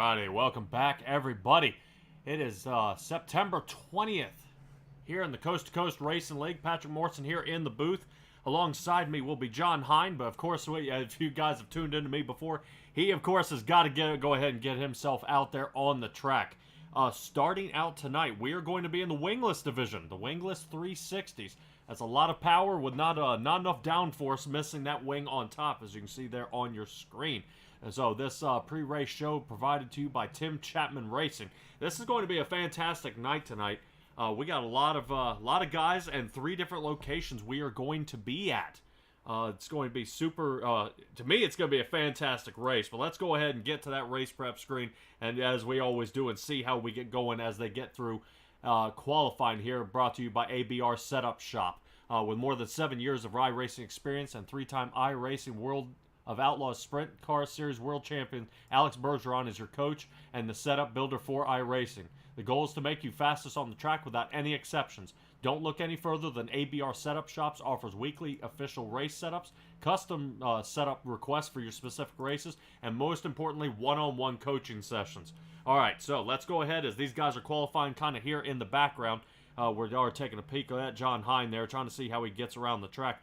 Alrighty, welcome back, everybody. It is September 20th here in the Coast2Coast Racing League. Patrick Morrison here in the booth. Alongside me will be John Hine, but of course, if you guys have tuned into me before, he of course has got to go ahead and get himself out there on the track. Starting out tonight, we are going to be in the Wingless division, the Wingless 360s. That's a lot of power with not enough downforce, missing that wing on top, as you can see there on your screen. And so this pre-race show provided to you by Chapman Racing. This is going to be a fantastic night tonight. We got a lot of guys and 3 different locations we are going to be at. It's going to be super. To me, it's going to be a fantastic race. But let's go ahead and get to that race prep screen, and as we always do, and see how we get going as they get through qualifying here. Brought to you by ABR Setup Shop, with more than 7 years of iRacing experience and 3-time iRacing World of Outlaws Sprint Car Series World Champion Alex Bergeron is your coach and the setup builder for iRacing. The goal is to make you fastest on the track without any exceptions. Don't look any further than ABR Setup Shops offers weekly official race setups, custom setup requests for your specific races, and most importantly, one-on-one coaching sessions. Alright, so let's go ahead as these guys are qualifying kind of here in the background. We are taking a peek at John Hine there, trying to see how he gets around the track.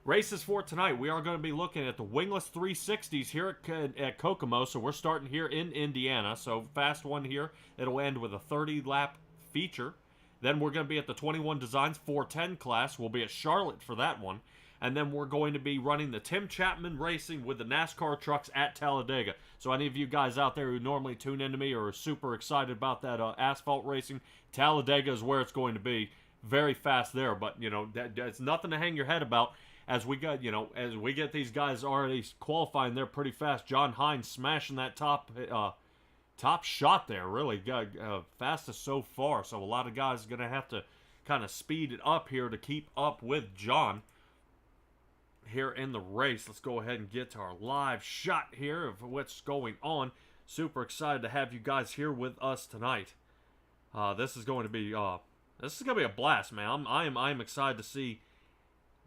Races for tonight, we are going to be looking at the Wingless 360s here at Kokomo. So we're starting here in Indiana. So fast one here. It'll end with a 30-lap feature. Then we're going to be at the 21 Designs 410 class. We'll be at Charlotte for that one. And then we're going to be running the Chapman Racing with the NASCAR trucks at Talladega. So any of you guys out there who normally tune into me or are super excited about that asphalt racing, Talladega is where it's going to be. Very fast there, but you know that's nothing to hang your head about. As we get these guys already qualifying, they're pretty fast. John Hines smashing that top shot there, really fastest so far. So a lot of guys are going to have to kind of speed it up here to keep up with John here in the race. Let's go ahead and get to our live shot here of what's going on. Super excited to have you guys here with us tonight. This is going to be a blast, man. I am excited to see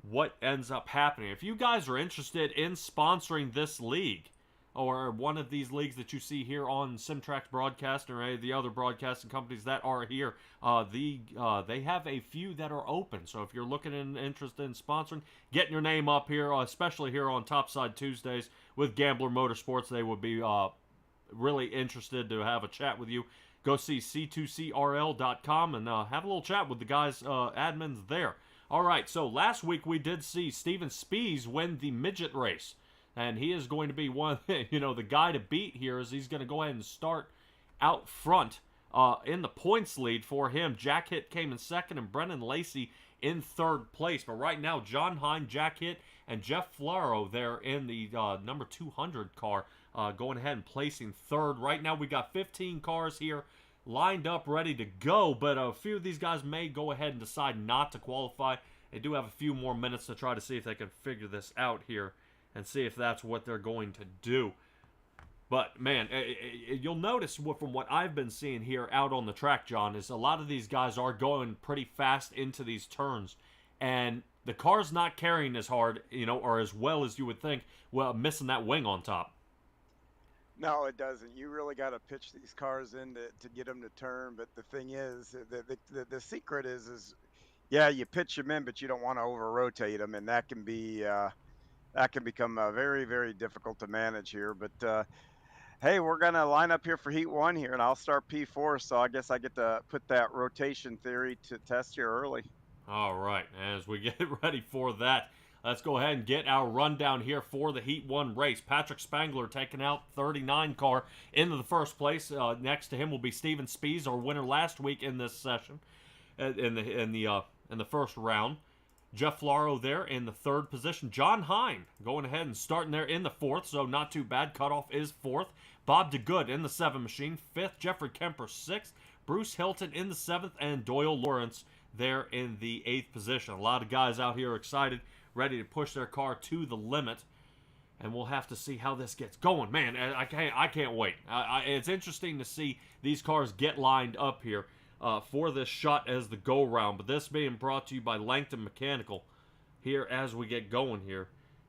what ends up happening. If you guys are interested in sponsoring this league or one of these leagues that you see here on Simtrax Broadcasting or any of the other broadcasting companies that are here, they have a few that are open. So if you're looking and interested in sponsoring, getting your name up here, especially here on Topside Tuesdays with Gambler Motorsports, they would be really interested to have a chat with you. Go see c2crl.com and have a little chat with the guys, admins there. All right, so last week we did see Steven Spies win the midget race, and he is going to be one, the guy to beat here, as he's going to go ahead and start out front in the points lead for him. Jack Hitt came in second, and Brennan Lacey in third place. But right now, John Hine, Jack Hitt, and Jeff Flaro there in the number 200 car, going ahead and placing third. Right now, we got 15 cars here lined up, ready to go, but a few of these guys may go ahead and decide not to qualify. They do have a few more minutes to try to see if they can figure this out here and see if that's what they're going to do. But, man, you'll notice from what I've been seeing here out on the track, John, is a lot of these guys are going pretty fast into these turns, and the car's not carrying as hard, or as well as you would think, missing that wing on top. No, it doesn't. You really got to pitch these cars in to get them to turn. But the thing is, the secret is, yeah, you pitch them in, but you don't want to over-rotate them, and that can become very, very difficult to manage here. But hey, we're gonna line up here for Heat 1 here, and I'll start P4. So I guess I get to put that rotation theory to test here early. All right, as we get ready for that, let's go ahead and get our rundown here for the Heat 1 race. Patrick Spangler taking out 39 car into the first place. Next to him will be Steven Spies, our winner last week in this session, in the first round. Jeff Flaro there in the third position. John Hine going ahead and starting there in the fourth, so not too bad. Cutoff is fourth. Bob DeGood in the 7 machine, fifth. Jeffrey Kemper, sixth. Bruce Hilton in the 7th, and Doyle Lawrence there in the 8th position. A lot of guys out here excited, ready to push their car to the limit, and we'll have to see how this gets going. Man, I can't wait. It's interesting to see these cars get lined up here for this shot as the go-round, but this being brought to you by Langton Mechanical here as we get going here.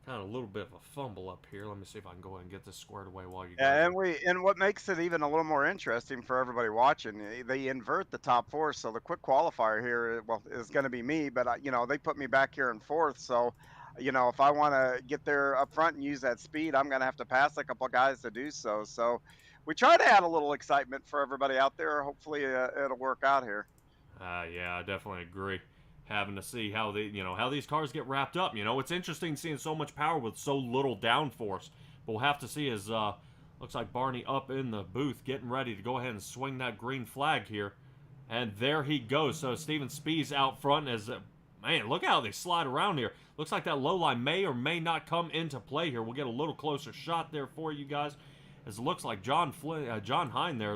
Got a little bit of a fumble up here. Let me see if I can go ahead and get this squared away while you guys Yeah, are. and what makes it even a little more interesting for everybody watching, they invert the top four. So the quick qualifier here, well, is going to be me, but they put me back here in fourth. So, if I want to get there up front and use that speed, I'm going to have to pass a couple of guys to do so. So we try to add a little excitement for everybody out there. Hopefully, it'll work out here. Yeah, I definitely agree. Having to see how how these cars get wrapped up. It's interesting seeing so much power with so little downforce. But we'll have to see as looks like Barney up in the booth getting ready to go ahead and swing that green flag here. And there he goes. So Steven Spees out front as man, look how they slide around here. Looks like that low line may or may not come into play here. We'll get a little closer shot there for you guys. As it looks like John Hine there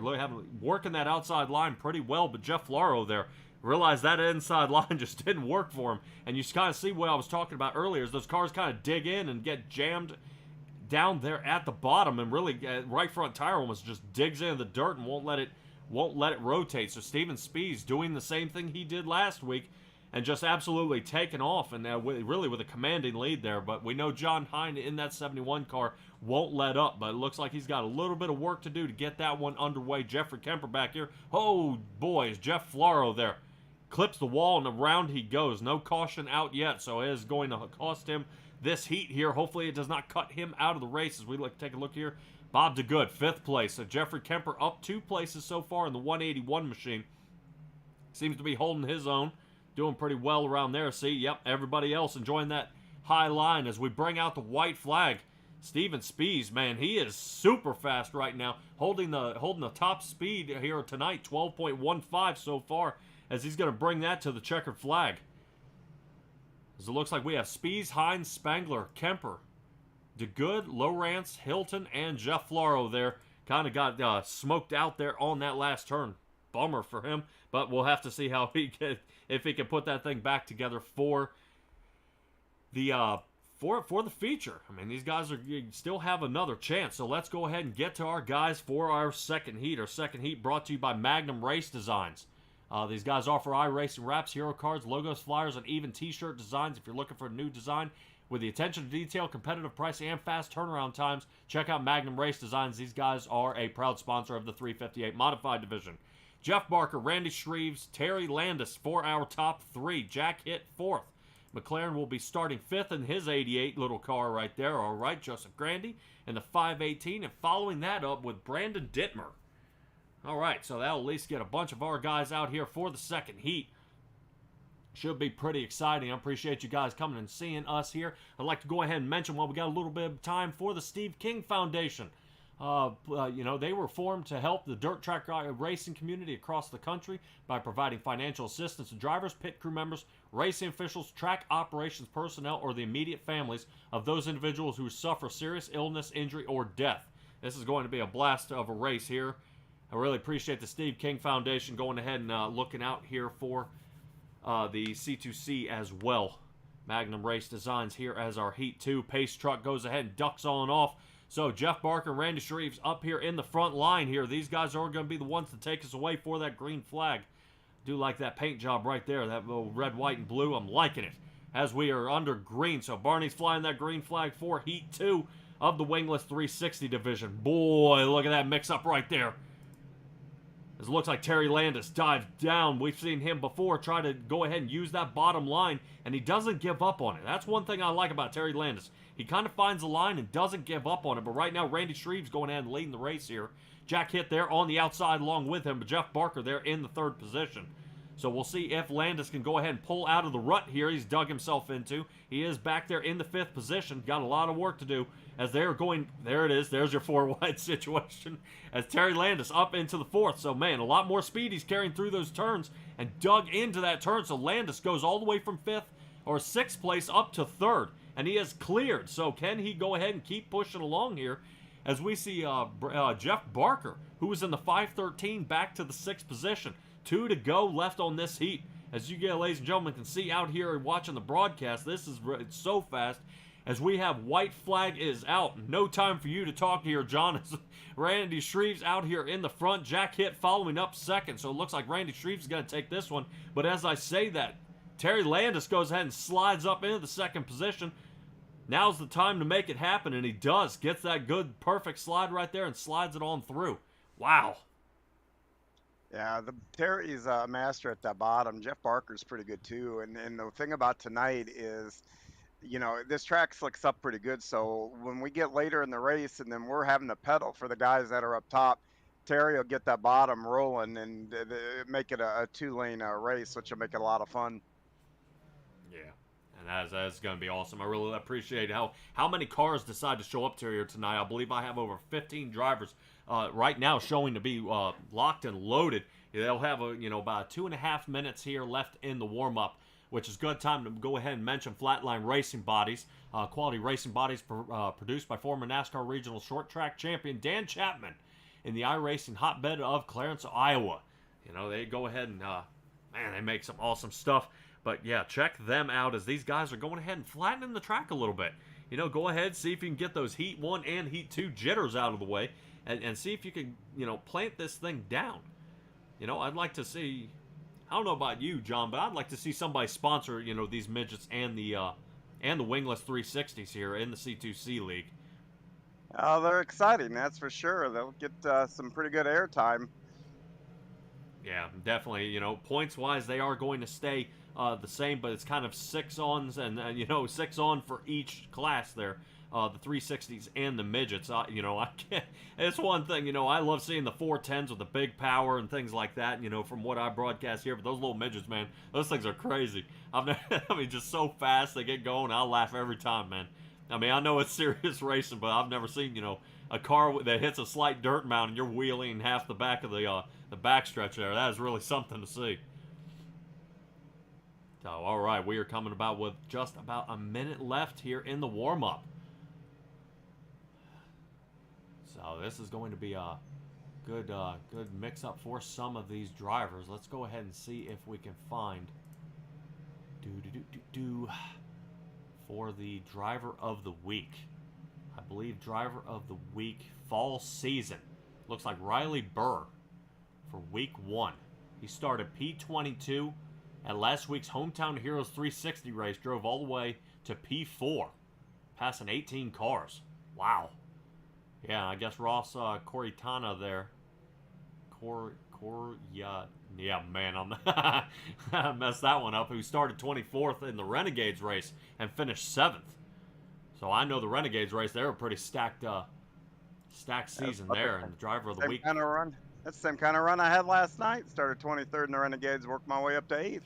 working that outside line pretty well, but Jeff Flaro there realized that inside line just didn't work for him. And you kind of see what I was talking about earlier, is those cars kind of dig in and get jammed down there at the bottom, and really right front tire almost just digs into the dirt and won't let it rotate. So Steven Spees doing the same thing he did last week and just absolutely taking off, and really with a commanding lead there. But we know John Hine in that 71 car won't let up, but it looks like he's got a little bit of work to do to get that one underway. Jeffrey Kemper back here. Oh, boy, is Jeff Flaro there. Clips the wall, and around he goes. No caution out yet, so it is going to cost him this heat here. Hopefully it does not cut him out of the race as we take a look here. Bob DeGood, 5th place. So Jeffrey Kemper up 2 places so far in the 181 machine. Seems to be holding his own. Doing pretty well around there. See, yep, everybody else enjoying that high line as we bring out the white flag. Steven Spees, man, he is super fast right now. Holding the top speed here tonight, 12.15 so far, as he's going to bring that to the checkered flag. As it looks like we have Spees, Hines, Spangler, Kemper, DeGood, Lowrance, Hilton, and Jeff Flaro there. Kind of got smoked out there on that last turn. Bummer for him, but we'll have to see how if he can put that thing back together for the for the feature. I mean, these guys still have another chance. So let's go ahead and get to our guys for our second heat. Our second heat brought to you by Magnum Race Designs. These guys offer iRacing wraps, hero cards, logos, flyers, and even t-shirt designs. If you're looking for a new design with the attention to detail, competitive pricing, and fast turnaround times, check out Magnum Race Designs. These guys are a proud sponsor of the 358 Modified Division. Jeff Barker, Randy Shreves, Terry Landis for our top 3. Jack hit 4th. McLaren will be starting 5th in his 88 little car right there. All right, Joseph Grandy in the 518, and following that up with Brandon Dittmer. All right, so that'll at least get a bunch of our guys out here for the second heat. Should be pretty exciting. I appreciate you guys coming and seeing us here. I'd like to go ahead and mention while we got a little bit of time for the Steve King Foundation. They were formed to help the dirt track racing community across the country by providing financial assistance to drivers, pit crew members, racing officials, track operations personnel, or the immediate families of those individuals who suffer serious illness, injury, or death. This is going to be a blast of a race here. I really appreciate the Steve King Foundation going ahead and looking out here for the C2C as well. Magnum Race Designs here as our Heat 2. Pace truck goes ahead and ducks on off. So Jeff Barker and Randy Shreves up here in the front line here. These guys are going to be the ones to take us away for that green flag. Do like that paint job right there. That little red, white, and blue. I'm liking it. As we are under green. So Barney's flying that green flag for Heat 2 of the Wingless 360 division. Boy, look at that mix-up right there. As it looks like Terry Landis dives down. We've seen him before try to go ahead and use that bottom line, and he doesn't give up on it. That's one thing I like about Terry Landis. He kind of finds the line and doesn't give up on it. But right now, Randy Shreves going ahead and leading the race here. Jack hit there on the outside along with him, but Jeff Barker there in the 3rd position. So we'll see if Landis can go ahead and pull out of the rut here he's dug himself into. He is back there in the 5th position. Got a lot of work to do as they're going. There it is. There's your 4-wide situation as Terry Landis up into the 4th. So, man, a lot more speed he's carrying through those turns and dug into that turn. So Landis goes all the way from 5th or 6th place up to 3rd. And he has cleared. So can he go ahead and keep pushing along here as we see Jeff Barker, who was in the 513, back to the 6th position. 2 to go left on this heat. As you guys, ladies and gentlemen, can see out here watching the broadcast, this is it's so fast. As we have white flag is out. No time for you to talk here, John. Randy Shreves out here in the front. Jack hit following up 2nd. So it looks like Randy Shreves is going to take this one. But as I say that, Terry Landis goes ahead and slides up into the 2nd position. Now's the time to make it happen, and he does. Gets that good, perfect slide right there and slides it on through. Wow. Yeah, the Terry's a master at the bottom. Jeff Barker's pretty good too. And the thing about tonight is, this track slicks up pretty good. So when we get later in the race and then we're having to pedal for the guys that are up top, Terry will get that bottom rolling and make it a two-lane race, which will make it a lot of fun. Yeah. And that's going to be awesome. I really appreciate how many cars decide to show up to here tonight. I believe I have over 15 drivers right now showing to be locked and loaded. They'll have about 2.5 minutes here left in the warm-up, which is good time to go ahead and mention Flatline Racing Bodies. Quality racing bodies produced by former NASCAR Regional Short Track Champion Dan Chapman in the iRacing hotbed of Clarence, Iowa. They go ahead and, they make some awesome stuff. But, yeah, check them out as these guys are going ahead and flattening the track a little bit. Go ahead, see if you can get those Heat 1 and Heat 2 jitters out of the way and see if you can, plant this thing down. I'd like to see, I don't know about you, John, but I'd like to see somebody sponsor, these midgets and the Wingless 360s here in the C2C League. Oh, they're exciting, that's for sure. They'll get some pretty good airtime. Yeah, definitely. Points-wise, they are going to stay the same, but it's kind of 6 ons and 6 on for each class there. The 360s and the midgets. I can't. It's one thing. I love seeing the 410s with the big power and things like that. From what I broadcast here, but those little midgets, man, those things are crazy. Just so fast they get going. I'll laugh every time, man. I know it's serious racing, but I've never seen a car that hits a slight dirt mound and you're wheeling half the back of the backstretch there. That is really something to see. So, all right, we are coming about with just about a minute left here in the warm-up. So this is going to be a good mix-up for some of these drivers. Let's go ahead and see if we can find for the driver of the week. I believe driver of the week fall season looks like Riley Burr for week 1. He started P22 at last week's Hometown Heroes 360 race, drove all the way to P4, passing 18 cars. Wow. Yeah, I guess Ross Coritana there. Yeah, man, I messed that one up. Who started 24th in the Renegades race and finished 7th. So I know the Renegades race, they were a pretty stacked season there, and the driver of the week. Kind of run. That's the same kind of run I had last night. Started 23rd in the Renegades, worked my way up to 8th.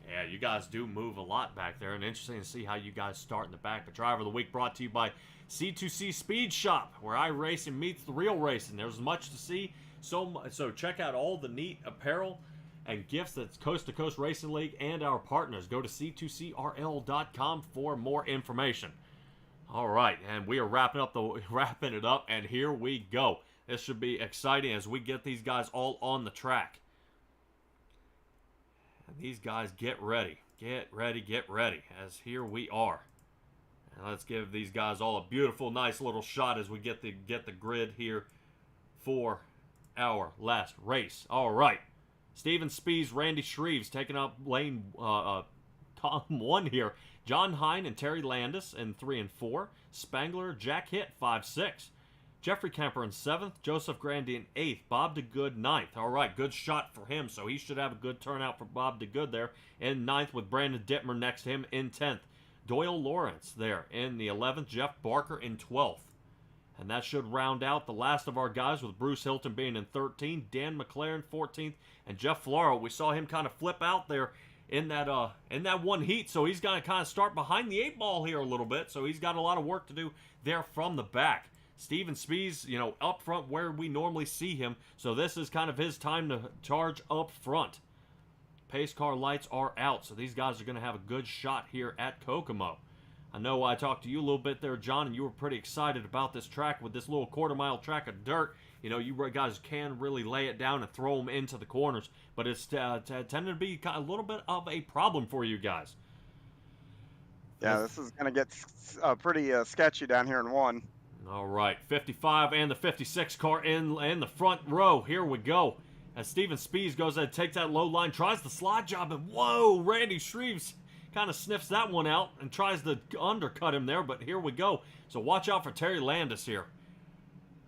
Yeah, you guys do move a lot back there, and interesting to see how you guys start in the back. But driver of the week brought to you by C2C Speed Shop, where iRacing meets the real racing. There's much to see. So check out all the neat apparel and gifts that's Coast2Coast Racing League and our partners. Go to c2crl.com for more information. All right, and we are wrapping it up, and here we go. This should be exciting as we get these guys all on the track. And these guys get ready, as here we are. And let's give these guys all a beautiful, nice little shot as we get the grid here for our last race. All right, Steven Spees, Randy Shreves taking up lane Tom 1 here. John Hine and Terry Landis in 3 and 4. Spangler, Jack Hitt 5-6. Jeffrey Kemper in 7th. Joseph Grandy in 8th. Bob DeGood 9th. All right, good shot for him, so he should have a good turnout for Bob DeGood there in 9th, with Brandon Dittmer next to him in 10th. Doyle Lawrence there in the 11th. Jeff Barker in 12th. And that should round out the last of our guys, with Bruce Hilton being in 13th, Dan McLaren 14th, and Jeff Floro. We saw him kind of flip out there in that one heat, so he's got to kind of start behind the 8 ball here a little bit, so he's got a lot of work to do there from the back. Steven Spees, up front where we normally see him, so this is kind of his time to charge up front. Pace car lights are out, so these guys are going to have a good shot here at Kokomo. I know I talked to you a little bit there, John, and you were pretty excited about this track with this little quarter-mile track of dirt. You guys can really lay it down and throw them into the corners, but it's tended to be a little bit of a problem for you guys. Yeah, this is going to get pretty sketchy down here in 1. All right, 55 and the 56 car in the front row. Here we go. As Steven Spees goes ahead, takes that low line, tries the slide job, and whoa, Randy Shreves kind of sniffs that one out and tries to undercut him there, but here we go. So watch out for Terry Landis here,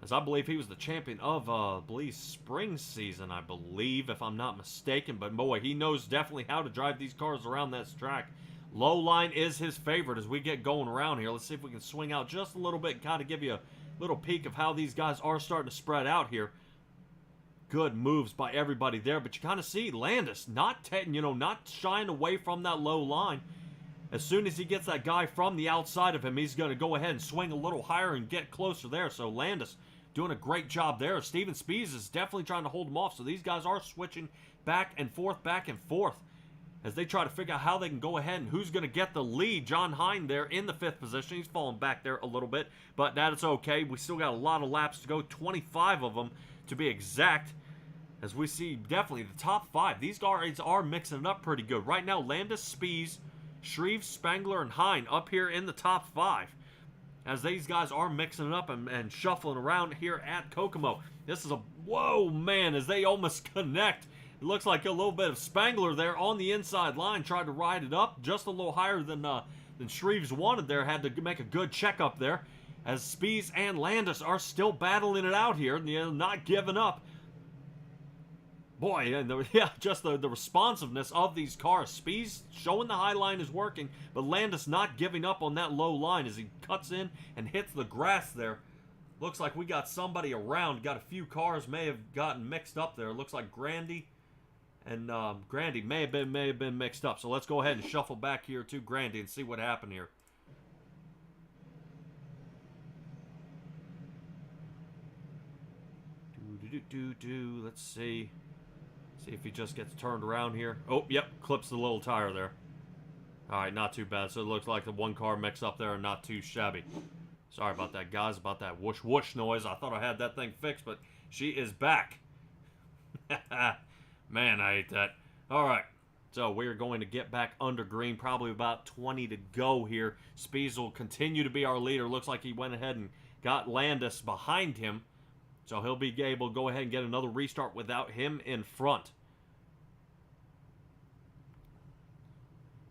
as I believe he was the champion of, spring season, I believe, if I'm not mistaken. But boy, he knows definitely how to drive these cars around that track. Low line is his favorite as we get going around here. Let's see if we can swing out just a little bit and kind of give you a little peek of how these guys are starting to spread out here. Good moves by everybody there, but you kind of see Landis not shying away from that low line. As soon as he gets that guy from the outside of him, he's going to go ahead and swing a little higher and get closer there. So Landis doing a great job there. Steven Spies is definitely trying to hold him off. So these guys are switching back and forth, as they try to figure out how they can go ahead and who's going to get the lead. John Hine there in the 5th position. He's falling back there a little bit, but that is okay. We still got a lot of laps to go, 25 of them to be exact. As we see definitely the top 5. These guys are mixing it up pretty good. Right now, Landis, Spies, Shreve, Spangler, and Hine up here in the top 5. As these guys are mixing it up and shuffling around here at Kokomo. This is a, whoa, man, as they almost connect. It looks like a little bit of Spangler there on the inside line. Tried to ride it up just a little higher than Shreves wanted there. Had to make a good check up there. As Spies and Landis are still battling it out here. Not giving up. Boy, and just the responsiveness of these cars. Spies showing the high line is working, but Landis not giving up on that low line as he cuts in and hits the grass there. Looks like we got somebody around. Got a few cars may have gotten mixed up there. Looks like Grandy and Grandy may have been mixed up. So let's go ahead and shuffle back here to Grandy and see what happened here. Let's see. See if he just gets turned around here. Oh, yep, clips the little tire there. All right, not too bad. So it looks like the one car mix up there and not too shabby. Sorry about that, guys, about that whoosh whoosh noise. I thought I had that thing fixed, but she is back. Man, I hate that. All right, so we're going to get back under green. Probably about 20 to go here. Spies will continue to be our leader. Looks like he went ahead and got Landis behind him. So he'll be able to go ahead and get another restart without him in front.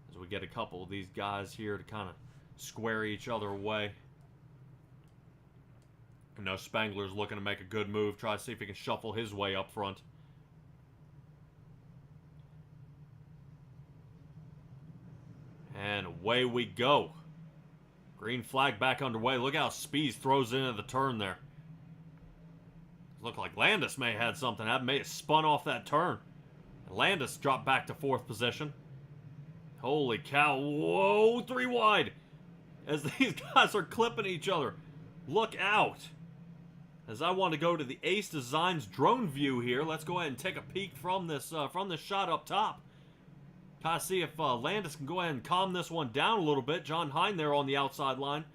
As we get a couple of these guys here to kind of square each other away. I know Spangler's looking to make a good move. Try to see if he can shuffle his way up front. And away we go. Green flag back underway. Look how Spies throws into the turn there. Looked like Landis may have had something happen. May have spun off that turn. Landis dropped back to 4th position. Holy cow. Whoa, 3 wide. As these guys are clipping each other. Look out. As I want to go to the Ace Designs drone view here. Let's go ahead and take a peek from this shot up top. Kind of see if Landis can go ahead and calm this one down a little bit. John Hine there on the outside line.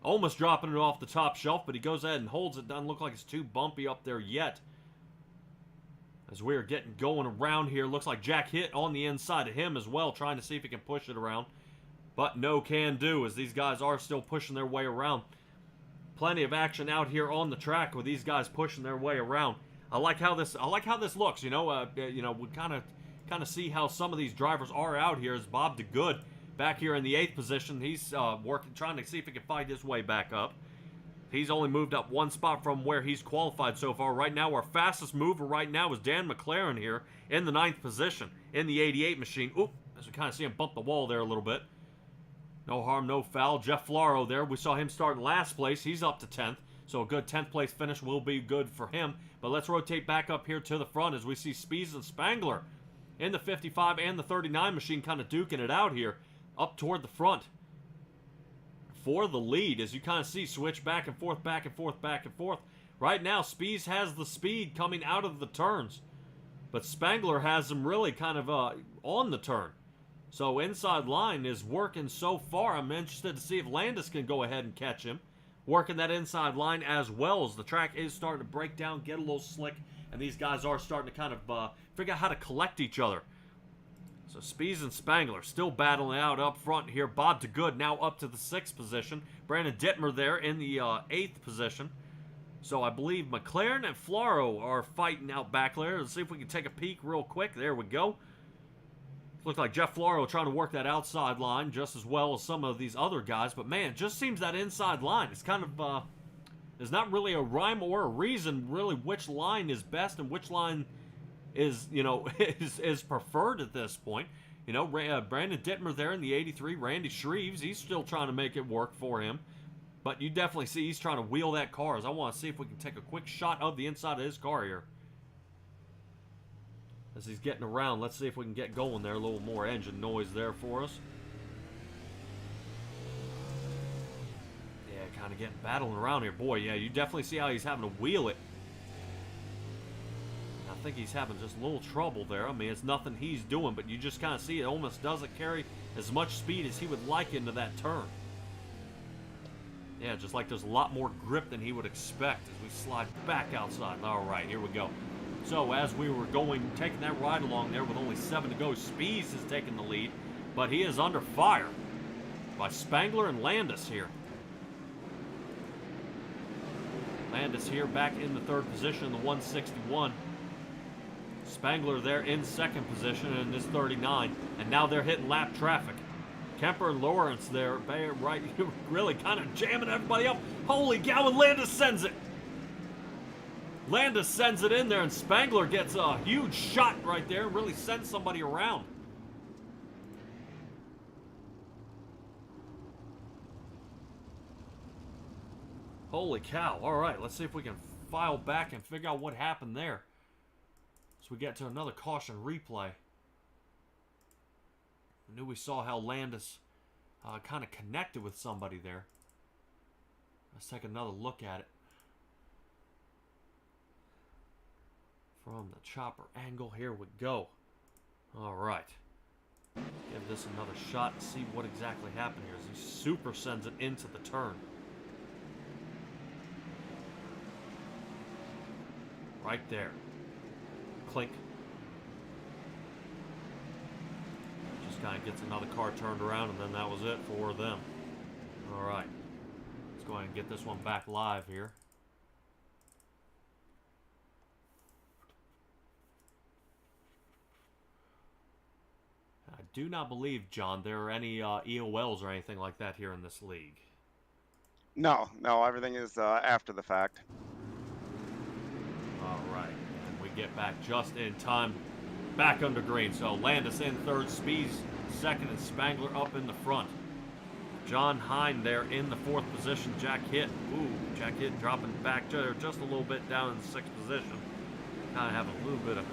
Almost dropping it off the top shelf, but he goes ahead and holds it. Doesn't look like it's too bumpy up there yet. As we're getting going around here, looks like Jack hit on the inside of him as well, trying to see if he can push it around. But no can do, as these guys are still pushing their way around. Plenty of action out here on the track with these guys pushing their way around. I like how this looks. We kind of see how some of these drivers are out here. As Bob DeGood back here in the 8th position, he's trying to see if he can fight his way back up. He's only moved up 1 spot from where he's qualified so far. Right now, our fastest mover right now is Dan McLaren here in the 9th position in the 88 machine. Oop, as we kind of see him bump the wall there a little bit. No harm, no foul. Jeff Flaro there. We saw him start in last place. He's up to 10th. So a good 10th place finish will be good for him. But let's rotate back up here to the front as we see Spies and Spangler in the 55 and the 39 machine kind of duking it out here. Up toward the front for the lead, as you kind of see, switch back and forth, back and forth, back and forth. Right now, Spies has the speed coming out of the turns, but Spangler has him really kind of on the turn. So inside line is working so far. I'm interested to see if Landis can go ahead and catch him, working that inside line as well, as the track is starting to break down, get a little slick, and these guys are starting to kind of figure out how to collect each other. So Spies and Spangler still battling out up front here. Bob DeGood now up to the 6th position. Brandon Dittmer there in the 8th position. So I believe McLaren and Flaro are fighting out back there. Let's see if we can take a peek real quick. There we go. Looked like Jeff Floro trying to work that outside line just as well as some of these other guys. But, man, it just seems that inside line is kind of, there's not really a rhyme or a reason really which line is best and which line is, you know, is preferred at this point. You know, Brandon Dittmer there in the 83, Randy Shreves, he's still trying to make it work for him. But you definitely see he's trying to wheel that car. As I want to see if we can take a quick shot of the inside of his car here. As he's getting around, let's see if we can get going there. A little more engine noise there for us. Yeah, kind of getting battling around here. Boy, yeah, you definitely see how he's having to wheel it. I think he's having just a little trouble there. I mean, it's nothing he's doing, but you just kind of see it almost doesn't carry as much speed as he would like into that turn. Yeah, just like there's a lot more grip than he would expect as we slide back outside. All right, here we go. So as we were taking that ride along there with only 7 to go, Spees is taking the lead, but he is under fire by Spangler and Landis here. Landis here back in the 3rd position in the 161. Spangler there in 2nd position in this 39, and now they're hitting lap traffic. Kemper and Lawrence there, right, really kind of jamming everybody up. Holy cow, and Landis sends it. Landis sends it in there, and Spangler gets a huge shot right there and really sends somebody around. Holy cow. All right, let's see if we can file back and figure out what happened there. So we get to another caution replay. I knew we saw how Landis kind of connected with somebody there. Let's take another look at it. From the chopper angle, here we go. All right. Give this another shot and see what exactly happened here as he super sends it into the turn. Right there. Clink. Just kind of gets another car turned around, and then that was it for them. All right. Let's go ahead and get this one back live here. I do not believe, John, there are any EOLs or anything like that here in this league. No, everything is after the fact. All right, and we get back just in time, back under green. So Landis in 3rd, Spees 2nd, and Spangler up in the front. John Hine there in the 4th position. Jack Hitt, Jack Hitt dropping back to just a little bit down in the 6th position. Kind of having a little bit of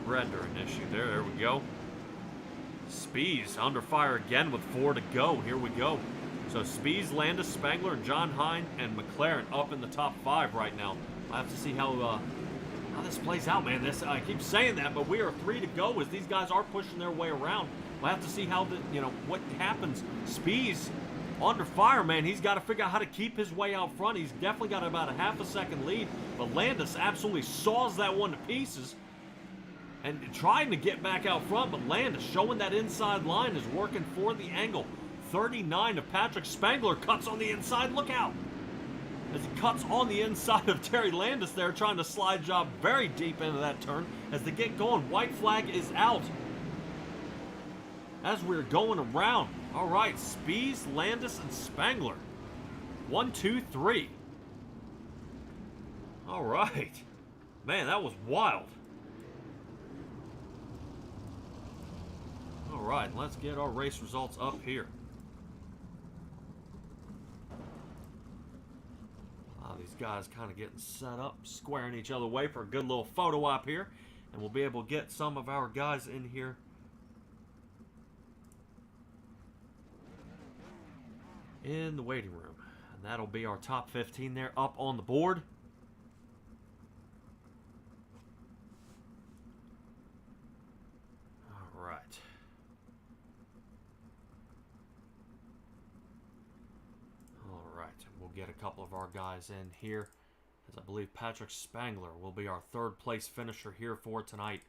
rendering issue there. There we go. Spees under fire again with 4 to go. Here we go. So Spees, Landis, Spangler, and John Hine and McLaren up in the top 5 right now. I have to see how this plays out, man. I keep saying that, but we are 3 to go as these guys are pushing their way around. We'll have to see how what happens. Spees under fire, man. He's got to figure out how to keep his way out front. He's definitely got about a half a second lead, but Landis absolutely saws that one to pieces. And trying to get back out front, but Landis showing that inside line is working for the angle. 39 of Patrick Spangler cuts on the inside. Look out! As he cuts on the inside of Terry Landis there, trying to slide job very deep into that turn. As they get going, white flag is out. As we're going around. All right, Spees, Landis, and Spangler. 1, 2, 3. All right. Man, that was wild. All right, let's get our race results up here. These guys kind of getting set up, squaring each other away for a good little photo op here. And we'll be able to get some of our guys in here in the waiting room. And that'll be our top 15 there up on the board. All right. We'll get a couple of our guys in here, as I believe Patrick Spangler will be our 3rd place finisher here for tonight.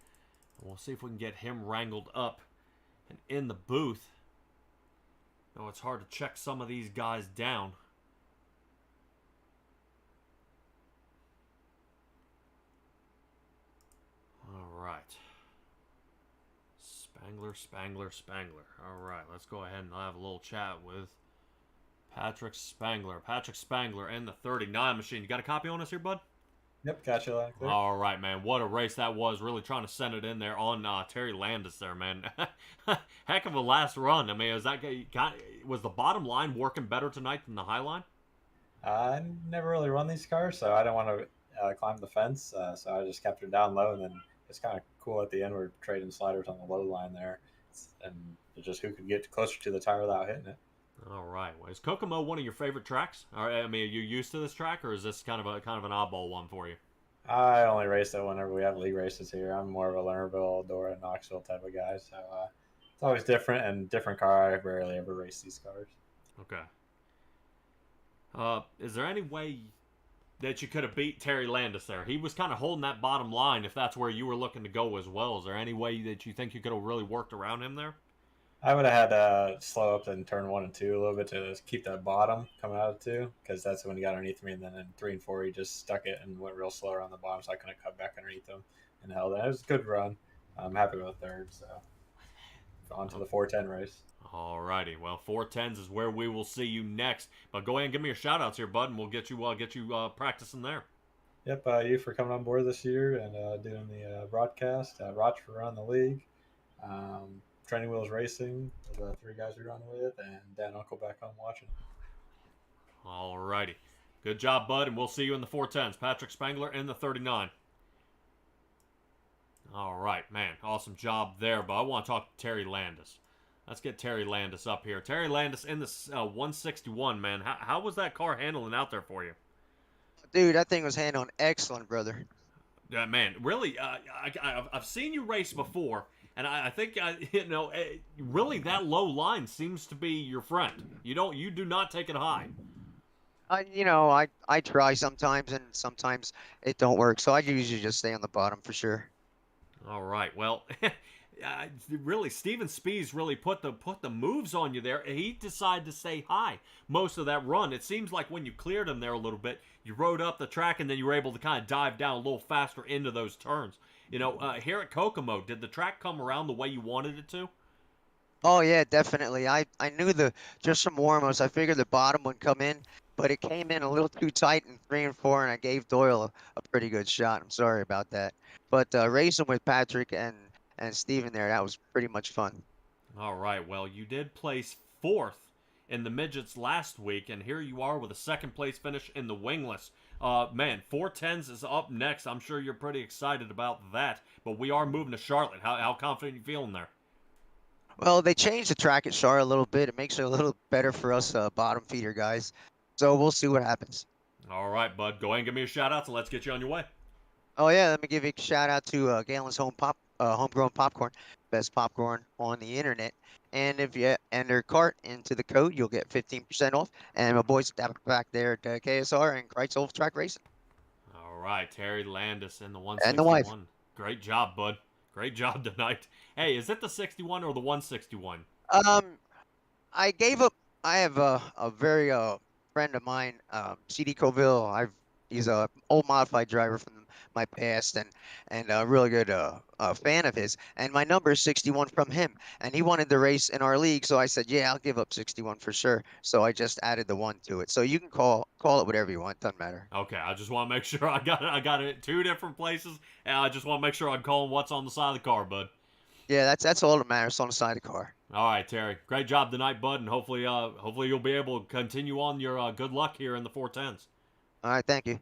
And we'll see if we can get him wrangled up and in the booth. No, it's hard to check some of these guys down. All right. Spangler Spangler. All right, let's go ahead and have a little chat with Patrick Spangler. Patrick Spangler in the 39 machine. You got a copy on us here, bud? Yep, got you like that. All right, man. What a race that was. Really trying to send it in there on Terry Landis there, man. Heck of a last run. I mean, was the bottom line working better tonight than the high line? I never really run these cars, so I don't want to climb the fence. So I just kept her down low, and then it's kind of cool at the end. We're trading sliders on the low line there, and it's just who could get closer to the tire without hitting it. All right. Well, is Kokomo one of your favorite tracks? I mean, are you used to this track, or is this kind of an oddball one for you? I only race it whenever we have league races here. I'm more of a Lernerville, Dora, Knoxville type of guy, so it's always different and different car. I rarely ever race these cars. Okay. Is there any way that you could have beat Terry Landis there? He was kind of holding that bottom line if that's where you were looking to go as well. Is there any way that you think you could have really worked around him there? I would have had to slow up in turn 1 and 2 a little bit to keep that bottom coming out of 2, because that's when he got underneath me. And then in 3 and 4, he just stuck it and went real slow around the bottom, so I couldn't cut back underneath him and held it. It was a good run. I'm happy with third, so on to the 410 race. All righty. Well, 410s is where we will see you next. But go ahead and give me your shout-outs here, bud, and we'll get you practicing there. Yep, you for coming on board this year and doing the broadcast. Roch for running the league. Training Wheels Racing, the 3 guys we run with, and Dan Uncle back home watching. All righty. Good job, bud, and we'll see you in the 410s. Patrick Spangler in the 39. All right, man. Awesome job there, but I want to talk to Terry Landis. Let's get Terry Landis up here. Terry Landis in the 161, man. How was that car handling out there for you? Dude, that thing was handling excellent, brother. Yeah, man. Really, I've seen you race before. And I think really that low line seems to be your friend. You do not take it high. I try sometimes, and sometimes it don't work. So I usually just stay on the bottom for sure. All right. Well, really, Steven Spees really put the moves on you there. He decided to stay high most of that run. It seems like when you cleared him there a little bit, you rode up the track, and then you were able to kind of dive down a little faster into those turns. Here at Kokomo, did the track come around the way you wanted it to? Oh yeah, definitely. I knew just from warm-ups, I figured the bottom would come in, but it came in a little too tight in 3 and 4, and I gave Doyle a pretty good shot. I'm sorry about that. But racing with Patrick and Steven there, that was pretty much fun. All right. Well, you did place 4th in the midgets last week, and here you are with a 2nd place finish in the Wingless. Man, 410s is up next. I'm sure you're pretty excited about that. But we are moving to Charlotte. How confident are you feeling there? Well, they changed the track at Charlotte a little bit. It makes it a little better for us bottom feeder guys. So we'll see what happens. All right, bud. Go ahead and give me a shout-out, and let's get you on your way. Oh, yeah. Let me give a shout-out to Galen's Homegrown Popcorn. Best popcorn on the internet. And if you enter cart into the code, you'll get 15% off. And my boys back there at KSR and Kreitz Track Racing. All right, Terry Landis in the 161. And the wife. Great job, bud. Great job tonight. Hey, is it the 61 or the 161? I gave up. I have a very friend of mine, CD Coville. He's a old modified driver from my past, and a really good fan of his. And my number is 61 from him, and he wanted to race in our league, so I said, yeah, I'll give up 61 for sure. So I just added the 1 to it. So you can call it whatever you want. Doesn't matter. Okay, I just want to make sure I got it at 2 different places, and I just want to make sure I'm calling what's on the side of the car, bud. Yeah, that's all that matters. It's on the side of the car. All right, Terry. Great job tonight, bud, and hopefully you'll be able to continue on your good luck here in the 410s. All right, thank you.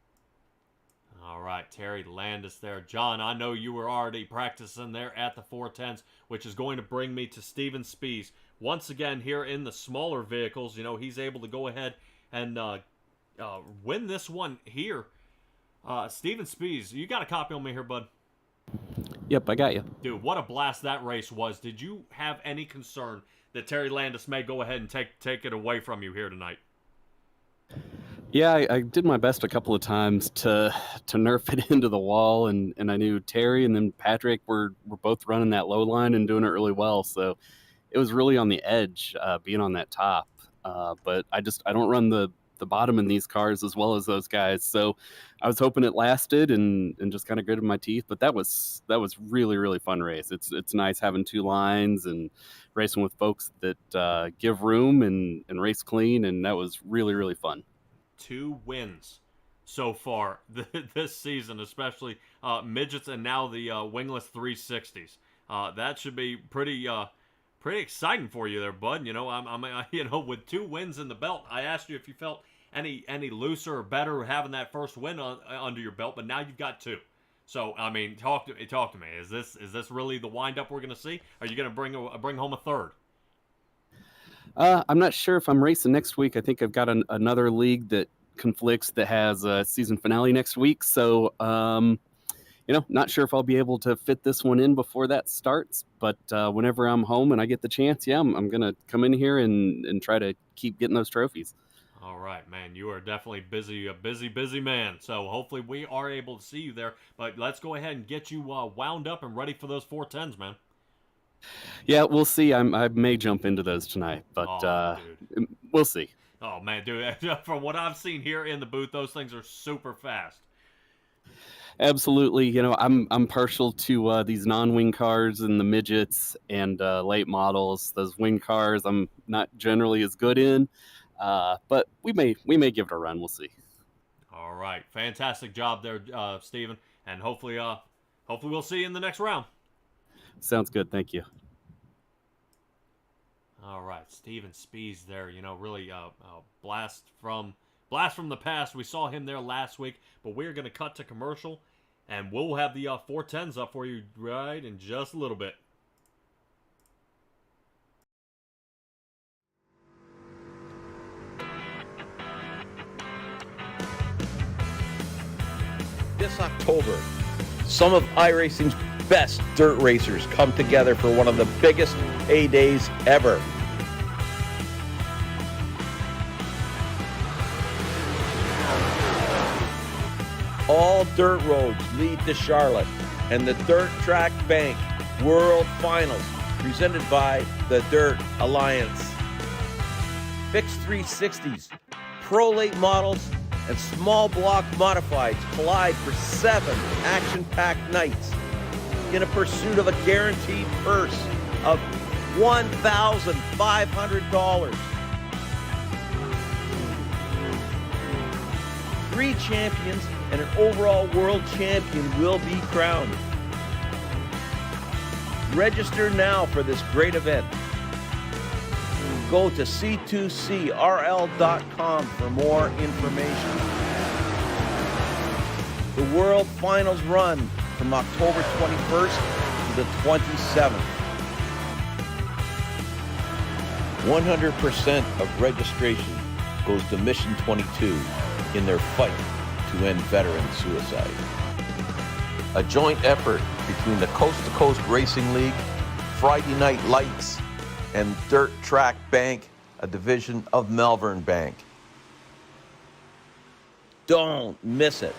All right, Terry Landis there. John, I know you were already practicing there at the 410s, which is going to bring me to Steven Spees. Once again, here in the smaller vehicles, he's able to go ahead and win this one here. Steven Spees, you got a copy on me here, bud? Yep, I got you. Dude, what a blast that race was. Did you have any concern that Terry Landis may go ahead and take it away from you here tonight? Yeah, I did my best a couple of times to nerf it into the wall, and I knew Terry and then Patrick were both running that low line and doing it really well. So it was really on the edge being on that top. But I don't run the the bottom in these cars as well as those guys. So I was hoping it lasted and just kind of gritted my teeth. But that was really, really fun race. It's nice having two lines and racing with folks that give room and race clean, and that was really, really fun. 2 wins so far this season, especially midgets and now the wingless 360s. That should be pretty exciting for you there, bud. You know, I'm with 2 wins in the belt. I asked you if you felt any looser or better having that first win under your belt, but now you've got 2. So I mean, talk to me. Is this really the wind up we're going to see? Are you going to bring home a third? I'm not sure if I'm racing next week. I think I've got another league that conflicts that has a season finale next week. So, not sure if I'll be able to fit this one in before that starts. But whenever I'm home and I get the chance, I'm going to come in here and try to keep getting those trophies. All right, man. You are definitely a busy man. So hopefully we are able to see you there. But let's go ahead and get you wound up and ready for those 410s, man. Yeah, we'll see. I may jump into those tonight, but we'll see. Oh, man, dude. From what I've seen here in the booth, those things are super fast. Absolutely. I'm partial to these non-wing cars and the midgets and late models. Those wing cars I'm not generally as good in, but we may give it a run. We'll see. All right. Fantastic job there, Steven. And hopefully we'll see you in the next round. Sounds good. Thank you. All right, Steven Spees there. Really blast from the past. We saw him there last week, but we're going to cut to commercial, and we'll have the 410s up for you right in just a little bit. This October, some of iRacing's best dirt racers come together for one of the biggest A-days ever. All dirt roads lead to Charlotte and the Dirt Track Bank World Finals, presented by the Dirt Alliance. Fixed 360s, Pro Late models, and small block modifieds collide for 7 action-packed nights in a pursuit of a guaranteed purse of $1,500. 3 champions and an overall world champion will be crowned. Register now for this great event. Go to c2crl.com for more information. The World Finals run from October 21st to the 27th. 100% of registration goes to Mission 22 in their fight to end veteran suicide. A joint effort between the Coast2Coast Racing League, Friday Night Lights, and Dirt Track Bank, a division of Malvern Bank. Don't miss it.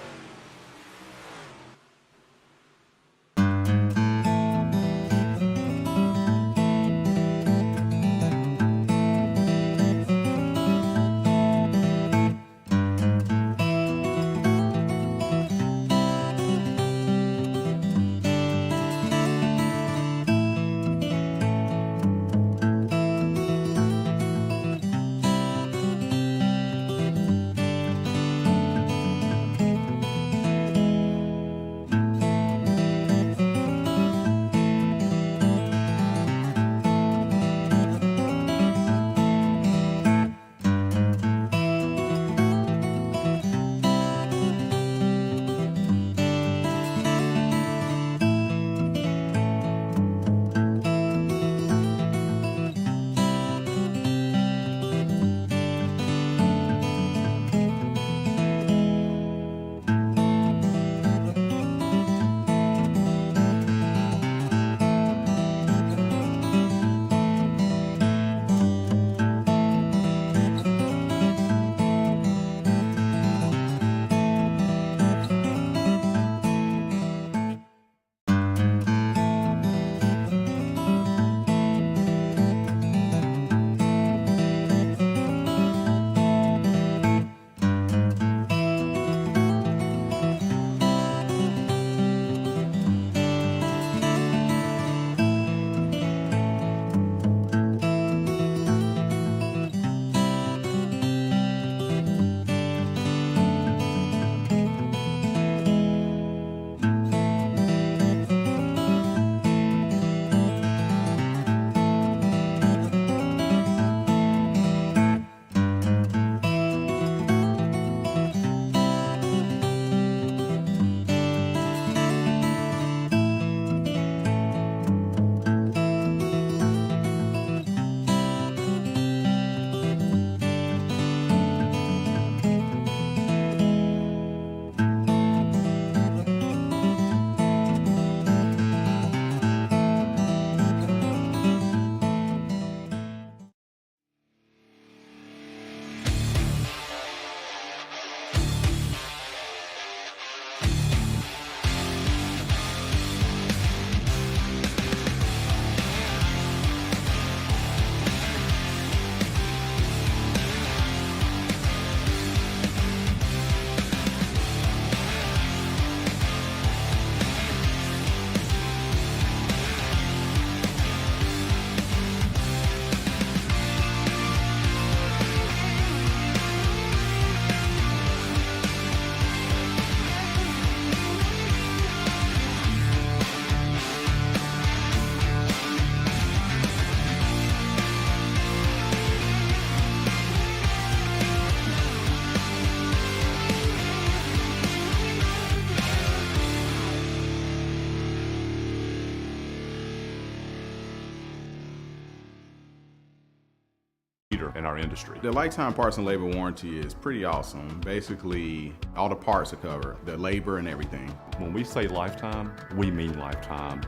here in our industry. The lifetime parts and labor warranty is pretty awesome. Basically, all the parts are covered, the labor and everything. When we say lifetime, we mean lifetime,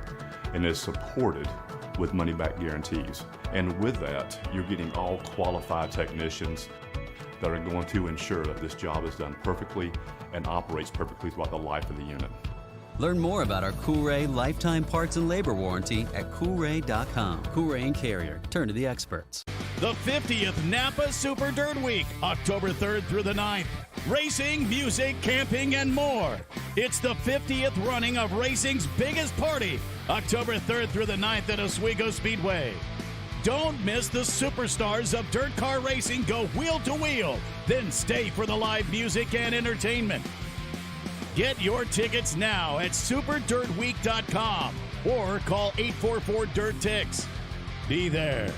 and it's supported with money-back guarantees. And with that, you're getting all qualified technicians that are going to ensure that this job is done perfectly and operates perfectly throughout the life of the unit. Learn more about our Coolray lifetime parts and labor warranty at Coolray.com. Coolray and Carrier. Turn to the experts. The 50th Napa Super Dirt Week, October 3rd through the 9th. Racing, music, camping, and more. It's the 50th running of racing's biggest party, October 3rd through the 9th at Oswego Speedway. Don't miss the superstars of dirt car racing go wheel to wheel. Then stay for the live music and entertainment. Get your tickets now at superdirtweek.com or call 844-DIRT-TICKS. Be there.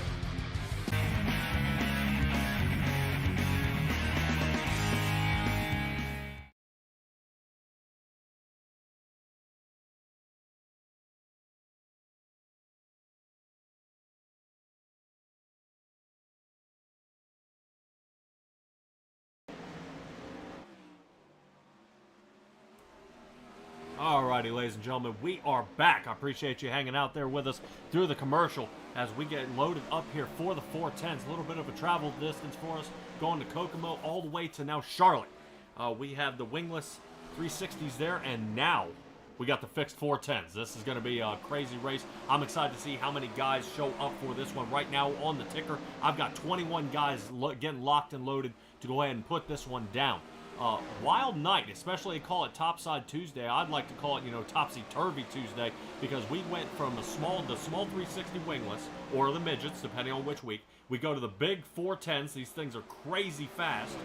Alrighty, ladies and gentlemen, we are back. I appreciate you hanging out there with us through the commercial as we get loaded up here for the 410s. A little bit of a travel distance for us, going to Kokomo all the way to now Charlotte. We have the Wingless 360s there, and now we got the fixed 410s. This is going to be a crazy race. I'm excited to see how many guys show up for this one. Right now on the ticker, I've got 21 guys getting locked and loaded to go ahead and put this one down. Wild night, especially they call it Topside Tuesday. I'd like to call it, Topsy-Turvy Tuesday, because we went from the small 360 wingless, or the midgets, depending on which week. We go to the big 410s. These things are crazy fast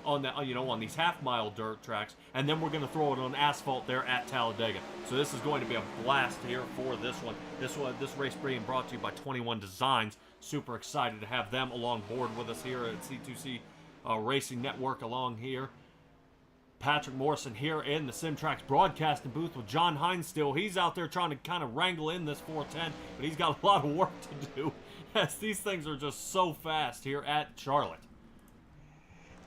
on the, on these half-mile dirt tracks, and then we're going to throw it on asphalt there at Talladega. So this is going to be a blast here for this one. This race being brought to you by 21 Designs. Super excited to have them along board with us here at C2C Racing Network along here. Patrick Morrison here in the Simtrax broadcasting booth with John Hines still. He's out there trying to kind of wrangle in this 410, but he's got a lot of work to do as these things are just so fast here at Charlotte.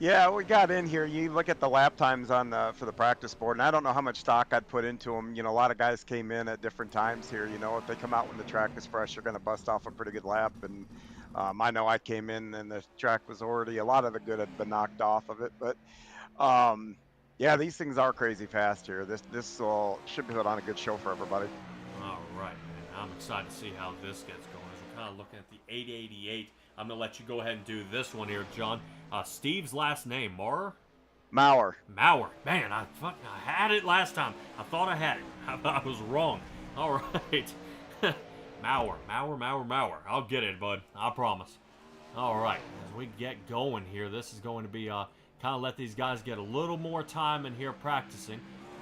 Yeah, we got in here. You look at the lap times on for the practice board, and I don't know how much stock I'd put into them. A lot of guys came in at different times here. If they come out when the track is fresh, they're going to bust off a pretty good lap. And I know I came in and the track was already, a lot of the good had been knocked off of it. But yeah, these things are crazy fast here. This should put on a good show for everybody. All right, man. I'm excited to see how this gets going. As we're kind of looking at the 888, I'm going to let you go ahead and do this one here, John. Steve's last name, Maurer? Maurer. Man, I had it last time. I thought I had it. I was wrong. All right. Maurer. I'll get it, bud. I promise. All right. As we get going here, this is going to be kind of let these guys get a little more time in here practicing.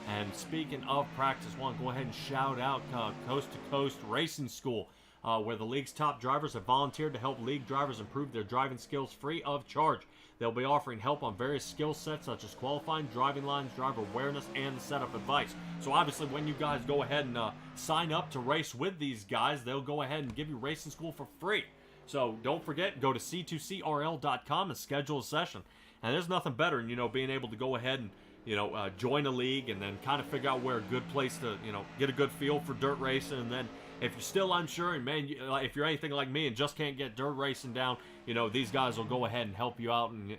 And speaking of practice, I want to go ahead and shout out Coast2Coast Racing School, where the league's top drivers have volunteered to help league drivers improve their driving skills free of charge. They'll be offering help on various skill sets such as qualifying, driving lines, driver awareness, and the setup advice. So obviously when you guys go ahead and sign up to race with these guys, they'll go ahead and give you racing school for free. So don't forget, go to c2crl.com and schedule a session. And there's nothing better than, being able to go ahead and, join a league and then kind of figure out where a good place to, get a good feel for dirt racing. And then if you're still unsure, and man, if you're anything like me and just can't get dirt racing down, these guys will go ahead and help you out. And,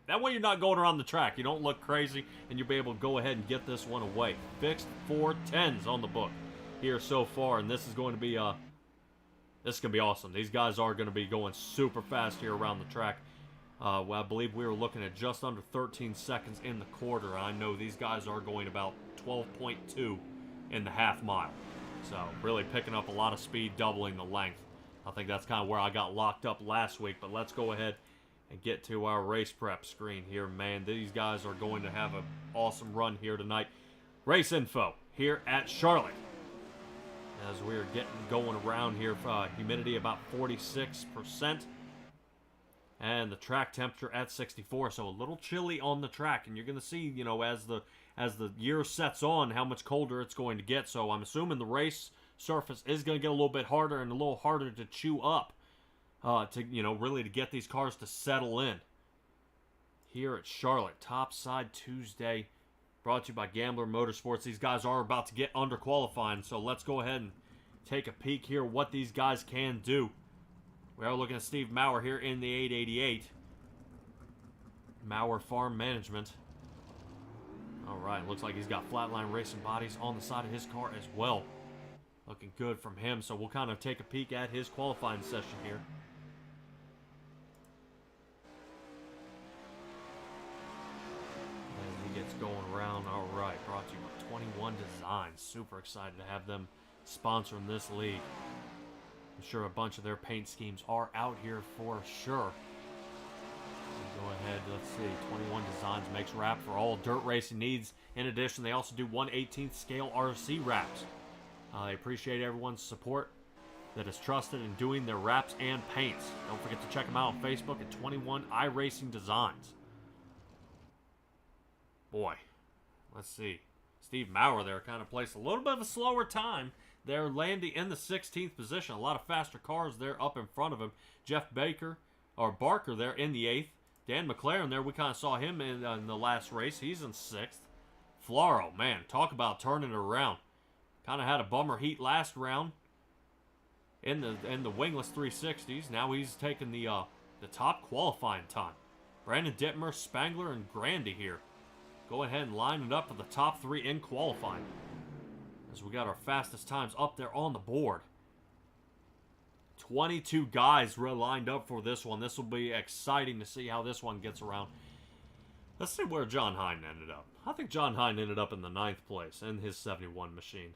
that way you're not going around the track. You don't look crazy, and you'll be able to go ahead and get this one away. Fixed 410s on the book here so far, and this is going to be awesome. These guys are going to be going super fast here around the track. Well, I believe we were looking at just under 13 seconds in the quarter. I know these guys are going about 12.2 in the half mile. So really picking up a lot of speed, doubling the length. I think that's kind of where I got locked up last week. But let's go ahead and get to our race prep screen here, man. These guys are going to have an awesome run here tonight. Race info here at Charlotte. As we're getting going around here, humidity about 46%. And the track temperature at 64, so a little chilly on the track. And you're going to see, as the year sets on, how much colder it's going to get. So I'm assuming the race surface is going to get a little bit harder and a little harder to chew up. to really to get these cars to settle in. Here at Charlotte, Topside Tuesday, brought to you by Gambler Motorsports. These guys are about to get under qualifying, so let's go ahead and take a peek here what these guys can do. We are looking at Steve Maurer here in the 888. Maurer Farm Management. All right, looks like he's got Flatline Racing bodies on the side of his car as well. Looking good from him, so we'll kind of take a peek at his qualifying session here. Gets going around. All right, brought to you by 21 Designs. Super excited to have them sponsoring this league. I'm sure a bunch of their paint schemes are out here for sure. Go ahead, let's see. 21 Designs makes wrap for all dirt racing needs. In addition, they also do 1/18th scale RC wraps. I appreciate everyone's support that is trusted in doing their wraps and paints. Don't forget to check them out on Facebook at 21 iRacing Designs. Boy, let's see. Steve Maurer there kind of placed a little bit of a slower time. They're landing in the 16th position. A lot of faster cars there up in front of him. Jeff Barker there in the 8th. Dan McLaren there, we kind of saw him in the last race. He's in 6th. Floro, man, talk about turning it around. Kind of had a bummer heat last round in the Wingless 360s. Now he's taking the top qualifying time. Brandon Dittmer, Spangler, and Grandy here. Go ahead and line it up for the top 3 in qualifying. As we got our fastest times up there on the board. 22 guys lined up for this one. This will be exciting to see how this one gets around. Let's see where John Hine ended up. I think John Hine ended up in the 9th place in his 71 machine.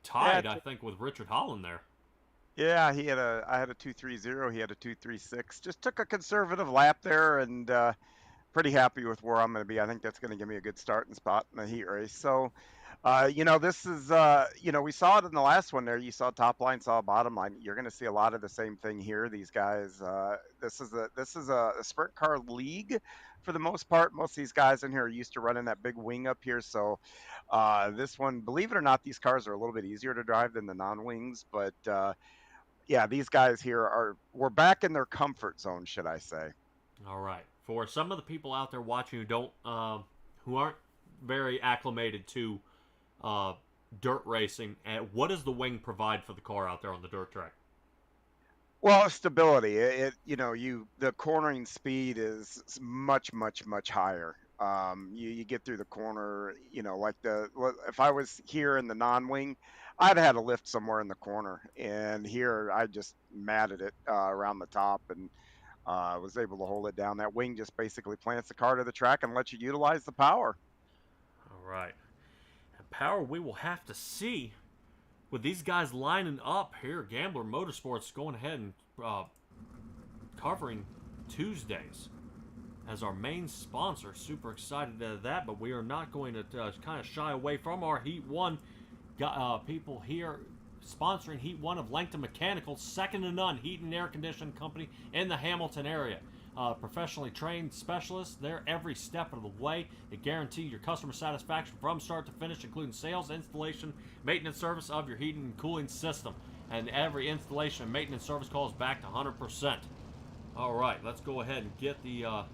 Tied, I think, with Richard Holland there. Yeah, I had a 230. He had a 236. Just took a conservative lap there, and pretty happy with where I'm going to be. I think that's going to give me a good starting spot in the heat race. So, this is, we saw it in the last one there. You saw top line, saw bottom line. You're going to see a lot of the same thing here. These guys, this is a sprint car league for the most part. Most of these guys in here are used to running that big wing up here. So, this one, believe it or not, these cars are a little bit easier to drive than the non-wings. But, yeah, these guys here we're back in their comfort zone, should I say. All right. For some of the people out there watching who aren't very acclimated to dirt racing, what does the wing provide for the car out there on the dirt track? Well, stability. The cornering speed is much, much, much higher. You get through the corner, if I was here in the non-wing, I'd have had a lift somewhere in the corner, and here I just matted it around the top and was able to hold it down. That wing just basically plants the car to the track and lets you utilize the power. All right. And power we will have to see with these guys lining up here. Gambler Motorsports going ahead and covering Tuesdays as our main sponsor. Super excited at that, but we are not going to kind of shy away from our Heat 1 people here. Sponsoring Heat 1 of Langton Mechanical, second to none heat and air conditioning company in the Hamilton area. Professionally trained specialists there every step of the way. They guarantee your customer satisfaction from start to finish, including sales, installation, maintenance service of your heating and cooling system. And every installation and maintenance service calls back to 100%. All right, let's go ahead and get the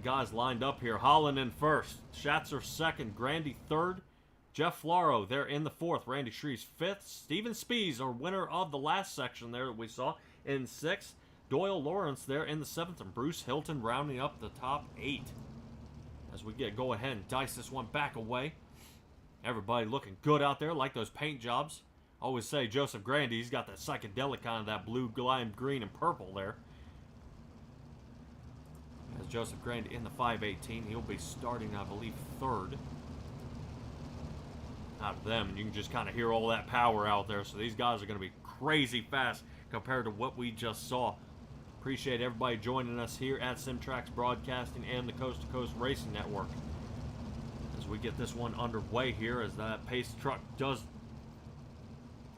guys lined up here. Holland in first, Schatzer second, Grandy third. Jeff Floro there in the 4th. Randy Shreves 5th. Steven Spees, our winner of the last section there that we saw, in 6th. Doyle Lawrence there in the 7th. And Bruce Hilton rounding up the top 8. As we go ahead and dice this one back away. Everybody looking good out there, like those paint jobs. I always say Joseph Grandy, he's got that psychedelic kind of that blue, lime green, and purple there. As Joseph Grandy in the 518, he'll be starting, I believe, 3rd. Out of them, and you can just kind of hear all that power out there. So these guys are going to be crazy fast compared to what we just saw. Appreciate everybody joining us here at Simtrax Broadcasting and the Coast to Coast Racing Network as we get this one underway here, as that pace truck does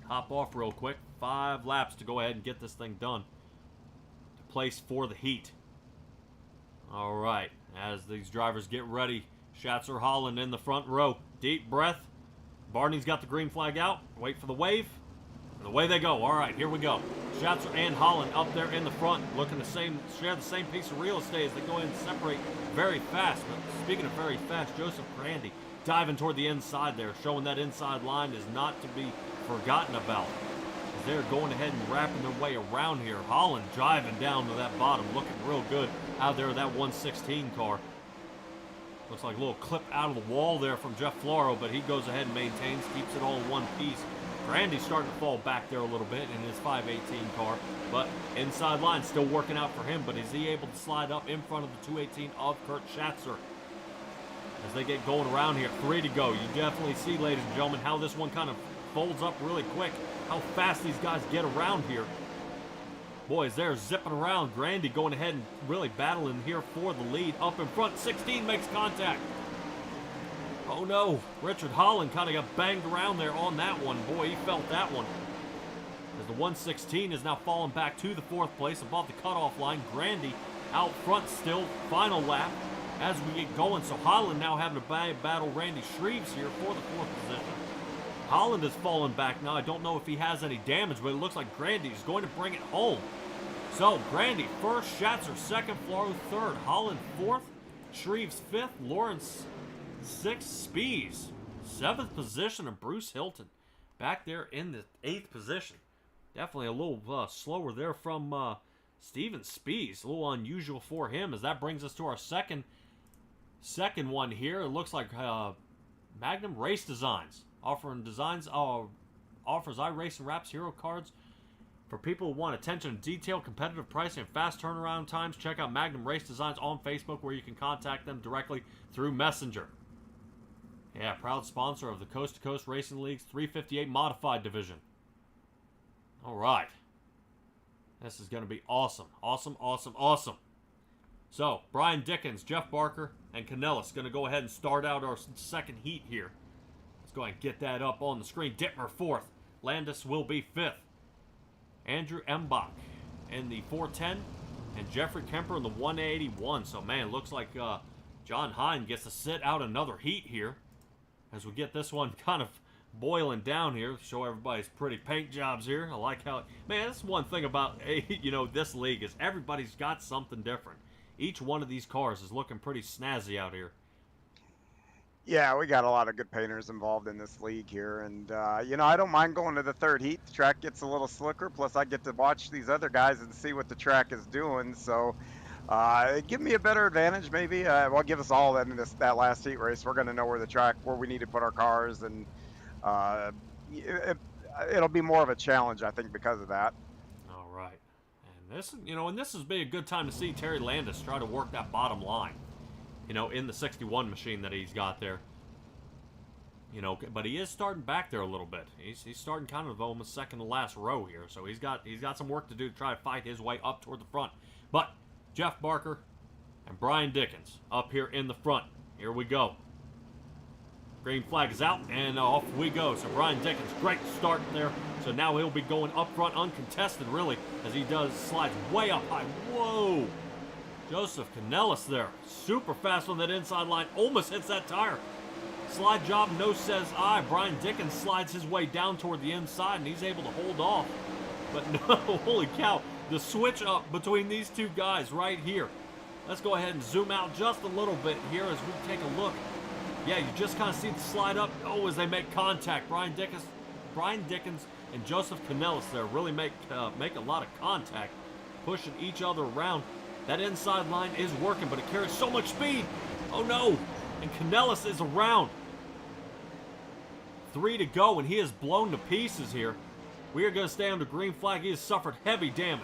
hop off real quick. 5 laps to go ahead and get this thing done to place for the heat. All right, as these drivers get ready, Schatzer Holland in the front row. Deep breath. Barney's got the green flag out. Wait for the wave. And away they go. All right, here we go. Schatzer and Holland up there in the front, looking share the same piece of real estate as they go in and separate very fast. But speaking of very fast, Joseph Grandy diving toward the inside there, showing that inside line is not to be forgotten about. As they're going ahead and wrapping their way around here. Holland driving down to that bottom, looking real good out there with that 116 car. Looks like a little clip out of the wall there from Jeff Floro, but he goes ahead and maintains, keeps it all in one piece. Grandy's starting to fall back there a little bit in his 518 car, but inside line still working out for him, but is he able to slide up in front of the 218 of Kurt Schatzer? As they get going around here, 3 to go. You definitely see, ladies and gentlemen, how this one kind of folds up really quick, how fast these guys get around here. Boys, they're zipping around. Grandy going ahead and really battling here for the lead. Up in front, 16 makes contact. Oh no, Richard Holland kind of got banged around there on that one. Boy, he felt that one. As the 116 is now falling back to the 4th place above the cutoff line. Grandy out front still, final lap as we get going. So Holland now having to battle Randy Shreves here for the 4th position. Holland has fallen back now. I don't know if he has any damage, but it looks like Grandy is going to bring it home. So Grandy first, Schatzer second, Floro third, Holland 4th, Shreves 5th, Lawrence 6th, Spees 7th position, and Bruce Hilton back there in the 8th position. Definitely a little slower there from Steven Spees. A little unusual for him, as that brings us to our second one here. It looks like Magnum Race Designs offering designs offers iRacing Wraps hero cards for people who want attention to detail, competitive pricing, and fast turnaround times. Check out Magnum Race Designs on Facebook, where you can contact them directly through Messenger. Yeah, proud sponsor of the Coast to Coast Racing League's 358 Modified Division. All right. This is going to be awesome. Awesome, awesome, awesome. So, Brian Dickens, Jeff Barker, and Canellis going to go ahead and start out our second heat here. Let's go ahead and get that up on the screen. Dittmer 4th. Landis will be 5th. Andrew Embach in the 410. And Jeffrey Kemper in the 181. So, man, looks like John Hine gets to sit out another heat here. As we get this one kind of boiling down here, show everybody's pretty paint jobs here. I like how, man, that's one thing about, this league is everybody's got something different. Each one of these cars is looking pretty snazzy out here. Yeah, we got a lot of good painters involved in this league here, and I don't mind going to the 3rd heat. The track gets a little slicker, plus I get to watch these other guys and see what the track is doing, so give me a better advantage, maybe. Well, give us all that in that last heat race. We're going to know where we need to put our cars, and it'll be more of a challenge, I think, because of that. All right. And this has been a good time to see Terry Landis try to work that bottom line, in the 61 machine that he's got there. But he is starting back there a little bit. He's starting kind of almost second to last row here, so he's got some work to do to try to fight his way up toward the front. But Jeff Barker and Brian Dickens up here in the front. Here we go. Green flag is out, and off we go. So Brian Dickens, great start there. So now he'll be going up front uncontested, really, as he slides way up high. Whoa! Joseph Canellis there. Super fast on that inside line. Almost hits that tire. Slide job, no says I. Brian Dickens slides his way down toward the inside, and he's able to hold off. But no, holy cow. The switch up between these two guys right here. Let's go ahead and zoom out just a little bit here as we take a look. Yeah, you just kind of see the slide up. Oh, as they make contact. Brian Dickens and Joseph Canellis there really make a lot of contact, pushing each other around. That inside line is working, but it carries so much speed. Oh no! And Canellis is around. 3 to go, and he is blown to pieces here. We are going to stay under green flag. He has suffered heavy damage.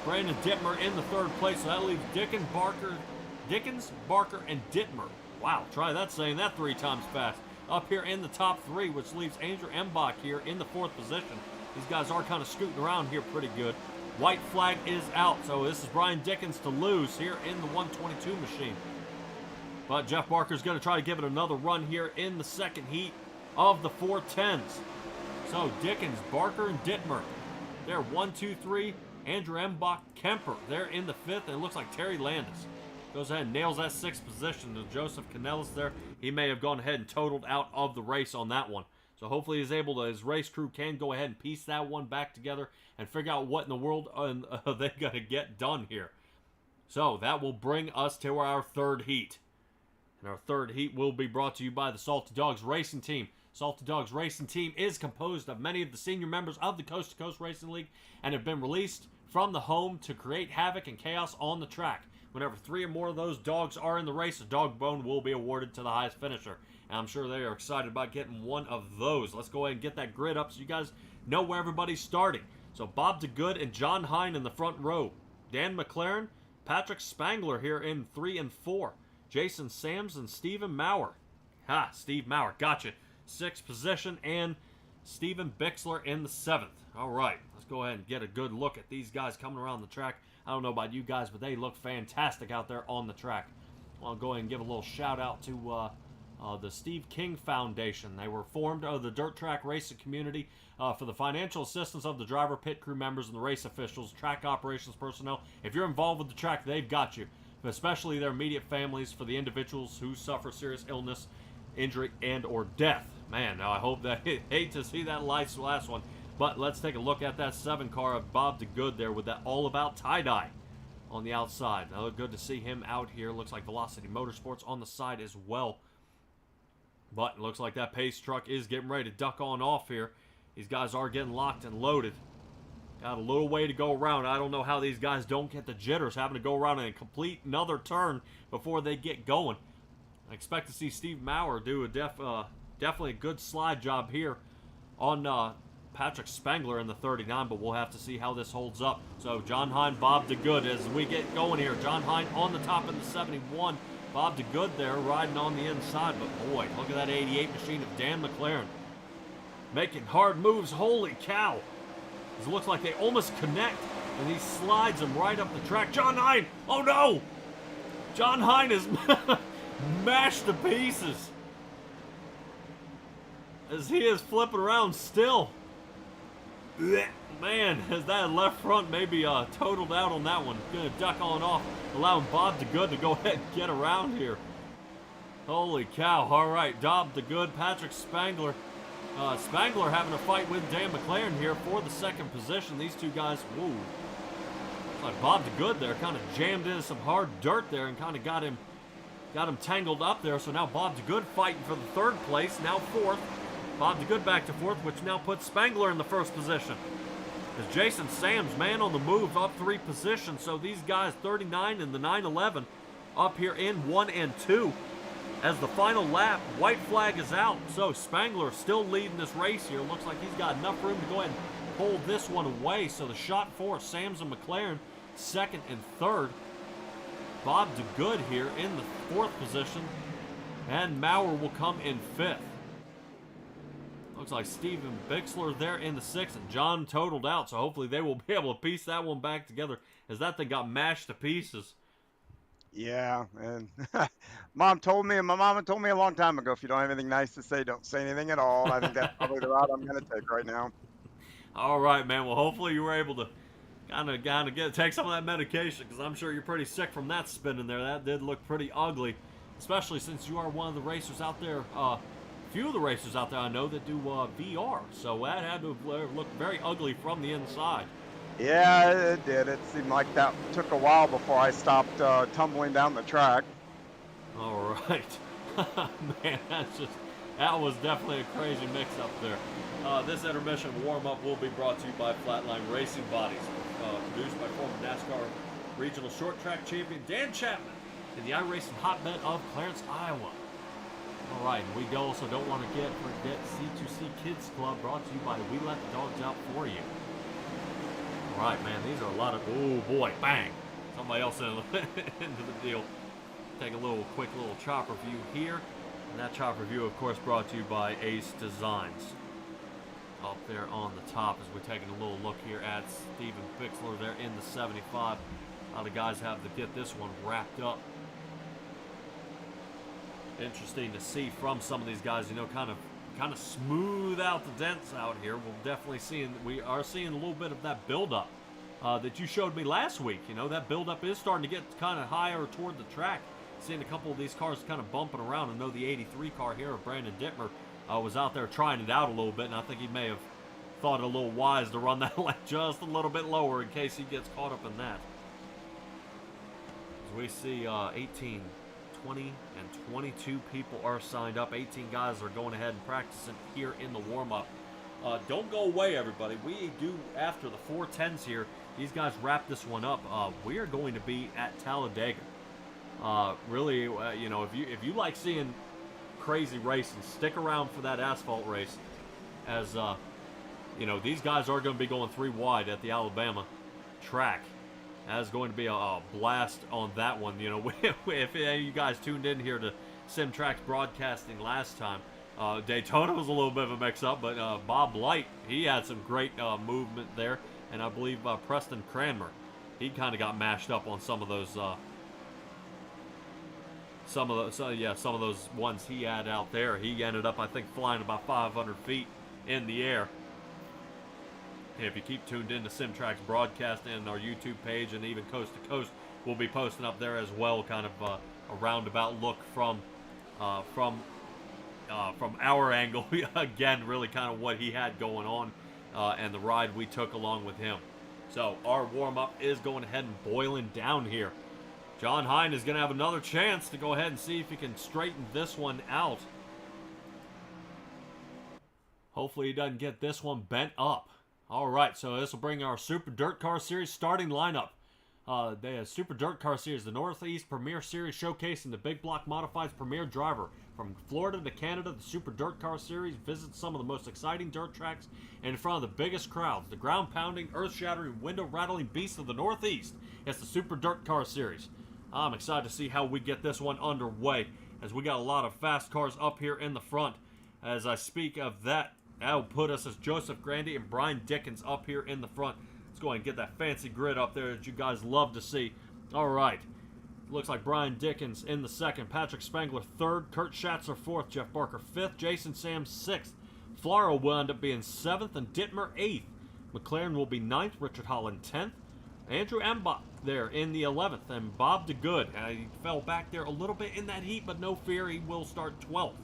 Brandon Dittmer in the 3rd place, so that leaves Dickens, Barker, and Dittmer. Wow, try that, saying that 3 times fast. Up here in the top 3, which leaves Andrew Embach here in the 4th position. These guys are kind of scooting around here pretty good. White flag is out, so this is Brian Dickens to lose here in the 122 machine. But Jeff Barker's going to try to give it another run here in the 2nd heat of the 410s. So Dickens, Barker, and Dittmer. They're 1, 2, 3. Andrew Embach, Kemper. They're in the 5th, and it looks like Terry Landis goes ahead and nails that 6th position to Joseph Canellis there. He may have gone ahead and totaled out of the race on that one. So hopefully his race crew can go ahead and piece that one back together and figure out what in the world they got to get done here. So that will bring us to our third heat. And our third heat will be brought to you by the Salty Dogs Racing Team. Salty Dogs Racing Team is composed of many of the senior members of the Coast to Coast Racing League and have been released from the home to create havoc and chaos on the track. Whenever 3 or more of those dogs are in the race, a dog bone will be awarded to the highest finisher. And I'm sure they are excited about getting one of those. Let's go ahead and get that grid up so you guys know where everybody's starting. So Bob DeGood and John Hine in the front row. Dan McLaren, Patrick Spangler here in 3 and 4. Jason Sams and Stephen Maurer. Steve Maurer, gotcha. 6th position, and Steven Bixler in the 7th. All right, let's go ahead and get a good look at these guys coming around the track. I don't know about you guys, but they look fantastic out there on the track. I'll go ahead and give a little shout out to the Steve King Foundation. They were formed of the dirt track racing community for the financial assistance of the driver, pit crew members, and the race officials, track operations personnel. If you're involved with the track, they've got you, especially their immediate families for the individuals who suffer serious illness, injury, and or death. Man, now I hope that hate to see that last one. But let's take a look at that 7 car of Bob DeGood there with that all about tie-dye on the outside. Now, good to see him out here. Looks like Velocity Motorsports on the side as well. But it looks like that pace truck is getting ready to duck on off here. These guys are getting locked and loaded. Got a little way to go around. I don't know how these guys don't get the jitters having to go around and complete another turn before they get going. I expect to see Steve Maurer do a definitely a good slide job here on Patrick Spangler in the 39, but we'll have to see how this holds up. So John Hine, Bob DeGood as we get going here. John Hine on the top in the 71. Bob DeGood there riding on the inside, but boy, look at that 88 machine of Dan McLaren. Making hard moves, holy cow. It looks like they almost connect, and he slides them right up the track. John Hine, oh no! John Hine is mashed to pieces as he is flipping around still. Man, as that left front maybe totaled out on that one. Gonna duck on off, allowing Bob DeGood to go ahead and get around here. Holy cow. All right, Bob DeGood, Patrick Spangler. Spangler having a fight with Dan McLaren here for the 2nd position. These two guys, whoa. Looks like Bob DeGood there kind of jammed into some hard dirt there and kind of got him tangled up there. So now Bob DeGood fighting for the 3rd place, now 4th. Bob DeGood back to 4th, which now puts Spangler in the 1st position. As Jason Sams, man on the move, up 3 positions. So these guys, 39 and the 911, up here in 1 and 2. As the final lap, white flag is out. So Spangler still leading this race here. Looks like he's got enough room to go ahead and pull this one away. So the shot for Sams and McLaren, 2nd and 3rd. Bob DeGood here in the 4th position. And Maurer will come in 5th. Looks like Steven Bixler there in the 6th, and John totaled out, so hopefully they will be able to piece that one back together as that thing got mashed to pieces. Yeah, and my mama told me a long time ago, if you don't have anything nice to say, don't say anything at all. I think that's probably the route I'm going to take right now. All right, man. Well, hopefully you were able to kind of take some of that medication, because I'm sure you're pretty sick from that spin in there. That did look pretty ugly, especially since you are one of the racers out there, few of the racers out there I know that do VR, so that had to look very ugly from the inside. Yeah, it did. It seemed like that took a while before I stopped tumbling down the track. All right. Man, that was definitely a crazy mix-up there. This intermission warm-up will be brought to you by Flatline Racing Bodies, produced by former NASCAR regional short track champion Dan Chapman in the iRacing hotbed of Clarence, Iowa. All right, and we also don't want to forget C2C Kids Club, brought to you by We Let the Dogs Out For You. All right, man, these are a lot of, oh boy, bang. Somebody else into the deal. Take a quick little chopper view here. And that chopper view, of course, brought to you by Ace Designs. Up there on the top as we're taking a little look here at Steven Bixler there in the 75. A lot of guys have to get this one wrapped up. Interesting to see from some of these guys, kind of smooth out the dents out here. We are seeing a little bit of that buildup that you showed me last week. That buildup is starting to get kind of higher toward the track. Seeing a couple of these cars kind of bumping around. I know the 83 car here of Brandon Dittmer was out there trying it out a little bit, and I think he may have thought it a little wise to run that lane just a little bit lower in case he gets caught up in that. As we see 18, 20, and 22 people are signed up. 18 guys are going ahead and practicing here in the warm-up. Don't go away, everybody. We do, after the 410s here, these guys wrap this one up. We are going to be at Talladega. Really, you know, if you like seeing crazy racing, stick around for that asphalt race. As you know, these guys are going to be going 3 wide at the Alabama track. That is going to be a blast on that one. You know, if any of you guys tuned in here to Simtrax Broadcasting last time, Daytona was a little bit of a mix-up, but Bob Light, he had some great movement there, and I believe Preston Cranmer, he kind of got mashed up on some of those. Some of those ones he had out there. He ended up, I think, flying about 500 feet in the air. And if you keep tuned in to Simtrax Broadcasting and our YouTube page, and even Coast to Coast, we'll be posting up there as well, kind of a roundabout look from our angle. Again, really kind of what he had going on and the ride we took along with him. So our warm-up is going ahead and boiling down here. John Hine is going to have another chance to go ahead and see if he can straighten this one out. Hopefully he doesn't get this one bent up. All right, so this will bring our Super Dirt Car Series starting lineup. The Super Dirt Car Series, the Northeast Premier Series, showcasing the big block modifieds premier driver. From Florida to Canada, the Super Dirt Car Series visits some of the most exciting dirt tracks in front of the biggest crowds. The ground-pounding, earth-shattering, window-rattling beast of the Northeast. It's the Super Dirt Car Series. I'm excited to see how we get this one underway, as we got a lot of fast cars up here in the front. As I speak of that, that'll put us as Joseph Grandy and Brian Dickens up here in the front. Let's go ahead and get that fancy grid up there that you guys love to see. All right. Looks like Brian Dickens in the second, Patrick Spangler third, Kurt Schatzer fourth, Jeff Barker fifth, Jason Sams sixth. Flaro will end up being seventh, and Dittmer eighth. McLaren will be ninth, Richard Holland 10th. Andrew Mbach there in the 11th, and Bob DeGood. He fell back there a little bit in that heat, but no fear, he will start 12th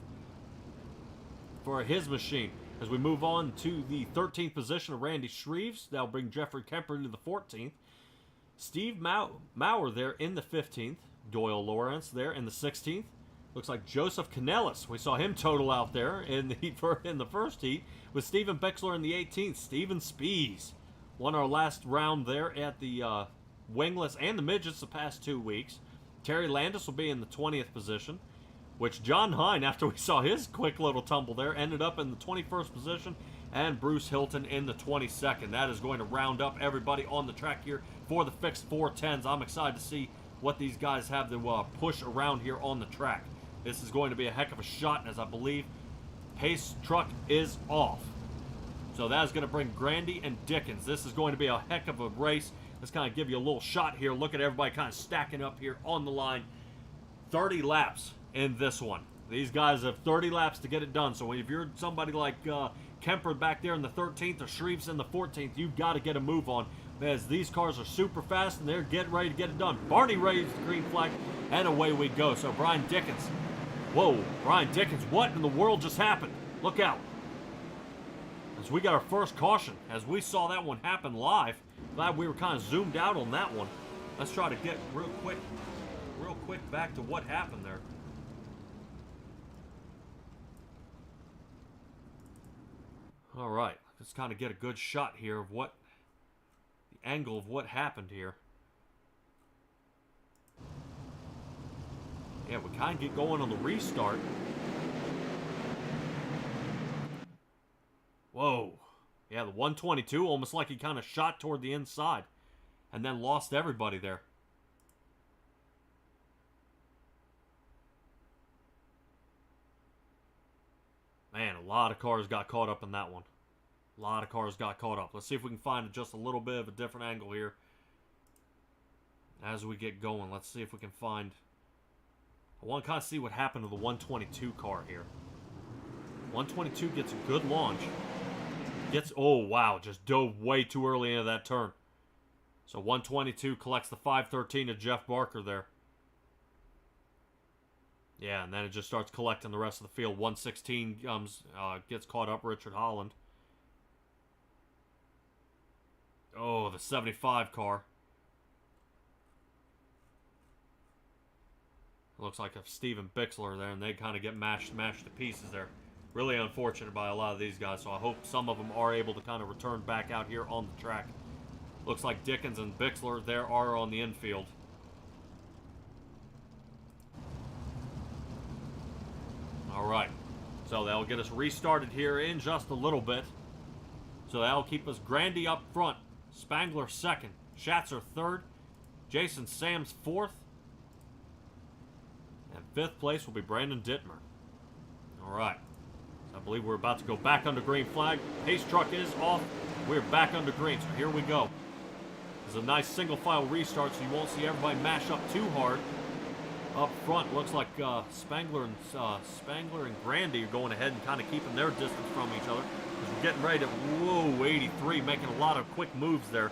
for his machine. As we move on to the 13th position of Randy Shreves, that'll bring Jeffrey Kemper into the 14th. Steve Maurer there in the 15th. Doyle Lawrence there in the 16th. Looks like Joseph Canellis. We saw him total out there in the first heat, with Steven Bixler in the 18th. Steven Spees won our last round there at the Wingless and the Midgets the past 2 weeks. Terry Landis will be in the 20th position, which John Hine, after we saw his quick little tumble there, ended up in the 21st position, and Bruce Hilton in the 22nd. That is going to round up everybody on the track here for the fixed 410s. I'm excited to see what these guys have to push around here on the track. This is going to be a heck of a shot, as I believe pace truck is off. So that is going to bring Grandy and Dickens. This is going to be a heck of a race. Let's kind of give you a little shot here. Look at everybody kind of stacking up here on the line. 30 laps in this one. These guys have 30 laps to get it done. So if you're somebody like Kemper back there in the 13th or Shreves in the 14th, you've got to get a move on, as these cars are super fast and they're getting ready to get it done. Barney raised the green flag, and away we go. So Brian Dickens. Whoa, Brian Dickens, what in the world just happened? Look out. As we got our first caution, as we saw that one happen live. Glad we were kind of zoomed out on that one. Let's try to get real quick back to what happened there. All right, let's kind of get a good shot here of what the angle of what happened here. Yeah, we kind of get going on the restart. Whoa. Yeah, the 122, almost like he kind of shot toward the inside and then lost everybody there. Man, a lot of cars got caught up in that one. A lot of cars got caught up. Let's see if we can find just a little bit of a different angle here as we get going. Let's see if we can find... I want to kind of see what happened to the 122 car here. 122 gets a good launch. Oh, wow, just dove way too early into that turn. So 122 collects the 513 of Jeff Barker there. Yeah, and then it just starts collecting the rest of the field. 116 comes, gets caught up, Richard Holland. Oh, the 75 car. Looks like a Steven Bixler there, and they kind of get mashed to pieces there. Really unfortunate by a lot of these guys, so I hope some of them are able to kind of return back out here on the track. Looks like Dickens and Bixler there are on the infield. All right, so that'll get us restarted here in just a little bit. So that'll keep us Grandy up front, Spangler second, Schatzer third, Jason Sams fourth, and fifth place will be Brandon Dittmer. All right, so I believe we're about to go back under green flag. Pace truck is off. We're back under green, so here we go. This is a nice single file restart, so you won't see everybody mash up too hard. Up front, looks like Spangler and Grandy are going ahead and kind of keeping their distance from each other. Because we're getting ready to, whoa, 83, making a lot of quick moves there.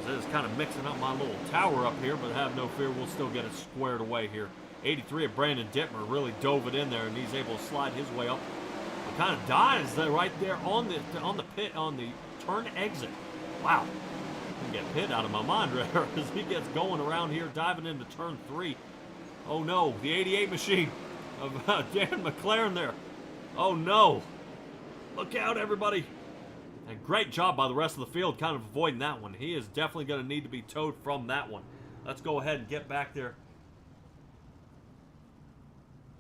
This is kind of mixing up my little tower up here, but have no fear, we'll still get it squared away here. 83 of Brandon Dittmer really dove it in there, and he's able to slide his way up. It kind of dies there, right there on the turn exit. Wow. Get pit out of my mind right as he gets going around here, diving into turn 3. Oh no, the 88 machine of Dan McLaren there. Oh no. Look out, everybody. And great job by the rest of the field kind of avoiding that one. He is definitely going to need to be towed from that one. Let's go ahead and get back there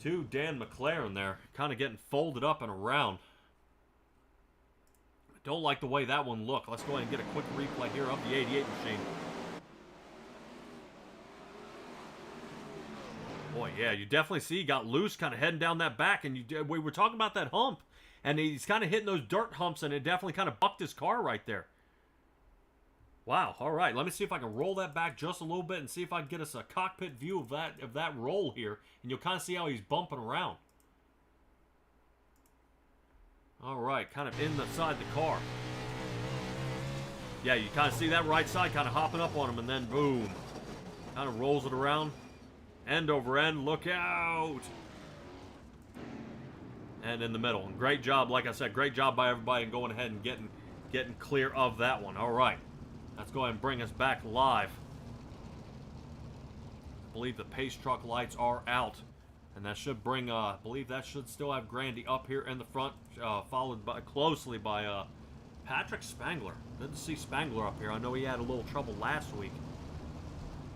to Dan McLaren there, kind of getting folded up and around. Don't like the way that one looked. Let's go ahead and get a quick replay here of the 88 machine. Boy, yeah, you definitely see he got loose kind of heading down that back, and we were talking about that hump, and he's kind of hitting those dirt humps, and it definitely kind of bucked his car right there. Wow, all right, let me see if I can roll that back just a little bit and see if I can get us a cockpit view of that roll here, and you'll kind of see how he's bumping around. All right, kind of inside the car. Yeah, you kind of see that right side kind of hopping up on him, and then boom. Kind of rolls it around. End over end. Look out. And in the middle. And great job, like I said, great job by everybody going ahead and getting clear of that one. All right. Let's go ahead and bring us back live. I believe the pace truck lights are out. And that should bring, I believe that should still have Grandy up here in the front, followed closely by Patrick Spangler. Good to see Spangler up here. I know he had a little trouble last week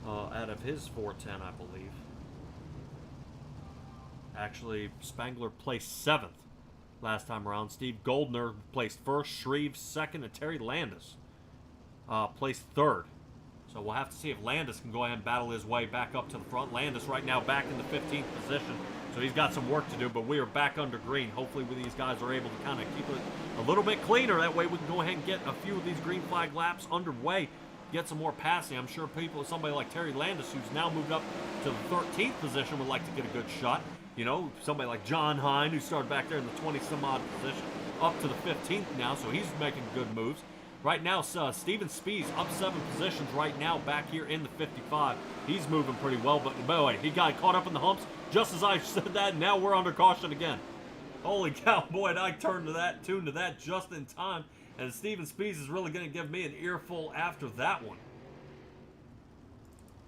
out of his 410, I believe. Actually, Spangler placed 7th last time around. Steve Goldner placed 1st, Shreve 2nd, and Terry Landis placed 3rd. So we'll have to see if Landis can go ahead and battle his way back up to the front. Landis right now back in the 15th position, so he's got some work to do, but we are back under green. Hopefully these guys are able to kind of keep it a little bit cleaner. That way we can go ahead and get a few of these green flag laps underway, get some more passing. I'm sure somebody like Terry Landis, who's now moved up to the 13th position, would like to get a good shot. You know, somebody like John Hine, who started back there in the 20-some-odd position, up to the 15th now, so he's making good moves. Right now, Steven Spees up 7 positions right now back here in the 55. He's moving pretty well, but boy, he got caught up in the humps just as I said that, and now we're under caution again. Holy cow, boy, and I tuned to that just in time, and Steven Spees is really going to give me an earful after that one.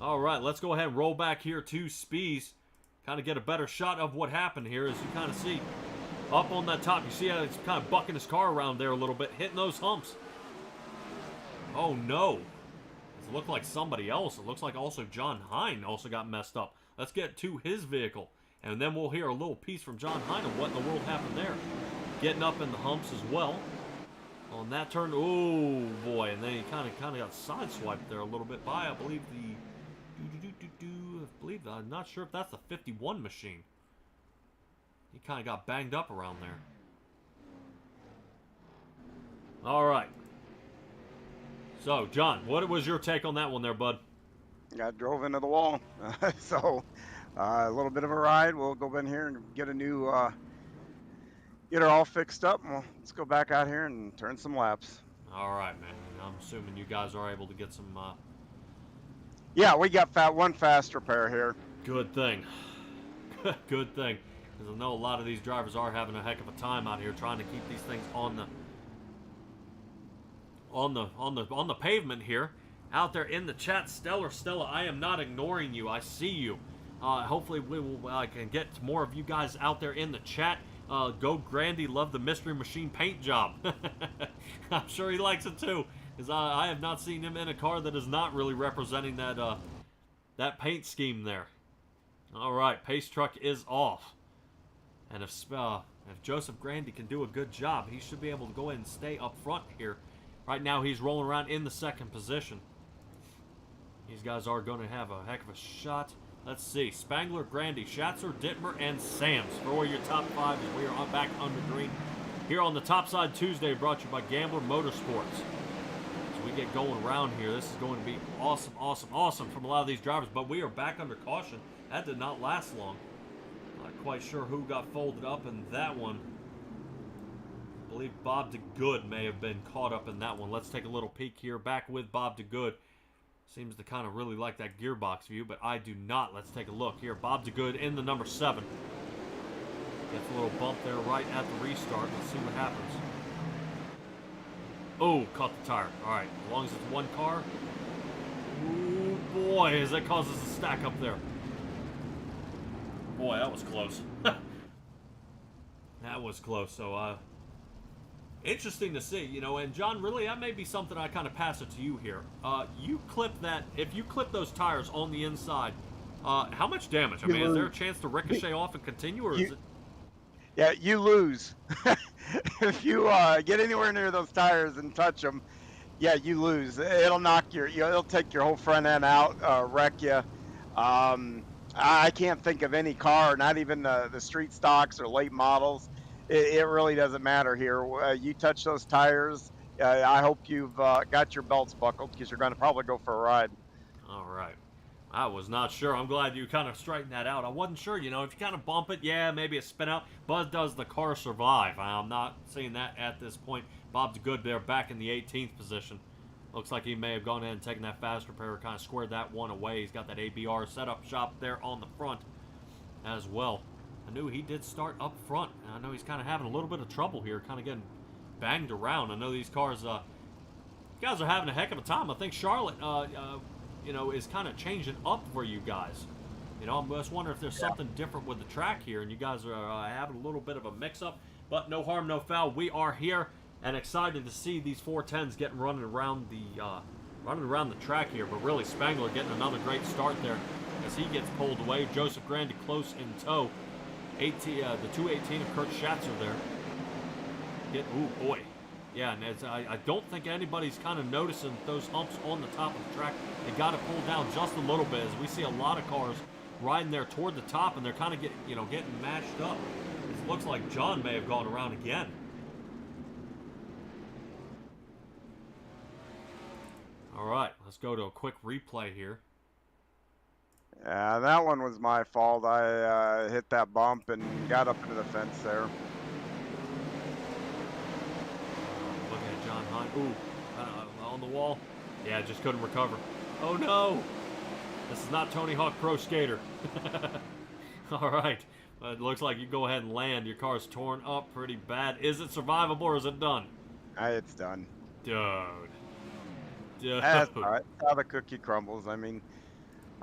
All right, let's go ahead and roll back here to Spees. Kind of get a better shot of what happened here, as you kind of see up on that top. You see how he's kind of bucking his car around there a little bit, hitting those humps. Oh no, it looked like somebody else. It looks like also John Hine also got messed up. Let's get to his vehicle, and then we'll hear a little piece from John Hine of what in the world happened there. Getting up in the humps as well. On that turn, oh boy, and then he kind of got sideswiped there a little bit by, I believe, I'm not sure if that's the 51 machine. He kind of got banged up around there. All right. So, John, what was your take on that one there, bud? I drove into the wall. So, a little bit of a ride. We'll go in here and get a new, get her all fixed up. And let's go back out here and turn some laps. All right, man. I'm assuming you guys are able to get some... Yeah, we got one fast repair here. Good thing. Good thing, because I know a lot of these drivers are having a heck of a time out here trying to keep these things on the pavement here. Out there in the chat, Stella, I am not ignoring you. I see you. Hopefully I can get more of you guys out there in the chat. Go Grandy, love the Mystery Machine paint job. I'm sure he likes it too, because I have not seen him in a car that is not really representing that paint scheme there. All right, pace truck is off, and if Joseph Grandy can do a good job, he should be able to go ahead and stay up front here. Right now, he's rolling around in the second position. These guys are going to have a heck of a shot. Let's see. Spangler, Grandy, Schatzer, Dittmer, and Sams for your top 5 as we are back under green here on the Topside Tuesday, brought to you by Gambler Motorsports. As we get going around here, this is going to be awesome, awesome, awesome from a lot of these drivers, but we are back under caution. That did not last long. Not quite sure who got folded up in that one. I believe Bob DeGood may have been caught up in that one. Let's take a little peek here. Back with Bob DeGood. Seems to kind of really like that gearbox view, but I do not. Let's take a look here. Bob DeGood in the number 7. Gets a little bump there right at the restart. Let's see what happens. Oh, caught the tire. All right, as long as it's one car. Oh, boy, as that causes a stack up there. Boy, that was close. That was close. So, interesting to see, you know, and John, really, that may be something I kind of pass it to you here. You clip that, if you clip those tires on the inside, how much damage? I mean, is there a chance to ricochet off and continue, or is it? Yeah, you lose. If you get anywhere near those tires and touch them, yeah, you lose. It'll knock it'll take your whole front end out, wreck you. I can't think of any car, not even the street stocks or late models. It really doesn't matter here. You touch those tires, I hope you've got your belts buckled, because you're going to probably go for a ride. All right. I was not sure. I'm glad you kind of straightened that out. I wasn't sure, you know, if you kind of bump it, yeah, maybe a spin out, but does the car survive? I'm not seeing that at this point. Bob's good there, back in the 18th position. Looks like he may have gone ahead and taken that fast repair, kind of squared that one away. He's got that ABR setup shop there on the front as well. I knew he did start up front. And I know he's kind of having a little bit of trouble here, kind of getting banged around. I know these cars, guys are having a heck of a time. I think Charlotte, you know, is kind of changing up for you guys. You know, I'm just wondering if there's something different with the track here, and you guys are having a little bit of a mix-up. But no harm, no foul. We are here and excited to see these 410s getting running around the track here. But really, Spangler getting another great start there as he gets pulled away. Joseph Grandy close in tow. The 218 of Kurt Schatzer there. Ooh, boy. Yeah, and I don't think anybody's kind of noticing those humps on the top of the track. They got to pull down just a little bit, as we see a lot of cars riding there toward the top, and they're kind of getting mashed up. It looks like John may have gone around again. All right, let's go to a quick replay here. Yeah, that one was my fault. I hit that bump and got up into the fence there. Looking at John Hunt. Ooh, on the wall. Yeah, just couldn't recover. Oh no! This is not Tony Hawk Pro Skater. All right. It looks like you go ahead and land. Your car's torn up pretty bad. Is it survivable or is it done? It's done. Dude. That's all right. How the cookie crumbles. I mean,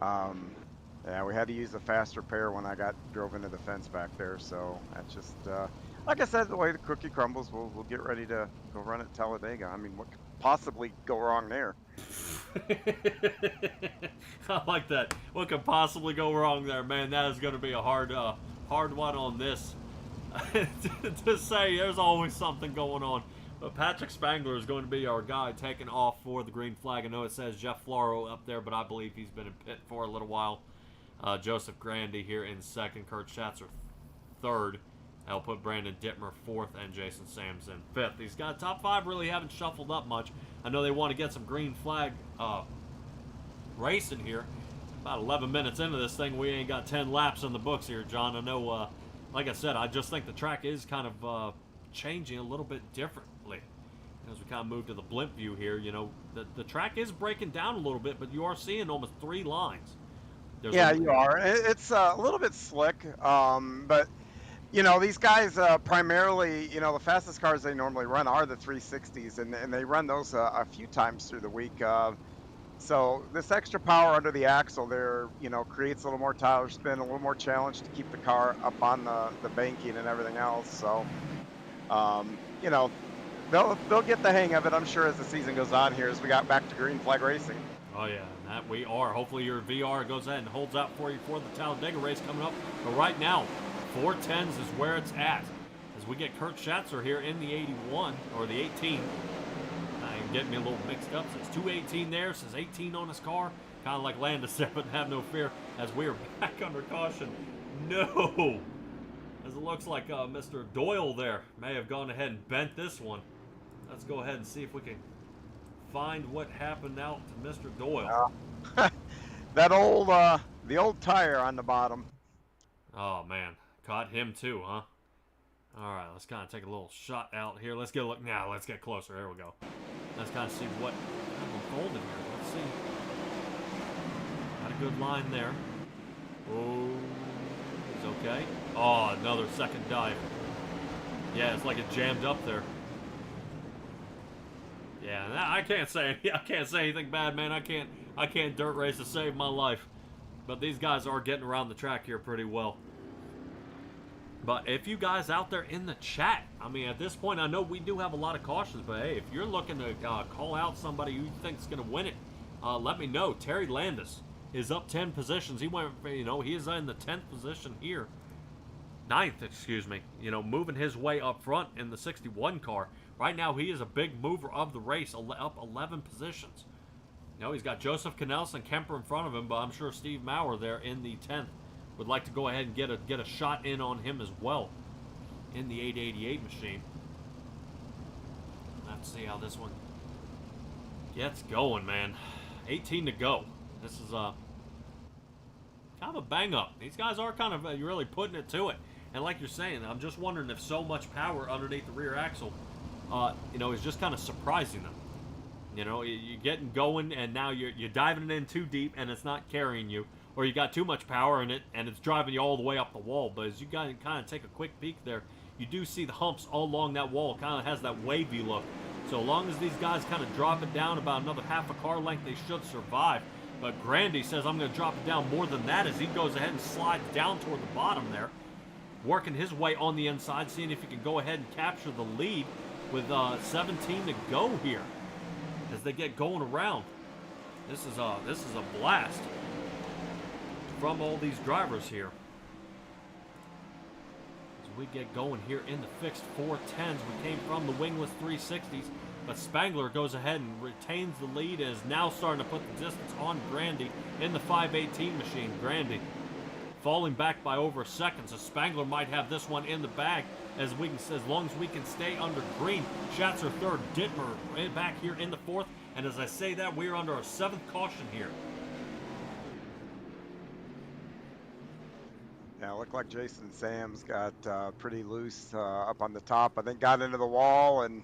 yeah, we had to use a fast repair when I drove into the fence back there. So that's just, like I said, the way the cookie crumbles, we'll get ready to go run at Talladega. I mean, what could possibly go wrong there? I like that. What could possibly go wrong there, man? That is going to be a hard one on this. To say there's always something going on. But Patrick Spangler is going to be our guy taking off for the green flag. I know it says Jeff Floro up there, but I believe he's been in pit for a little while. Joseph Grandy here in second, Kurt Schatzer third. That'll put Brandon Dittmer fourth and Jason Sams in fifth. These guys, top 5 really haven't shuffled up much. I know they want to get some green flag racing here. About 11 minutes into this thing, we ain't got 10 laps in the books here, John. I know, like I said, I just think the track is kind of changing a little bit differently. As we kind of move to the blimp view here, you know, the track is breaking down a little bit, but you are seeing almost 3 lines Yeah, you are. It's a little bit slick, but these guys primarily, the fastest cars they normally run are the 360s, and they run those a few times through the week. So this extra power under the axle there, creates a little more tire spin, a little more challenge to keep the car up on the banking and everything else. So, um, you know, they'll get the hang of it, I'm sure, as the season goes on here, as we got back to green flag racing. Oh yeah, that we are. Hopefully your VR goes ahead and holds out for you for the Talladega race coming up. But right now, 410s is where it's at. As we get Kurt Schatzer here in the 81, or the 18. I'm getting me a little mixed up. Says 218 there, says 18 on his car. Kind of like Landis said, but have no fear as we are back under caution. No! As it looks like Mr. Doyle there may have gone ahead and bent this one. Let's go ahead and see if we can find what happened out to Mr. Doyle. That the old tire on the bottom. Oh man, caught him too, huh? All right, let's kind of take a little shot out here. Let's get a look. Now, let's get closer. There we go. Let's kind of see what kind of unfolded here. Let's see. Got a good line there. Oh, it's okay. Oh, another second dive. Yeah, it's like it jammed up there. Yeah, I can't say anything bad, man. I can't dirt race to save my life. But these guys are getting around the track here pretty well. But if you guys out there in the chat, I mean, at this point, I know we do have a lot of cautions, but hey, if you're looking to call out somebody you think's going to win it, let me know. Terry Landis is up 10 positions. He went, he is in the 10th position here. 9th, excuse me. Moving his way up front in the 61 car. Right now, he is a big mover of the race, up 11 positions. He's got Joseph Canelson and Kemper in front of him, but I'm sure Steve Maurer there in the 10th would like to go ahead and get a shot in on him as well in the 888 machine. Let's see how this one gets going, man. 18 to go. This is kind of a bang up. These guys are kind of really putting it to it. And like you're saying, I'm just wondering if so much power underneath the rear axle, is just kind of surprising them. You're getting going, and now you're diving it in too deep, and it's not carrying you. Or you got too much power in it, and it's driving you all the way up the wall. But as you kind of take a quick peek there, you do see the humps all along that wall. Kind of has that wavy look. So long as these guys kind of drop it down about another half a car length, they should survive. But Grandy says, I'm going to drop it down more than that as he goes ahead and slides down toward the bottom there. Working his way on the inside, seeing if he can go ahead and capture the lead with 17 to go here as they get going around. This is a blast from all these drivers here. As we get going here in the fixed 410s, we came from the wingless 360s, but Spangler goes ahead and retains the lead and is now starting to put the distance on Grandy in the 518 machine. Grandy falling back by over a second, so Spangler might have this one in the bag as long as we can stay under green. Schatzer third, Dittmer back here in the fourth, and as I say that, we are under our 7th caution here. Yeah, it looked like Jason Sams got pretty loose up on the top. I think got into the wall and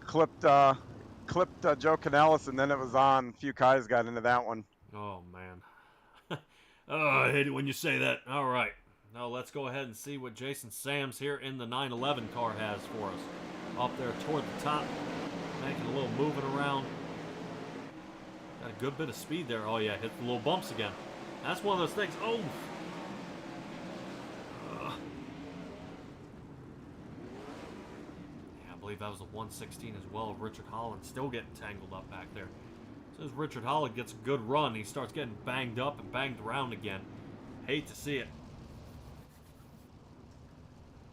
clipped Joe Canellis, and then it was on. A few guys got into that one. Oh, man. Oh, I hate it when you say that. All right. Now let's go ahead and see what Jason Sams here in the 911 car has for us. Up there toward the top, making a little moving around. Got a good bit of speed there. Oh, yeah, hit the little bumps again. That's one of those things. Oh! I believe that was the 116 as well of Richard Holland, still getting tangled up back there. So as Richard Holland gets a good run, he starts getting banged up and banged around again. Hate to see it.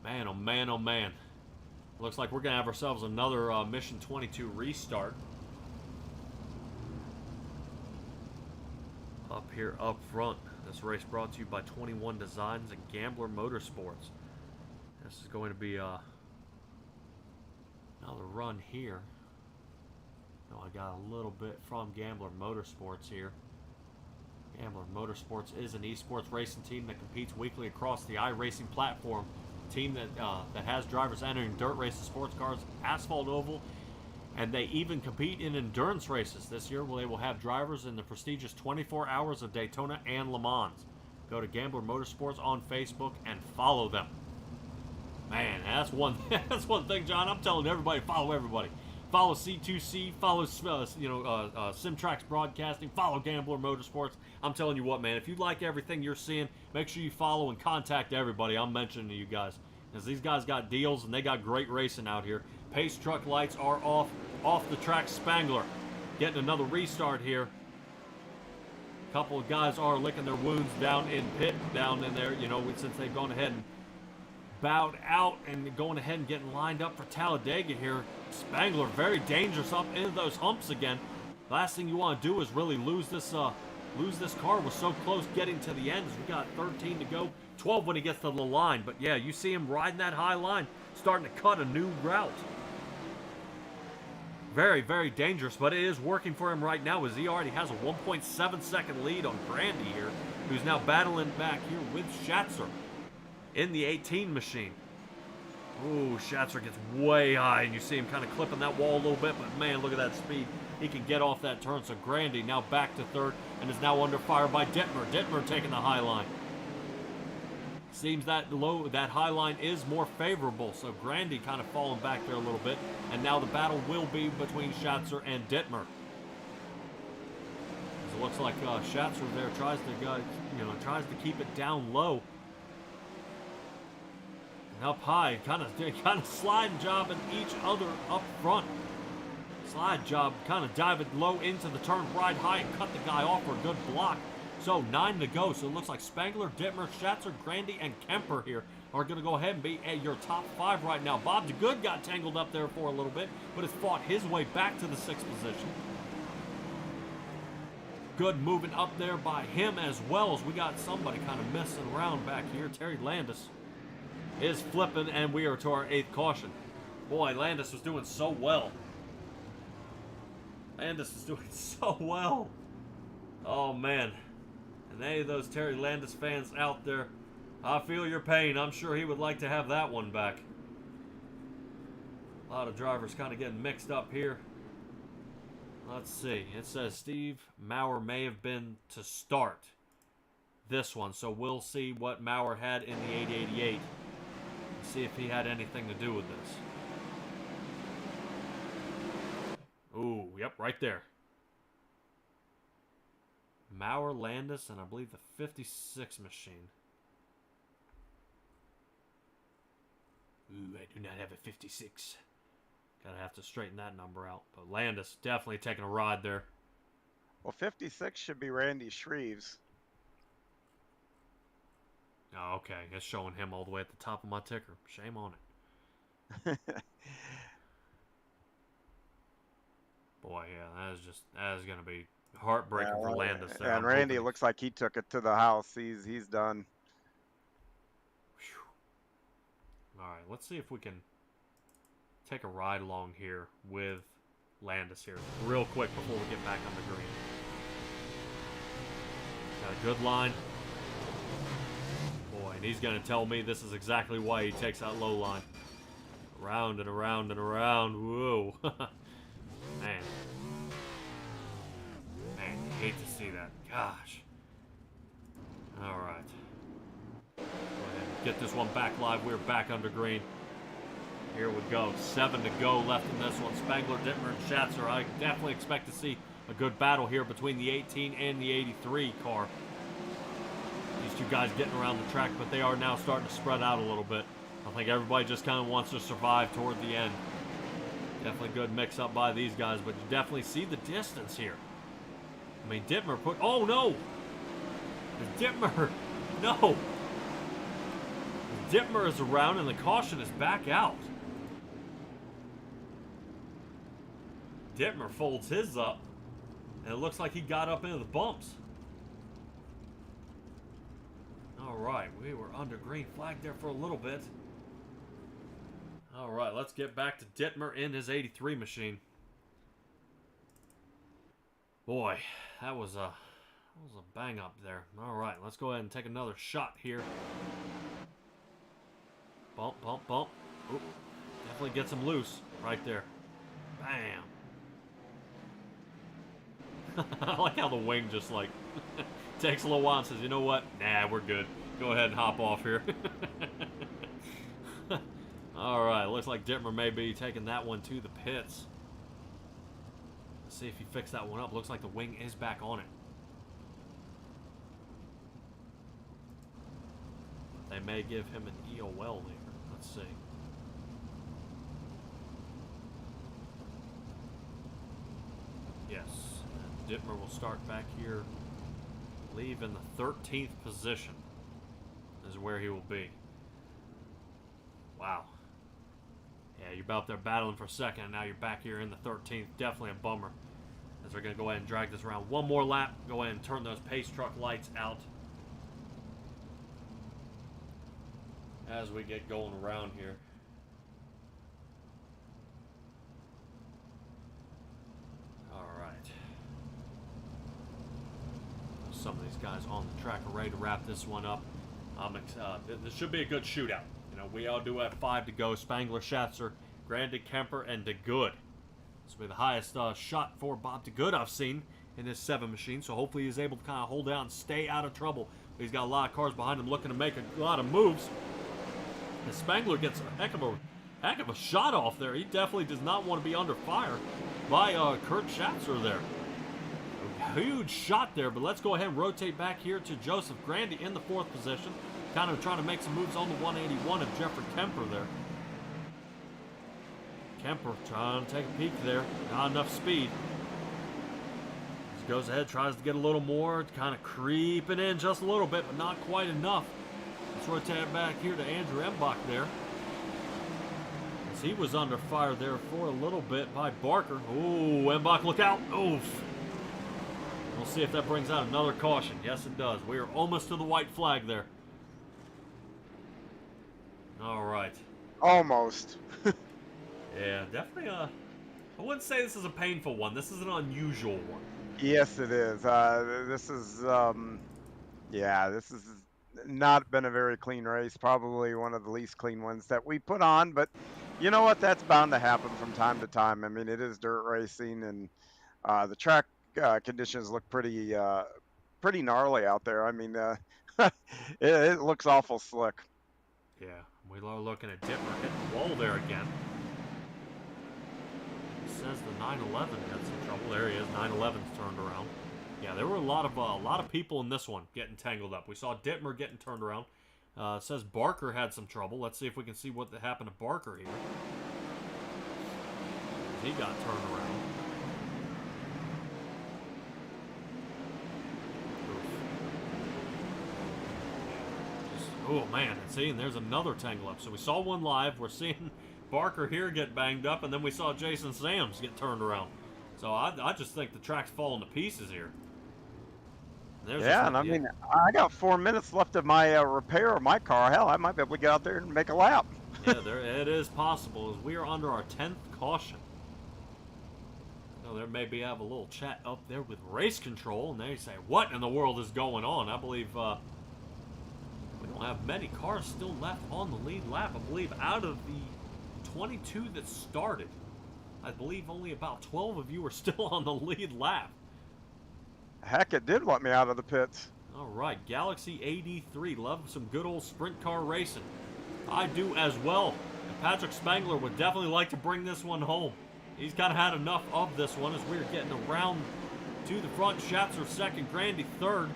Man, oh man, oh man. Looks like we're going to have ourselves another Mission 22 restart. Up here, up front. This race brought to you by 21 Designs and Gambler Motorsports. This is going to be another run here. No, I got a little bit from Gambler Motorsports here. Gambler Motorsports is an esports racing team that competes weekly across the iRacing platform. A team that has drivers entering dirt races, sports cars, asphalt oval, And they even compete in endurance races. This year, they will have drivers in the prestigious 24 Hours of Daytona and Le Mans. Go to Gambler Motorsports on Facebook and follow them. Man, that's one thing, John. I'm telling everybody, follow everybody. Follow C2C, follow Simtrax Broadcasting, follow Gambler Motorsports. I'm telling you what, man, if you like everything you're seeing, make sure you follow and contact everybody I'm mentioning to you guys. Because these guys got deals and they got great racing out here. Pace truck lights are off the track. Spangler getting another restart here. A couple of guys are licking their wounds down in pit, down in there, since they've gone ahead and bowed out and going ahead and getting lined up for Talladega here. Spangler very dangerous up into those humps again. Last thing you want to do is really lose this car. We're so close getting to the end. We got 13 to go, 12 when he gets to the line. But yeah, you see him riding that high line, starting to cut a new route. Very, very dangerous, but it is working for him right now as he already has a 1.7 second lead on Grandy here, who's now battling back here with Schatzer in the 18 machine. Ooh, Schatzer gets way high, and you see him kind of clipping that wall a little bit, but man, look at that speed. He can get off that turn, so Grandy now back to third and is now under fire by Dittmer. Dittmer taking the high line. Seems that high line is more favorable, so Grandy kind of falling back there a little bit, and now the battle will be between Schatzer and Dittmer. It looks like Schatzer there tries to keep it down low. And up high, kind of slide jobbing each other up front. Slide job, kind of diving low into the turn, ride high and cut the guy off for a good block. So 9 to go. So it looks like Spangler, Dittmer, Schatzer, Grandy, and Kemper here are going to go ahead and be at your top 5 right now. Bob DeGood got tangled up there for a little bit, but has fought his way back to the 6th position. Good moving up there by him as well, as we got somebody kind of messing around back here. Terry Landis is flipping, and we are to our 8th caution. Boy, Landis was doing so well. Landis is doing so well. Oh, man. And any of those Terry Landis fans out there, I feel your pain. I'm sure he would like to have that one back. A lot of drivers kind of getting mixed up here. Let's see. It says Steve Maurer may have been to start this one. So we'll see what Maurer had in the 888. And see if he had anything to do with this. Ooh, yep, right there. Maurer, Landis, and I believe the 56 machine. Ooh, I do not have a 56. Gotta have to straighten that number out. But Landis definitely taking a ride there. Well, 56 should be Randy Shreves. Oh, okay. It's showing him all the way at the top of my ticker. Shame on it. Boy, yeah, that is going to be heartbreaking for Landis there. And Randy looks like he took it to the house. He's done. Whew. All right, let's see if we can take a ride along here with Landis here real quick before we get back on the green. Got a good line. Boy, and he's going to tell me this is exactly why he takes that low line. Around and around and around. Whoa. Man. Man, you hate to see that. Gosh. All right. Go ahead and get this one back live. We're back under green. Here we go. 7 to go left in this one. Spangler, Dittmer, and Schatzer. I definitely expect to see a good battle here between the 18 and the 83 car. These two guys getting around the track, but they are now starting to spread out a little bit. I think everybody just kind of wants to survive toward the end. Definitely good mix-up by these guys, but you definitely see the distance here. I mean, Dittmer put... Oh, no! Dittmer... No! Dittmer is around, and the caution is back out. Dittmer folds his up, and it looks like he got up into the bumps. All right, we were under green flag there for a little bit. All right, let's get back to Dittmer in his 83 machine. Boy, that was a bang up there. All right, let's go ahead and take another shot here. Bump, bump, bump. Ooh, definitely gets him loose right there. Bam. I like how the wing just like takes a little while and says, you know what? Nah, we're good. Go ahead and hop off here. All right, looks like Dittmer may be taking that one to the pits. Let's see if he fixed that one up. Looks like the wing is back on it. They may give him an EOL there. Let's see. Yes, Dittmer will start back here. Leave in the 13th position is where he will be. Wow. Yeah, you're about there battling for second, and now you're back here in the 13th. Definitely a bummer. As we're going to go ahead and drag this around one more lap. Go ahead and turn those pace truck lights out as we get going around here. All right. Some of these guys on the track are ready to wrap this one up. This should be a good shootout. You know, we all do have 5 to go. Spangler, Schatzer, Grandy, Kemper, and DeGood. This will be the highest shot for Bob DeGood I've seen in his 7 machine, so hopefully he's able to kind of hold out and stay out of trouble. He's got a lot of cars behind him looking to make a lot of moves. And Spangler gets a heck of a shot off there. He definitely does not want to be under fire by Kurt Schatzer there. A huge shot there, but let's go ahead and rotate back here to Joseph Grandy in the 4th position. Kind of trying to make some moves on the 181 of Jeffrey Kemper there. Kemper trying to take a peek there. Not enough speed. Just goes ahead, tries to get a little more. Kind of creeping in just a little bit, but not quite enough. Let's rotate back here to Andrew Embach there. As he was under fire there for a little bit by Barker. Ooh, Embach, look out. Oof. We'll see if that brings out another caution. Yes, it does. We are almost to the white flag there. All right. Almost. Yeah, definitely. I wouldn't say this is a painful one. This is an unusual one. Yes, it is. This is not been a very clean race. Probably one of the least clean ones that we put on. But you know what? That's bound to happen from time to time. I mean, it is dirt racing, and the track conditions look pretty gnarly out there. I mean, it looks awful slick. Yeah, we are looking at Dittmer hitting the wall there again. It says the 911 had some trouble. There he is. 911's turned around. Yeah, there were a lot of people in this one getting tangled up. We saw Dittmer getting turned around. It says Barker had some trouble. Let's see if we can see what happened to Barker here. He got turned around. Oh, man, and see, and there's another tangle up. So we saw one live. We're seeing Barker here get banged up, and then we saw Jason Sams get turned around. So I just think the track's falling to pieces here. Yeah, and I mean, I got 4 minutes left of my repair of my car. Hell, I might be able to get out there and make a lap. Yeah, it is possible, as we are under our 10th caution. So there maybe have a little chat up there with race control, and they say, what in the world is going on? I believe... we don't have many cars still left on the lead lap. I believe out of the 22 that started, I believe only about 12 of you are still on the lead lap. Heck, it did let me out of the pits. All right, Galaxy 83. Love some good old sprint car racing. I do as well. And Patrick Spangler would definitely like to bring this one home. He's kind of had enough of this one as we're getting around to the front. Schatzer second, Grandy third.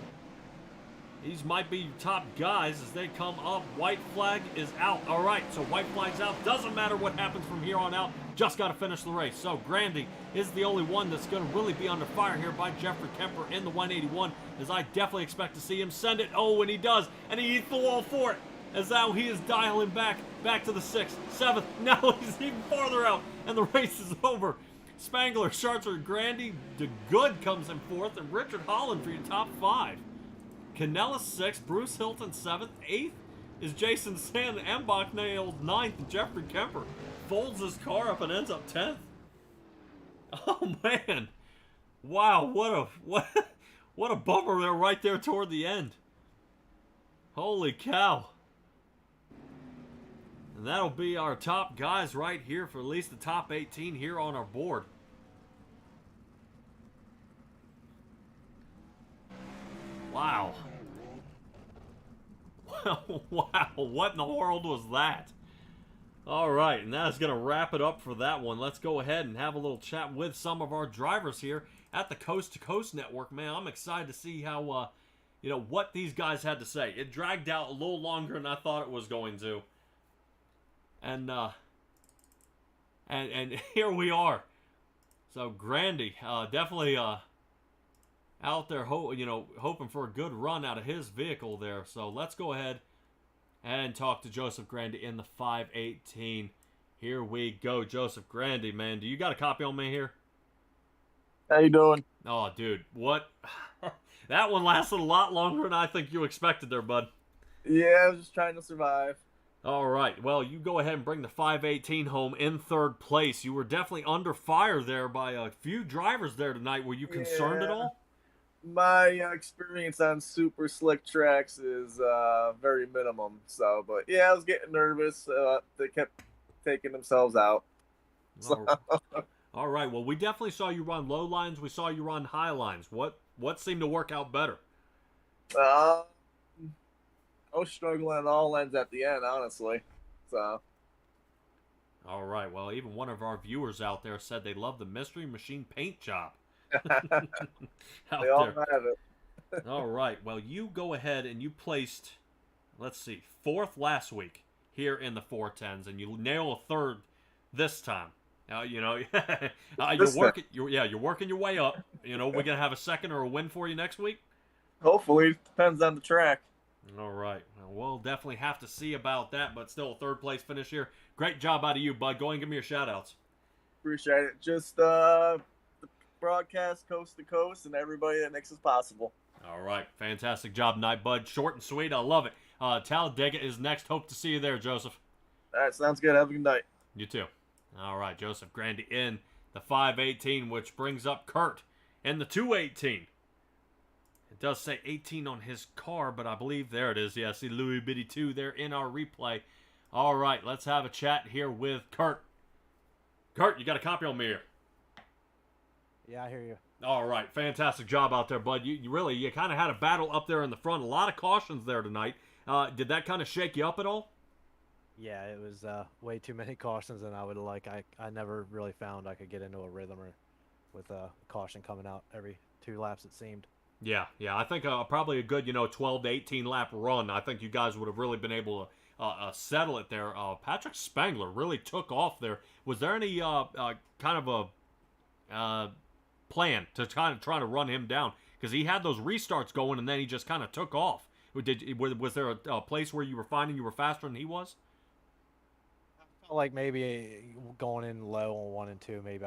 These might be your top guys as they come up. White flag is out. All right, so white flag's out. Doesn't matter what happens from here on out. Just got to finish the race. So Grandy is the only one that's going to really be under fire here by Jeffrey Kemper in the 181, as I definitely expect to see him send it. Oh, and he does. And he eats the wall for it. As now he is dialing back to the 6th, 7th. Now he's even farther out, and the race is over. Spangler, Schatzer, Grandy, DeGood comes in 4th, and Richard Holland for your top 5. Canella 6th, Bruce Hilton 7th, 8th is Jason Sand, Embach nails 9th, and Jeffrey Kemper folds his car up and ends up 10th. Oh man, wow, what a bummer there right there toward the end. Holy cow! And that'll be our top guys right here for at least the top 18 here on our board. Wow. Wow, what in the world was that? All right, and that's going to wrap it up for that one. Let's go ahead and have a little chat with some of our drivers here at the Coast to Coast Network. Man, I'm excited to see how, what these guys had to say. It dragged out a little longer than I thought it was going to. And here we are. So, Grandy, definitely out there, hoping for a good run out of his vehicle there. So let's go ahead and talk to Joseph Grandy in the 518. Here we go, Joseph Grandy, man. Do you got a copy on me here? How you doing? Oh, dude, what? That one lasted a lot longer than I think you expected there, bud. Yeah, I was just trying to survive. All right, well, you go ahead and bring the 518 home in third place. You were definitely under fire there by a few drivers there tonight. Were you concerned at all? My experience on super slick tracks is very minimum. So, but yeah, I was getting nervous. They kept taking themselves out. So. All right. Well, we definitely saw you run low lines. We saw you run high lines. What seemed to work out better? I was struggling on all ends at the end, honestly. So. All right. Well, even one of our viewers out there said they love the Mystery Machine paint job. They all have it. All right. Well, you go ahead and you placed, let's see, 4th last week here in the 410s, and you nail a 3rd this time. You're working. You're working your way up. We're gonna have a 2nd or a win for you next week. Hopefully, depends on the track. All right. Well, we'll definitely have to see about that, but still a 3rd place finish here. Great job out of you, bud. Go ahead and give me your shout outs. Appreciate it. Just broadcast Coast to Coast and everybody that makes this possible. All right. Fantastic job tonight, bud. Short and sweet. I love it. Talladega is next. Hope to see you there, Joseph. All right. Sounds good. Have a good night. You too. All right. Joseph Grandy in the 518, which brings up Kurt in the 218. It does say 18 on his car, but I believe there it is. Yeah, see Louis Bitty 2 there in our replay. All right. Let's have a chat here with Kurt. Kurt, you got a copy on me here? Yeah, I hear you. All right, fantastic job out there, bud. You kind of had a battle up there in the front. A lot of cautions there tonight. Did that kind of shake you up at all? Yeah, it was way too many cautions than I would like. I never really found I could get into a rhythm with a caution coming out every 2 laps, it seemed. Yeah. I think probably a good 12 to 18 lap run. I think you guys would have really been able to settle it there. Patrick Spangler really took off there. Was there any kind of a plan to try to run him down? Because he had those restarts going and then he just kind of took off. Was there a place where you were finding you were faster than he was? I felt like maybe going in low on 1 and 2, maybe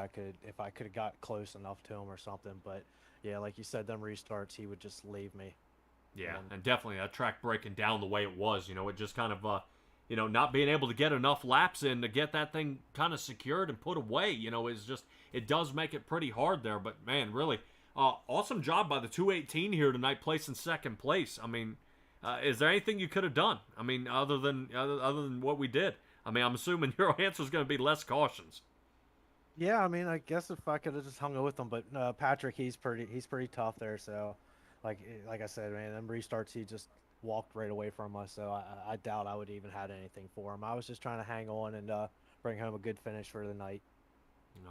if I could have got close enough to him or something. But yeah, like you said, them restarts, he would just leave me. Yeah, and definitely that track breaking down the way it was, it just kind of, not being able to get enough laps in to get that thing kind of secured and put away, is just, it does make it pretty hard there. But man, really, awesome job by the 218 here tonight, placing 2nd place. I mean, is there anything you could have done? I mean, other than what we did? I mean, I'm assuming your answer is going to be less cautions. Yeah, I mean, I guess if I could have just hung with him, but Patrick, he's pretty tough there. So, like I said, man, them restarts, he just walked right away from us. So I doubt I would even had anything for him. I was just trying to hang on and bring home a good finish for the night.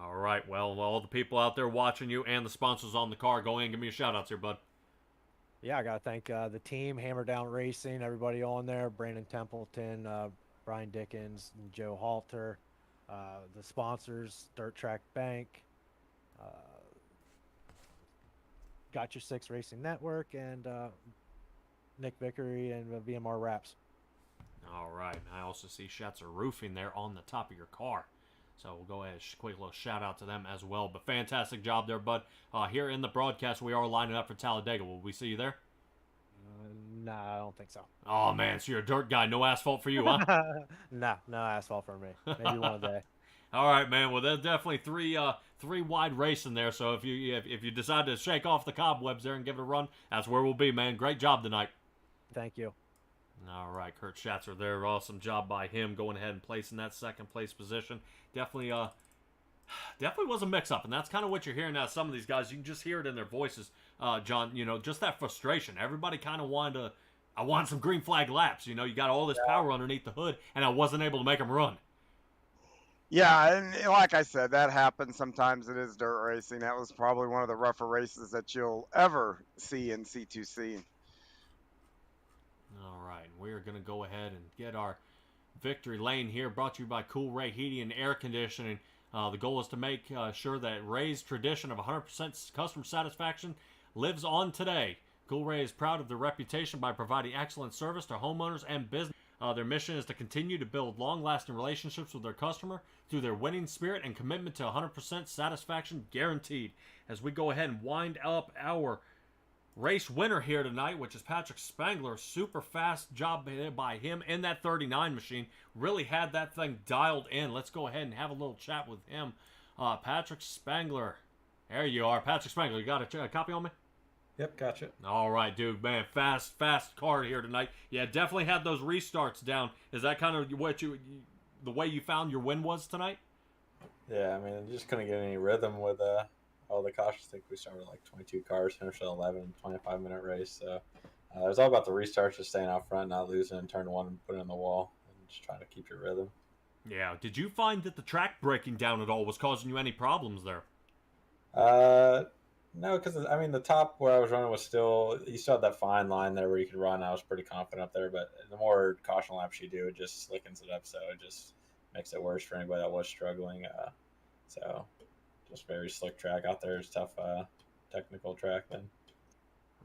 All right, well, all the people out there watching you and the sponsors on the car, go ahead and give me a shout out here, bud. Yeah, I got to thank the team, Hammer Down Racing, everybody on there, Brandon Templeton, Brian Dickens, and Joe Halter, the sponsors, Dirt Track Bank, Got Your Six Racing Network, and Nick Vickery and VMR Wraps. All right. I also see Schatzer Roofing there on the top of your car. So we'll go ahead and quick little shout out to them as well. But fantastic job there, bud. Here in the broadcast, we are lining up for Talladega. Will we see you there? No, I don't think so. Oh, man. So you're a dirt guy. No asphalt for you, huh? No asphalt for me. Maybe one day. All right, man. Well, there's definitely three wide racing there. So if you decide to shake off the cobwebs there and give it a run, that's where we'll be, man. Great job tonight. Thank you. All right, Kurt Schatzer there. Awesome job by him going ahead and placing that second place position. Definitely was a mix-up, and that's kind of what you're hearing now. Some of these guys, you can just hear it in their voices, John. Just that frustration. Everybody kind of I want some green flag laps. You got all this power underneath the hood, and I wasn't able to make them run. Yeah, and like I said, that happens sometimes. It is dirt racing. That was probably one of the rougher races that you'll ever see in C2C. All right, we're going to go ahead and get our victory lane here, brought to you by Cool Ray Heating and Air Conditioning. The goal is to make sure that Ray's tradition of 100% customer satisfaction lives on today. Cool Ray is proud of their reputation by providing excellent service to homeowners and business. Their mission is to continue to build long-lasting relationships with their customer through their winning spirit and commitment to 100% satisfaction guaranteed. As we go ahead and wind up our race winner here tonight, which is Patrick Spangler. Super fast job by him in that 39 machine. Really had that thing dialed in. Let's go ahead and have a little chat with him. Patrick Spangler. There you are. Patrick Spangler, you got a copy on me? Yep, gotcha. All right, dude, man, fast card here tonight. Yeah, definitely had those restarts down. Is that kind of the way you found your win was tonight? Yeah, I mean, just couldn't get any rhythm with all the cautions. I think we started with like 22 cars, finished at 11, 25-minute race. So it was all about the restarts, just staying out front, not losing in turn one and putting in the wall, and just trying to keep your rhythm. Yeah. Did you find that the track breaking down at all was causing you any problems there? No, because I mean the top where I was running was you still had that fine line there where you could run. I was pretty confident up there, but the more caution laps you do, it just slickens it up, so it just makes it worse for anybody that was struggling. So just very slick track out there. It's tough, technical track then.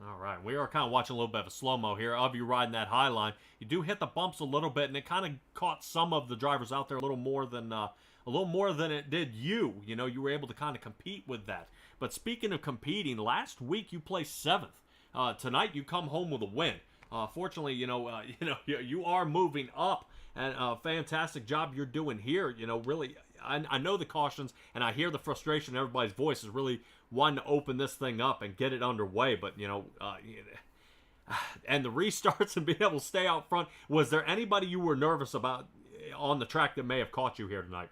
All right, we are kind of watching a little bit of a slow-mo here of you riding that high line. You do hit the bumps a little bit, and it kind of caught some of the drivers out there a little more than it did you. You were able to kind of compete with that. But speaking of competing, last week you placed 7th. Tonight you come home with a win. Fortunately, you are moving up, and a fantastic job you're doing here. Really, I know the cautions, and I hear the frustration in everybody's voice is really wanting to open this thing up and get it underway. But and the restarts and being able to stay out front. Was there anybody you were nervous about on the track that may have caught you here tonight?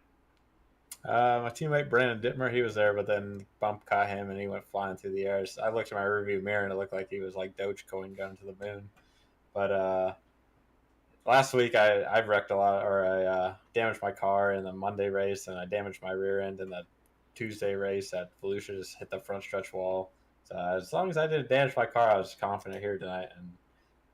My teammate Brandon Dittmer, he was there, but then bump caught him and he went flying through the air. So I looked at my rearview mirror and it looked like he was like Dogecoin going to the moon. But last week I wrecked a lot, or I damaged my car in the Monday race, and I damaged my rear end in the Tuesday race at Volusia. Just hit the front stretch wall. So as long as I didn't damage my car, I was confident here tonight, and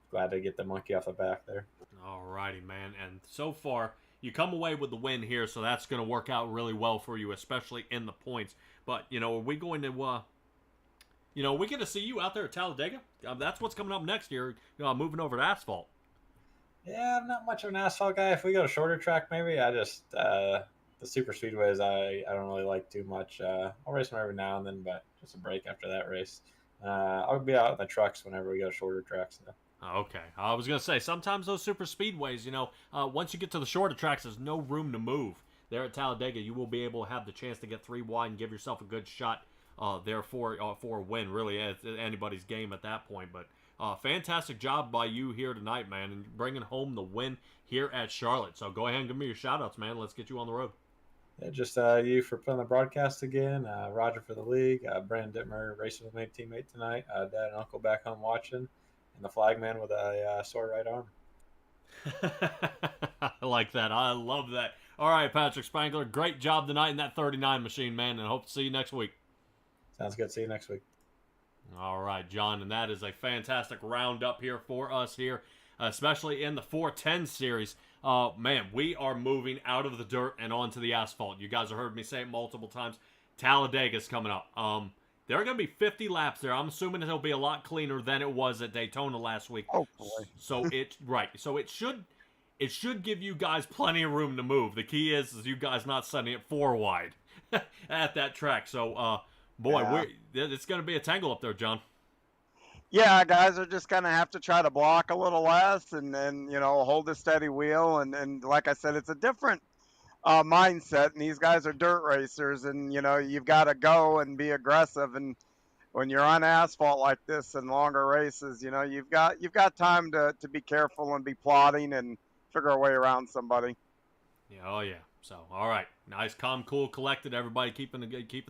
glad to get the monkey off the back there. All righty, man. And so far, you come away with the win here, so that's going to work out really well for you, especially in the points. But, are we going to, we get to see you out there at Talladega? That's what's coming up next year, moving over to asphalt. Yeah, I'm not much of an asphalt guy. If we go to shorter track, maybe. I just, the super speedways, I don't really like too much. I'll race them every now and then, but just a break after that race. I'll be out in the trucks whenever we go to shorter tracks, though. Okay. I was going to say, sometimes those super speedways, once you get to the shorter tracks, there's no room to move. There at Talladega, you will be able to have the chance to get 3 wide and give yourself a good shot there for a win. Really, it's anybody's game at that point. But fantastic job by you here tonight, man, and bringing home the win here at Charlotte. So go ahead and give me your shout-outs, man. Let's get you on the road. Yeah, just you for putting the broadcast again, Roger for the league, Brandon Dittmer racing with me, teammate tonight, dad and uncle back home watching, and the flagman with a sore right arm. I like that. I love that. All right, Patrick Spangler, great job tonight in that 39 machine, man, and hope to see you next week. Sounds good. See you next week. All right, John, and that is a fantastic roundup here for us here, especially in the 410 series. Man, we are moving out of the dirt and onto the asphalt. You guys have heard me say it multiple times. Talladega's coming up. There are going to be 50 laps there. I'm assuming it'll be a lot cleaner than it was at Daytona last week. Oh, boy. So it should give you guys plenty of room to move. The key is you guys not sending it 4 wide at that track. So, boy, it's going to be a tangle up there, John. Yeah, guys are just going to have to try to block a little less and hold a steady wheel. And like I said, it's a different mindset. And these guys are dirt racers. And, you've got to go and be aggressive. And when you're on asphalt like this in longer races, you've got time to be careful and be plotting and figure a way around somebody. Yeah, oh yeah. So, all right, nice, calm, cool, collected. Everybody keeping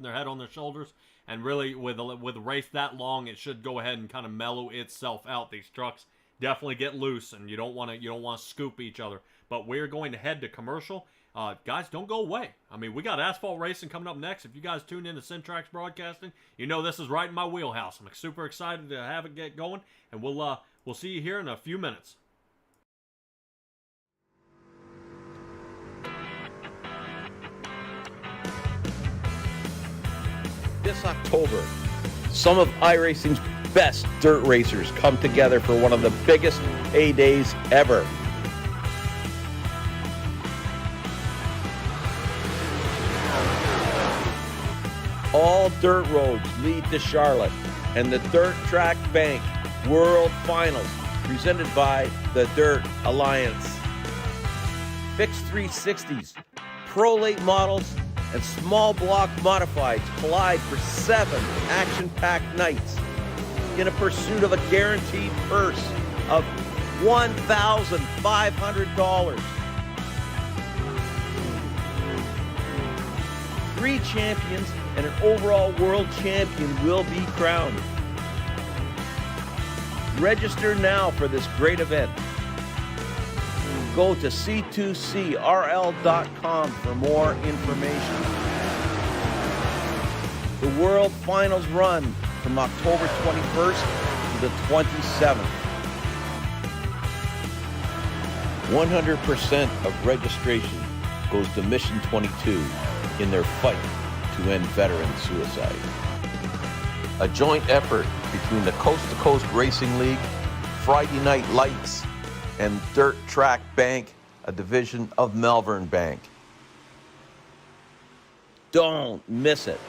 their head on their shoulders, and really, with a race that long, it should go ahead and kind of mellow itself out. These trucks definitely get loose, and you don't want to scoop each other. But we're going to head to commercial. Guys, don't go away. I mean, we got asphalt racing coming up next. If you guys tune in to Syntrax Broadcasting, you know this is right in my wheelhouse. I'm super excited to have it get going, and we'll see you here in a few minutes. This October, some of iRacing's best dirt racers come together for one of the biggest A-days ever. All dirt roads lead to Charlotte, and the Dirt Track Bank World Finals, presented by the Dirt Alliance. Fixed 360s, Pro Late models, and small block modifieds collide for 7 action-packed nights in a pursuit of a guaranteed purse of $1,500. 3 champions and an overall world champion will be crowned. Register now for this great event. Go to c2crl.com for more information. The World Finals run from October 21st to the 27th. 100% of registration goes to Mission 22 in their fight to end veteran suicide. A joint effort between the Coast2Coast Racing League, Friday Night Lights, and Dirt Track Bank, a division of Malvern Bank. Don't miss it.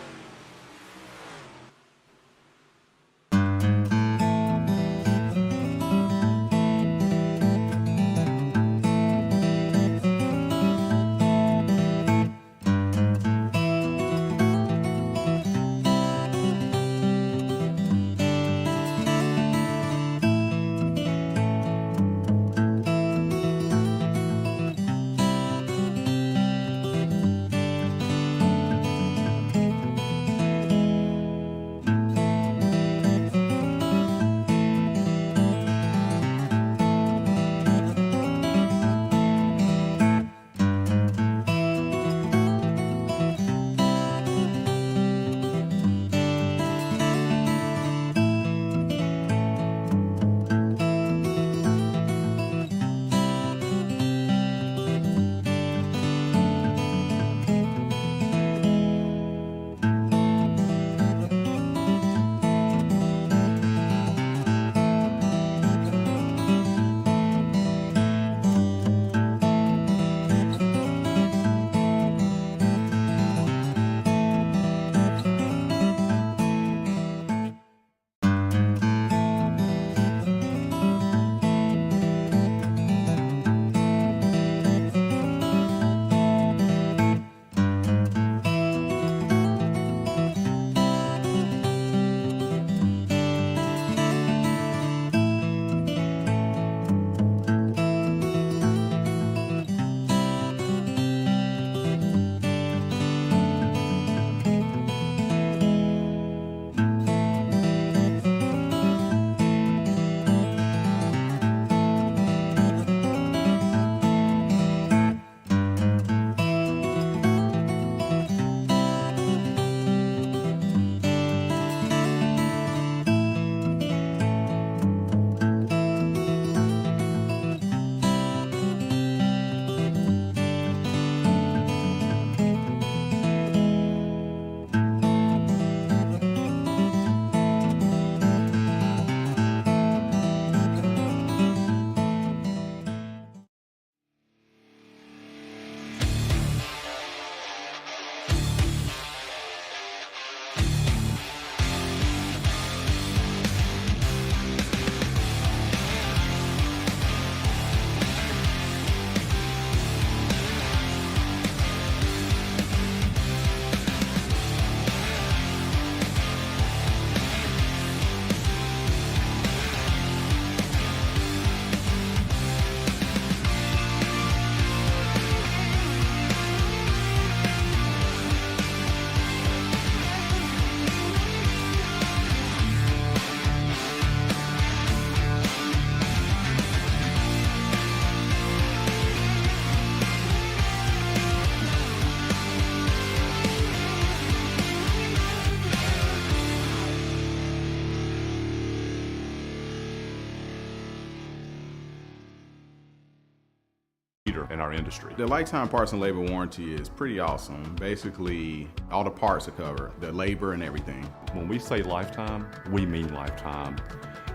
leader in our industry. The lifetime parts and labor warranty is pretty awesome. Basically, all the parts are covered, the labor and everything. When we say lifetime, we mean lifetime,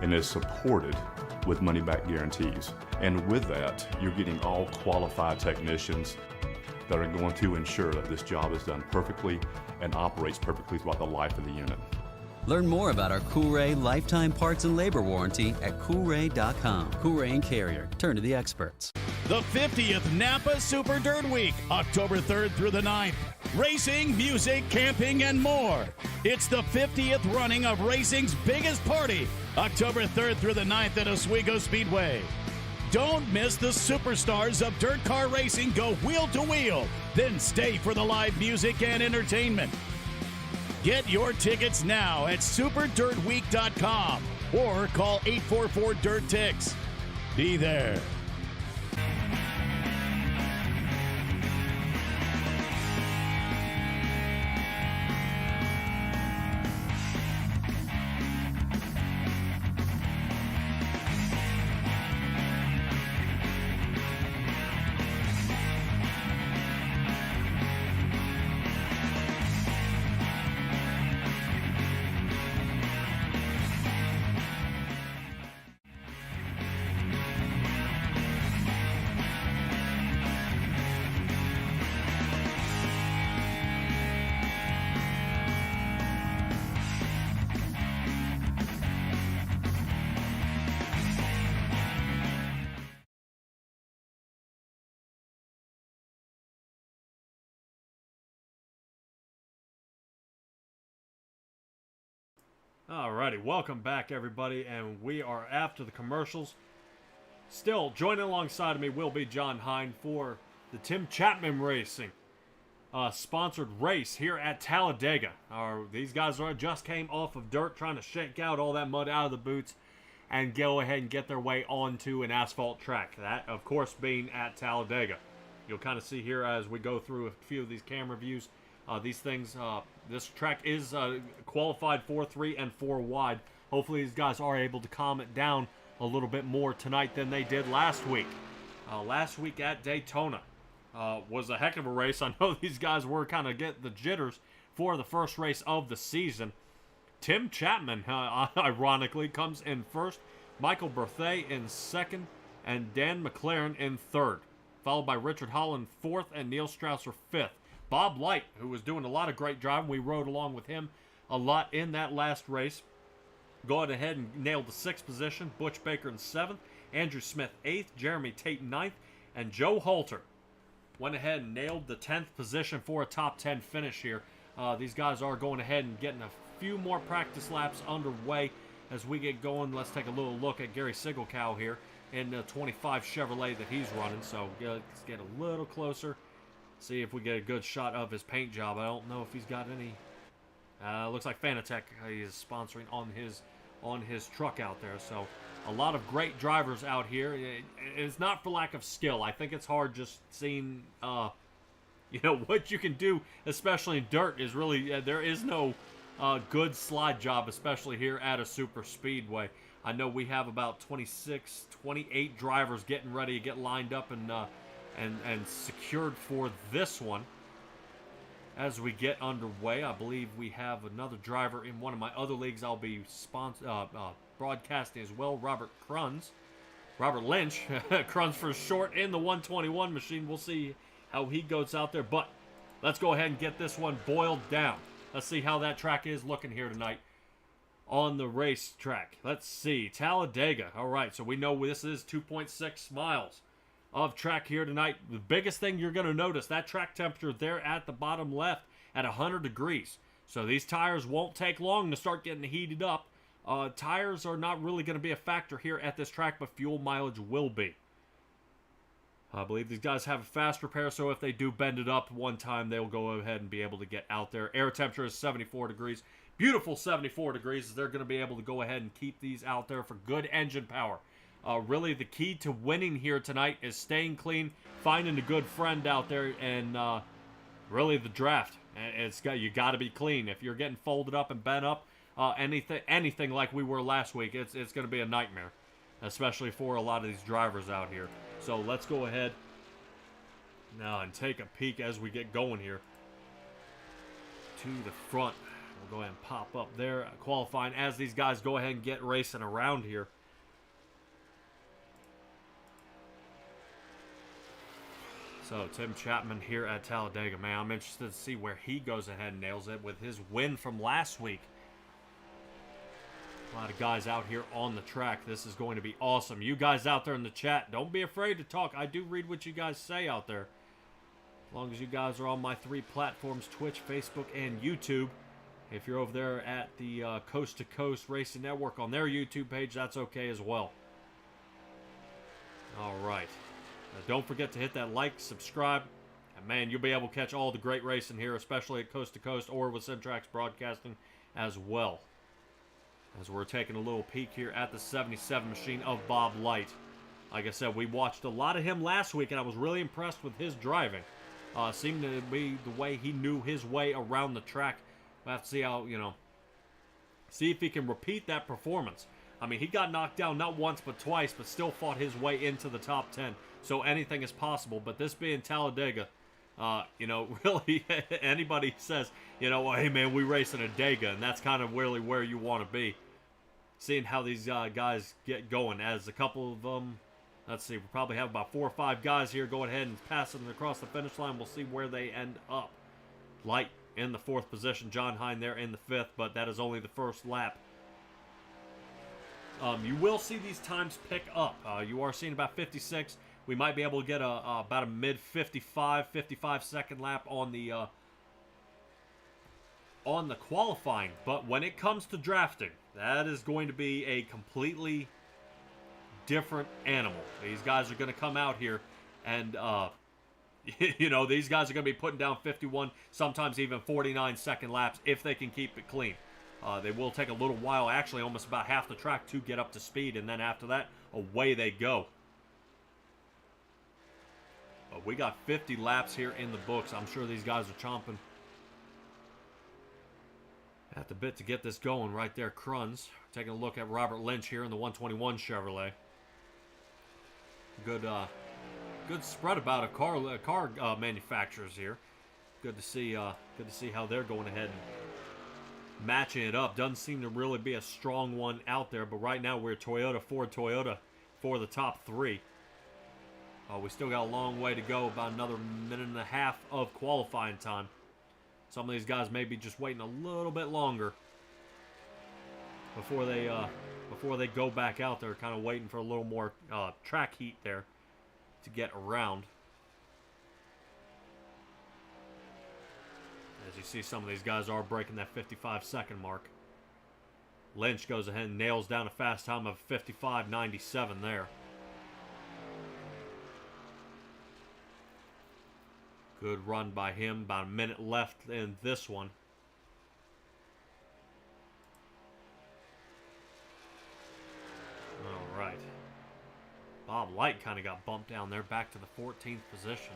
and it's supported with money-back guarantees. And with that, you're getting all qualified technicians that are going to ensure that this job is done perfectly and operates perfectly throughout the life of the unit. Learn more about our Coolray lifetime parts and labor warranty at Coolray.com. Coolray and Carrier. Turn to the experts. The 50th Napa Super Dirt Week, October 3rd through the 9th. Racing, music, camping, and more. It's the 50th running of racing's biggest party, October 3rd through the 9th at Oswego Speedway. Don't miss the superstars of dirt car racing go wheel to wheel. Then stay for the live music and entertainment. Get your tickets now at superdirtweek.com or call 844-DIRT-TICKS. Be there. Alrighty, welcome back everybody, and we are after the commercials. Still, joining alongside of me will be John Hine for the Tim Chapman Racing sponsored race here at Talladega. These guys just came off of dirt, trying to shake out all that mud out of the boots and go ahead and get their way onto an asphalt track. That, of course, being at Talladega. You'll kind of see here as we go through a few of these camera views. These things, this track is qualified 4-3 and 4 wide. Hopefully these guys are able to calm it down a little bit more tonight than they did last week. Last week at Daytona was a heck of a race. I know these guys were kind of getting the jitters for the first race of the season. Tim Chapman, ironically, comes in first. Michael Berthet in second. And Dan McLaren in third. Followed by Richard Holland fourth and Neil Strausser fifth. Bob Light, who was doing a lot of great driving, we rode along with him a lot in that last race. Going ahead and nailed the 6th position. Butch Baker in 7th. Andrew Smith 8th. Jeremy Tate 9th. And Joe Halter went ahead and nailed the 10th position for a top 10 finish here. These guys are going ahead and getting a few more practice laps underway as we get going. Let's take a little look at Gary Sigelkow here in the 25 Chevrolet that he's running. So let's get a little closer. See if we get a good shot of his paint job. I don't know if he's got any. Looks like Fanatec is sponsoring on his truck out there. So a lot of great drivers out here. It's not for lack of skill. I think it's hard just seeing, what you can do, especially in dirt. Is really there is no good slide job, especially here at a super speedway. I know we have about 26, 28 drivers getting ready to get lined up and secured for this one. As we get underway, I believe we have another driver in one of my other leagues I'll be broadcasting as well, Robert Lynch. Cruns for short in the 121 machine. We'll see how he goes out there, but let's go ahead and get this one boiled down. Let's see how that track is looking here tonight on the racetrack. Let's see, Talladega. All right, so we know this is 2.6 miles of track here tonight. The biggest thing you're going to notice, that track temperature there at the bottom left at 100 degrees. So these tires won't take long to start getting heated up. Tires are not really going to be a factor here at this track, but fuel mileage will be. I believe these guys have a fast repair, so if they do bend it up one time, they'll go ahead and be able to get out there. Air temperature is 74 degrees. Beautiful 74 degrees. They're going to be able to go ahead and keep these out there for good engine power. Really, the key to winning here tonight is staying clean, finding a good friend out there, and really the draft. You got to be clean. If you're getting folded up and bent up, anything like we were last week, it's going to be a nightmare, especially for a lot of these drivers out here. So let's go ahead now and take a peek as we get going here to the front. We'll go ahead and pop up there, qualifying as these guys go ahead and get racing around here. So Tim Chapman here at Talladega, man, I'm interested to see where he goes ahead and nails it with his win from last week. A lot of guys out here on the track. This is going to be awesome. You guys out there in the chat, don't be afraid to talk. I do read what you guys say out there. As long as you guys are on my 3 platforms, Twitch, Facebook, and YouTube. If you're over there at the Coast2Coast Racing Network on their YouTube page, that's okay as well. All right. Don't forget to hit that like, subscribe, and man, you'll be able to catch all the great racing here, especially at Coast to Coast or with Simtrax Broadcasting as well. As we're taking a little peek here at the 77 machine of Bob Light. Like I said, we watched a lot of him last week, and I was really impressed with his driving. Seemed to be the way he knew his way around the track. We'll have to see how, see if he can repeat that performance. I mean, he got knocked down not once but twice, but still fought his way into the top 10. So anything is possible. But this being Talladega, really anybody says, well, hey man, we racing a Dega, and that's kind of really where you want to be. Seeing how these guys get going, as a couple of them, let's see, we probably have about 4 or 5 guys here going ahead and passing them across the finish line. We'll see where they end up. Light in the 4th position, John Hine there in the 5th, but that is only the first lap. You will see these times pick up. You are seeing about 56. We might be able to get about a mid 55 second lap on the qualifying. But when it comes to drafting, that is going to be a completely different animal. These guys are going to come out here and, these guys are going to be putting down 51, sometimes even 49 second laps if they can keep it clean. They will take a little while, actually almost about half the track to get up to speed, and then after that, away they go. But we got 50 laps here in the books. I'm sure these guys are chomping at the bit to get this going right there. Cruns taking a look at Robert Lynch here in the 121 Chevrolet. Good spread about of car manufacturers here. Good to see how they're going ahead and matching it up. Doesn't seem to really be a strong one out there, but right now we're Toyota, Ford, Toyota for the top 3. We still got a long way to go, about another minute and a half of qualifying time. Some of these guys may be just waiting a little bit longer before they go back out there, kind of waiting for a little more track heat there to get around. As you see, some of these guys are breaking that 55-second mark. Lynch goes ahead and nails down a fast time of 55.97 there. Good run by him. About a minute left in this one. All right. Bob Light kind of got bumped down there, back to the 14th position.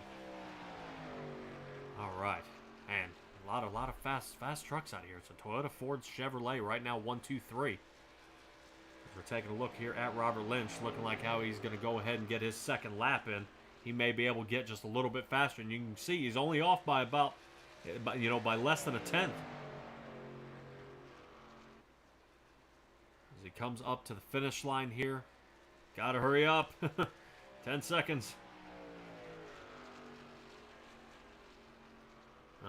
All right. And a lot of fast trucks out here. It's a Toyota, Ford, Chevrolet right now, 1, 2, 3. We're taking a look here at Robert Lynch, looking like how he's going to go ahead and get his second lap in. He may be able to get just a little bit faster, and you can see he's only off by about, by less than a tenth. As he comes up to the finish line here, gotta hurry up. 10 seconds.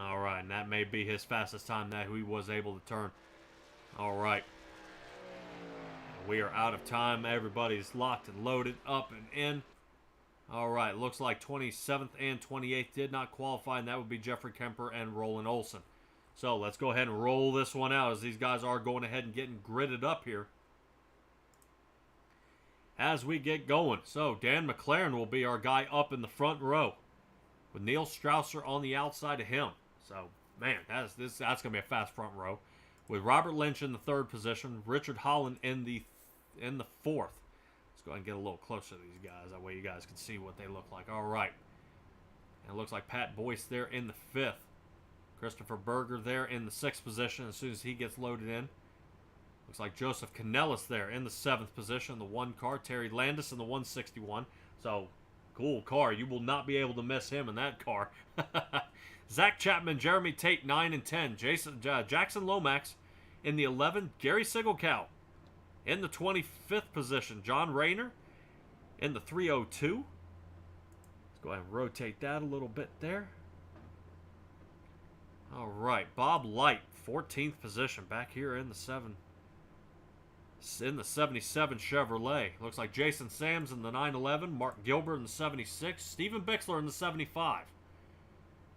All right, and that may be his fastest time that he was able to turn. All right. We are out of time. Everybody's locked and loaded, up and in. All right, looks like 27th and 28th did not qualify, and that would be Jeffrey Kemper and Roland Olson. So let's go ahead and roll this one out as these guys are going ahead and getting gridded up here as we get going. So Dan McLaren will be our guy up in the front row with Neil Strausser on the outside of him. So, man, that's going to be a fast front row. With Robert Lynch in the 3rd position, Richard Holland in the 4th. Let's go ahead and get a little closer to these guys. That way you guys can see what they look like. All right. And it looks like Pat Boyce there in the 5th. Christopher Berger there in the 6th position as soon as he gets loaded in. Looks like Joseph Canellis there in the 7th position, the 1 car. Terry Landis in the 161. So, Cool car. You will not be able to miss him in that car. Zach Chapman, Jeremy Tate, 9 and 10. Jackson Lomax in the 11. Gary Sigelcow in the 25th position. John Rayner in the 302. Let's go ahead and rotate that a little bit there. All right, Bob Light, 14th position, back here in the 77 Chevrolet. Looks like Jason Sams in the 911, Mark Gilbert in the 76, Steven Bixler in the 75,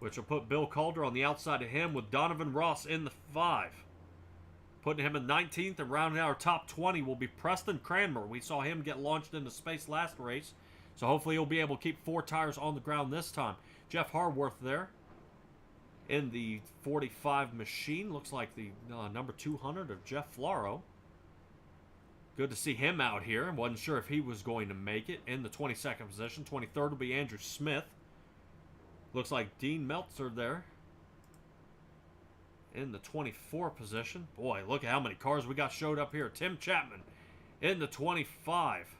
which will put Bill Calder on the outside of him with Donovan Ross in the 5. Putting him in 19th and rounding out our top 20 will be Preston Cranmer. We saw him get launched into space last race, so hopefully he'll be able to keep 4 tires on the ground this time. Jeff Harworth there in the 45 machine. Looks like the number 200 of Jeff Flaro. Good to see him out here. Wasn't sure if he was going to make it. In the 22nd position. 23rd will be Andrew Smith. Looks like Dean Meltzer there in the 24th position. Boy, look at how many cars we got showed up here. Tim Chapman in the 25.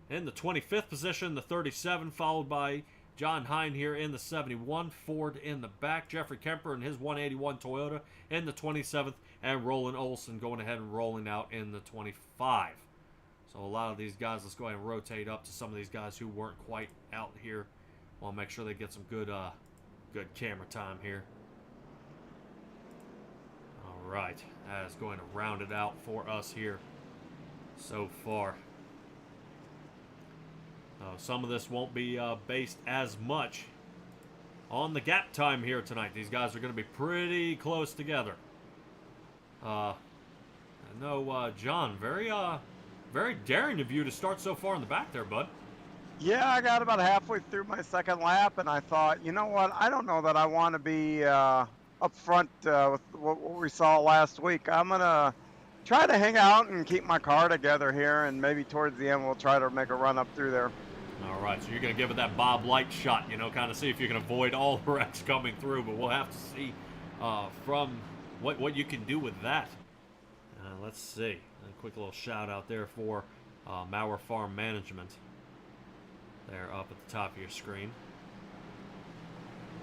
In the 25th position, the 37, followed by John Hine here in the 71, Ford in the back, Jeffrey Kemper in his 181 Toyota in the 27th, and Roland Olson going ahead and rolling out in the 25. So a lot of these guys, let's go ahead and rotate up to some of these guys who weren't quite out here. Want to make sure they get some good camera time here. All right, that is going to round it out for us here so far. Some of this won't be based as much on the gap time here tonight. These guys are going to be pretty close together. I know, John, very daring of you to start so far in the back there, bud. Yeah, I got about halfway through my second lap, and I thought, you know what? I don't know that I want to be up front with what we saw last week. I'm going to try to hang out and keep my car together here, and maybe towards the end we'll try to make a run up through there. All right, so you're going to give it that Bob Light shot, you know, kind of see if you can avoid all the wrecks coming through, but we'll have to see from what you can do with that. Let's see. A quick little shout out there for Mauer Farm Management. There up at the top of your screen.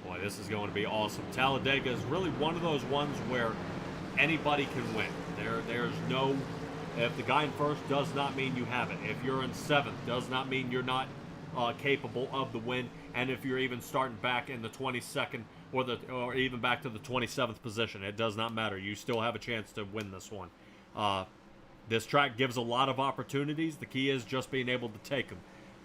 Boy, this is going to be awesome. Talladega is really one of those ones where anybody can win. There's no, if the guy in first does not mean you have it. If you're in 7th, does not mean you're not capable of the win. And if you're even starting back in the 22nd or even back to the 27th position, it does not matter. You still have a chance to win this one. This track gives a lot of opportunities. The key is just being able to take them.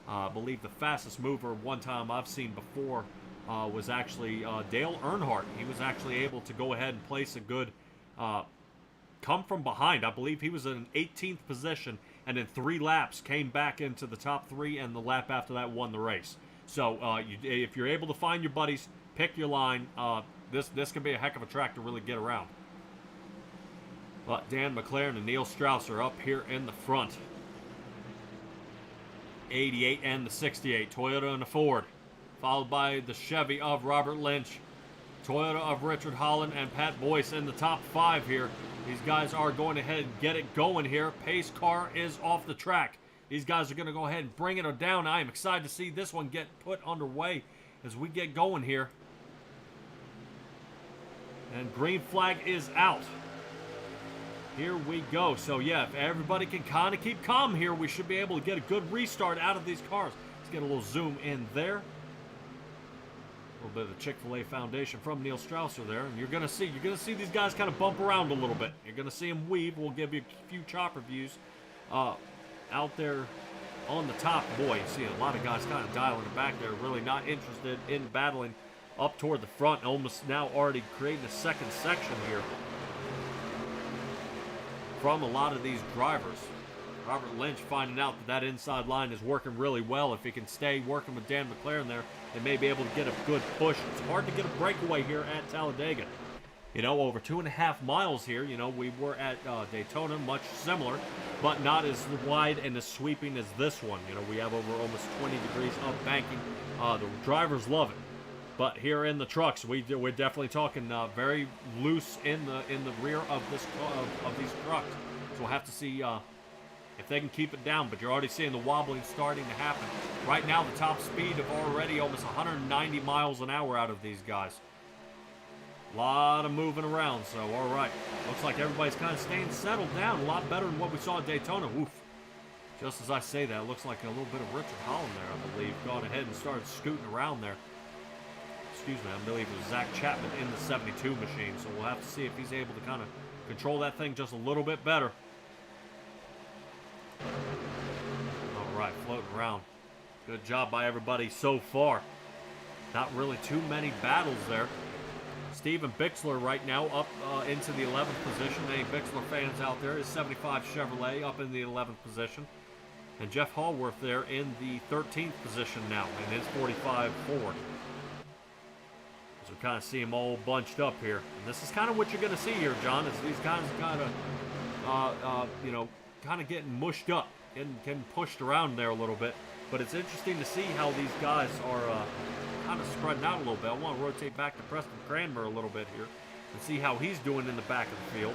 I believe the fastest mover one time I've seen before was actually Dale Earnhardt. He was actually able to go ahead and place a good come from behind. I believe he was in 18th position, and in 3 laps came back into the top 3, and the lap after that won the race. So if you're able to find your buddies, pick your line. This can be a heck of a track to really get around. But Dan McLaren and Neil Strauss are up here in the front. 88 and the 68, Toyota and the Ford, followed by the Chevy of Robert Lynch, Toyota of Richard Holland, and Pat Boyce in the top 5 here. These guys are going ahead and get it going here. Pace car is off the track. These guys are going to go ahead and bring it down. I am excited to see this one get put underway as we get going here. And green flag is out. Here we go. So yeah, if everybody can kind of keep calm here, we should be able to get a good restart out of these cars. Let's get a little zoom in there. A little bit of the Chick-fil-A Foundation from Neil Strausser there, and you're gonna see these guys kind of bump around a little bit. You're gonna see them weave. We'll give you a few chopper views out there on the top. Boy, you see a lot of guys kind of dialing it back there, really not interested in battling up toward the front. Almost now already creating a second section here from a lot of these drivers. Robert Lynch finding out that inside line is working really well. If he can stay working with Dan McLaren there, they may be able to get a good push. It's hard to get a breakaway here at Talladega. You know, over 2.5 miles here. You know, we were at Daytona, much similar, but not as wide and as sweeping as this one. You know, we have over almost 20 degrees of banking. The drivers love it. But here in the trucks, we're definitely talking very loose in the rear of these trucks. So we'll have to see if they can keep it down. But you're already seeing the wobbling starting to happen. Right now, the top speed of already almost 190 miles an hour out of these guys. A lot of moving around, so all right. Looks like everybody's kind of staying settled down. A lot better than what we saw at Daytona. Woof. Just as I say that, it looks like a little bit of Richard Holland there, I believe. Gone ahead and started scooting around there. Excuse me, I believe it was Zach Chapman in the 72 machine, so we'll have to see if he's able to kind of control that thing just a little bit better. All right, floating around. Good job by everybody so far. Not really too many battles there. Steven Bixler right now up into the 11th position. Any Bixler fans out there? Is 75 Chevrolet up in the 11th position. And Jeff Hallworth there in the 13th position now in his 45 Ford. So we kind of see them all bunched up here. And this is kind of what you're going to see here, John, is these guys kind of, you know, kind of getting mushed up, getting pushed around there a little bit. But it's interesting to see how these guys are kind of spreading out a little bit. I want to rotate back to Preston Cranmer a little bit here and see how he's doing in the back of the field.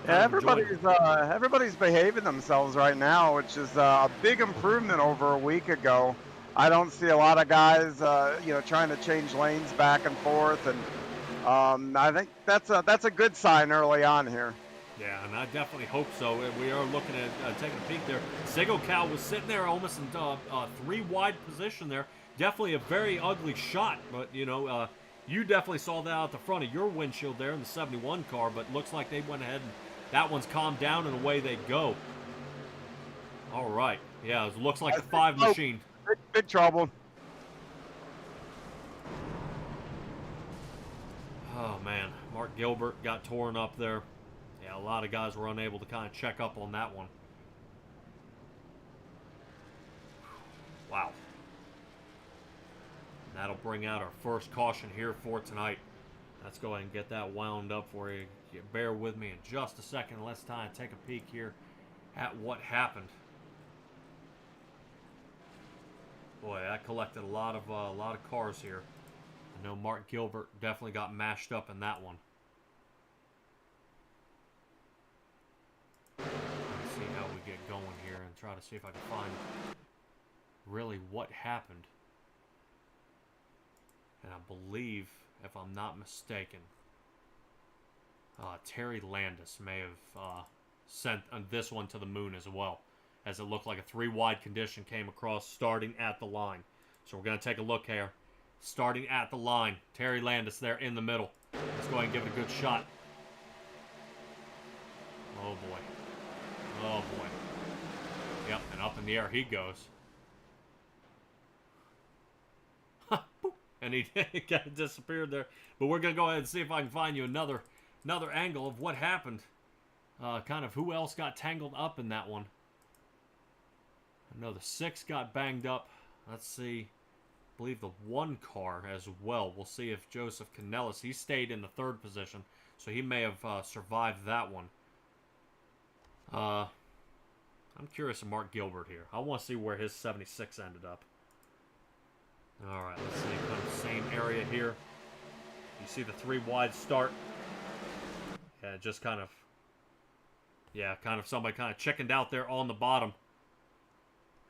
Yeah, everybody's behaving themselves right now, which is a big improvement over a week ago. I don't see a lot of guys, you know, trying to change lanes back and forth, and I think that's a good sign early on here. Yeah, and I definitely hope so. We are looking at taking a peek there. Sego Cal was sitting there almost in three wide position there. Definitely a very ugly shot, but you know, you definitely saw that out the front of your windshield there in the 71 car, but looks like they went ahead and that one's calmed down and away they go. All right. Yeah, it looks like the 5 machine. Big trouble. Oh, man. Mark Gilbert got torn up there. Yeah, a lot of guys were unable to kind of check up on that one. Wow. That'll bring out our first caution here for tonight. Let's go ahead and get that wound up for you. Bear with me in just a second. Let's take a peek here at what happened. Boy, that collected a lot of cars here. I know Mark Gilbert definitely got mashed up in that one. Let's see how we get going here and try to see if I can find really what happened. And I believe, if I'm not mistaken, Terry Landis may have sent this one to the moon as well, as it looked like a 3 wide condition came across starting at the line. So we're going to take a look here. Starting at the line, Terry Landis there in the middle. Let's go ahead and give it a good shot. Oh boy. Oh boy. Yep, and up in the air he goes. And he kind of disappeared there. But we're going to go ahead and see if I can find you another angle of what happened. Kind of who else got tangled up in that one. I know the 6 got banged up. Let's see. I believe the 1 car as well. We'll see if Joseph Canellis, he stayed in the 3rd position. So he may have survived that one. I'm curious of Mark Gilbert here. I want to see where his 76 ended up. Alright, let's see, kind of same area here. You see the 3 wide start. Yeah, just kind of, somebody kind of chickened out there on the bottom.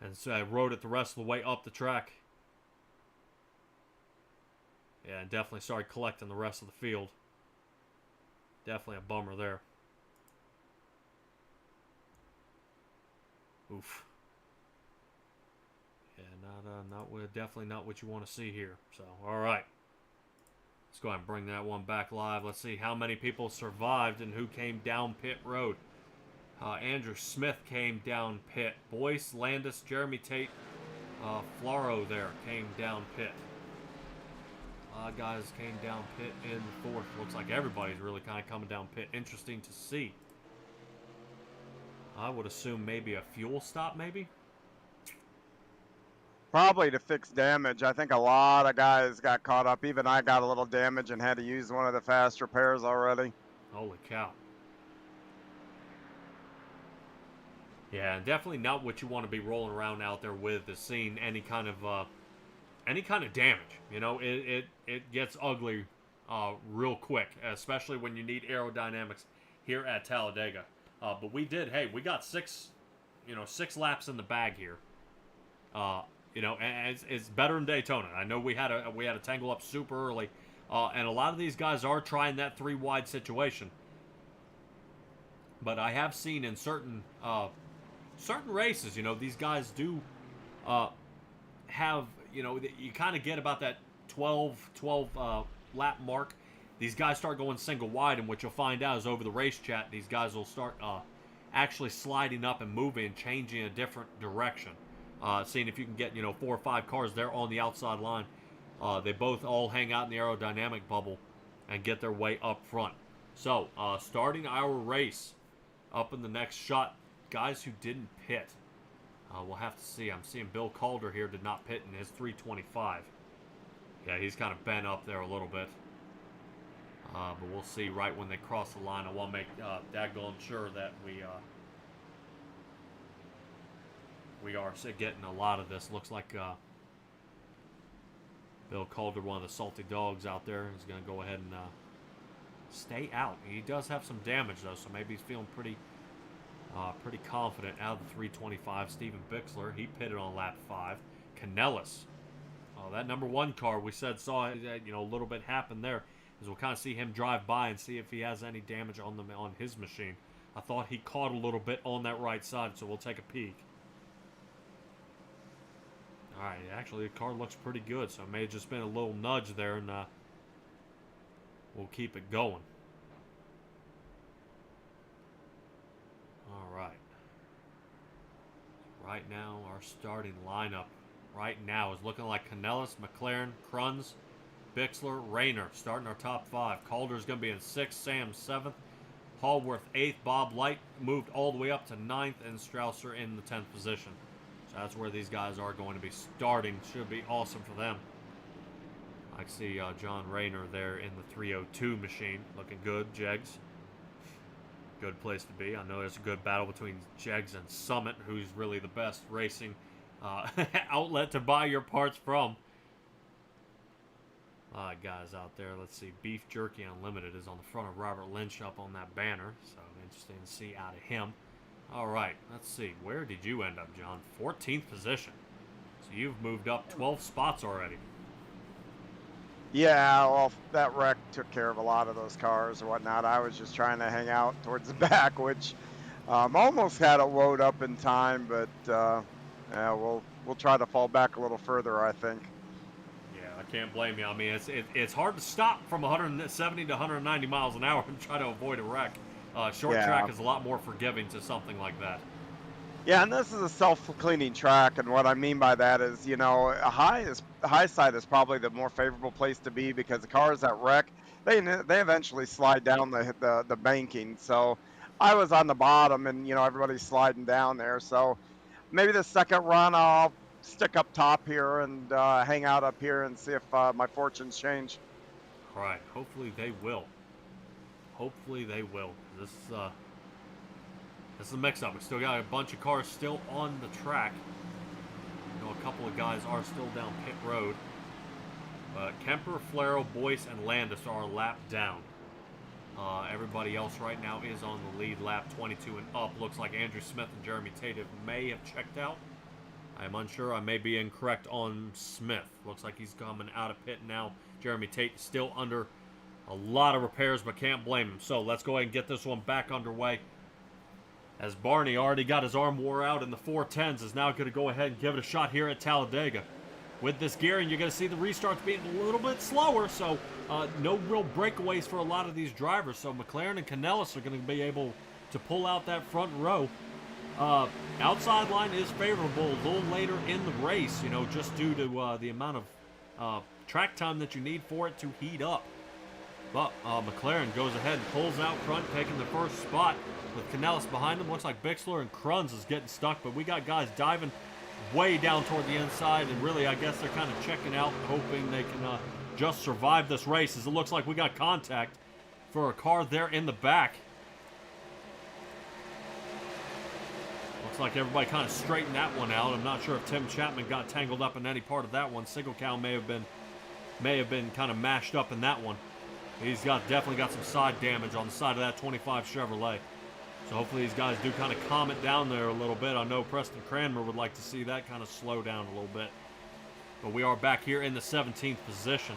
And so I rode it the rest of the way up the track. Yeah, and definitely started collecting the rest of the field. Definitely a bummer there. Oof. Yeah, definitely not what you want to see here. So, all right. Let's go ahead and bring that one back live. Let's see how many people survived and who came down pit road. Andrew Smith came down pit. Boyce, Landis, Jeremy Tate, Floro there came down pit. A lot of guys came down pit in the 4th. Looks like everybody's really kind of coming down pit. Interesting to see. I would assume maybe a fuel stop, maybe? Probably to fix damage. I think a lot of guys got caught up. Even I got a little damage and had to use one of the fast repairs already. Holy cow. Yeah, and definitely not what you want to be rolling around out there with, is seeing any kind of damage. You know, it gets ugly real quick, especially when you need aerodynamics here at Talladega. But we got 6 6 laps in the bag here. And it's better than Daytona. I know we had a tangle up super early, and a lot of these guys are trying that 3 wide situation. But I have seen in certain races, these guys do have, you kind of get about that 12 lap mark. These guys start going single wide, and what you'll find out is over the race chat, these guys will start actually sliding up and moving, changing a different direction. Seeing if you can get 4 or 5 cars there on the outside line. They both all hang out in the aerodynamic bubble and get their way up front. So, starting our race up in the next shot, guys who didn't pit. We'll have to see. I'm seeing Bill Calder here did not pit in his 325. Yeah, he's kind of bent up there a little bit. But we'll see right when they cross the line. I want to make daggone sure that we are getting a lot of this. Looks like Bill Calder, one of the salty dogs out there, is going to go ahead and stay out. He does have some damage, though, so maybe he's feeling pretty confident out of the 325. Steven Bixler, he pitted on lap 5. Canellis, that number 1 car we said saw a little bit happen there. As we'll kind of see him drive by and see if he has any damage on his machine. I thought he caught a little bit on that right side, so we'll take a peek. All right, actually the car looks pretty good, so it may have just been a little nudge there, and we'll keep it going. All right. Right now, our starting lineup right now is looking like Canellis, McLaren, Kruns, Bixler, Rayner starting our top 5. Calder's going to be in 6th, Sam 7th, Hallworth 8th, Bob Light moved all the way up to 9th, and Strausser in the 10th position. So that's where these guys are going to be starting. Should be awesome for them. I see John Rayner there in the 302 machine. Looking good, Jegs. Good place to be. I know there's a good battle between Jegs and Summit, who's really the best racing outlet to buy your parts from. Guys out there, let's see. Beef Jerky Unlimited is on the front of Robert Lynch up on that banner. So interesting to see out of him. All right, let's see. Where did you end up, John? 14th position. So you've moved up 12 spots already. Yeah, well, that wreck took care of a lot of those cars or whatnot. I was just trying to hang out towards the back, which almost had it woed up in time, but yeah, we'll try to fall back a little further, I think. Yeah, I can't blame you. I mean, it's hard to stop from 170 to 190 miles an hour and try to avoid a wreck. Short track is a lot more forgiving to something like that. Yeah, and this is a self-cleaning track, and what I mean by that is, a high side is probably the more favorable place to be because the cars that wreck, they eventually slide down the banking. So I was on the bottom, and everybody's sliding down there. So maybe the second run I'll stick up top here and hang out up here and see if my fortunes change. All right, hopefully they will. Hopefully they will. This is a mix-up. We still got a bunch of cars still on the track. A couple of guys are still down pit road. Kemper, Flero, Boyce, and Landis are a lap down. Everybody else right now is on the lead, lap 22 and up. Looks like Andrew Smith and Jeremy Tate may have checked out. I'm unsure. I may be incorrect on Smith. Looks like he's coming out of pit now. Jeremy Tate still under a lot of repairs, but can't blame him. So let's go ahead and get this one back underway. As Barney already got his arm wore out in the 410s, is now going to go ahead and give it a shot here at Talladega. With this gearing, you're going to see the restarts being a little bit slower, so no real breakaways for a lot of these drivers. So McLaren and Canellis are going to be able to pull out that front row. Outside line is favorable a little later in the race, just due to the amount of track time that you need for it to heat up. But McLaren goes ahead and pulls out front, taking the first spot with Canellis behind him. Looks like Bixler and Kruns is getting stuck, but we got guys diving way down toward the inside, and really I guess they're kind of checking out, hoping they can just survive this race, as it looks like we got contact for a car there in the back. Looks like everybody kind of straightened that one out. I'm not sure if Tim Chapman got tangled up in any part of that one. Single Cow may have been kind of mashed up in that one. He's definitely got some side damage on the side of that 25 Chevrolet. So hopefully these guys do kind of calm it down there a little bit. I know Preston Cranmer would like to see that kind of slow down a little bit. But we are back here in the 17th position.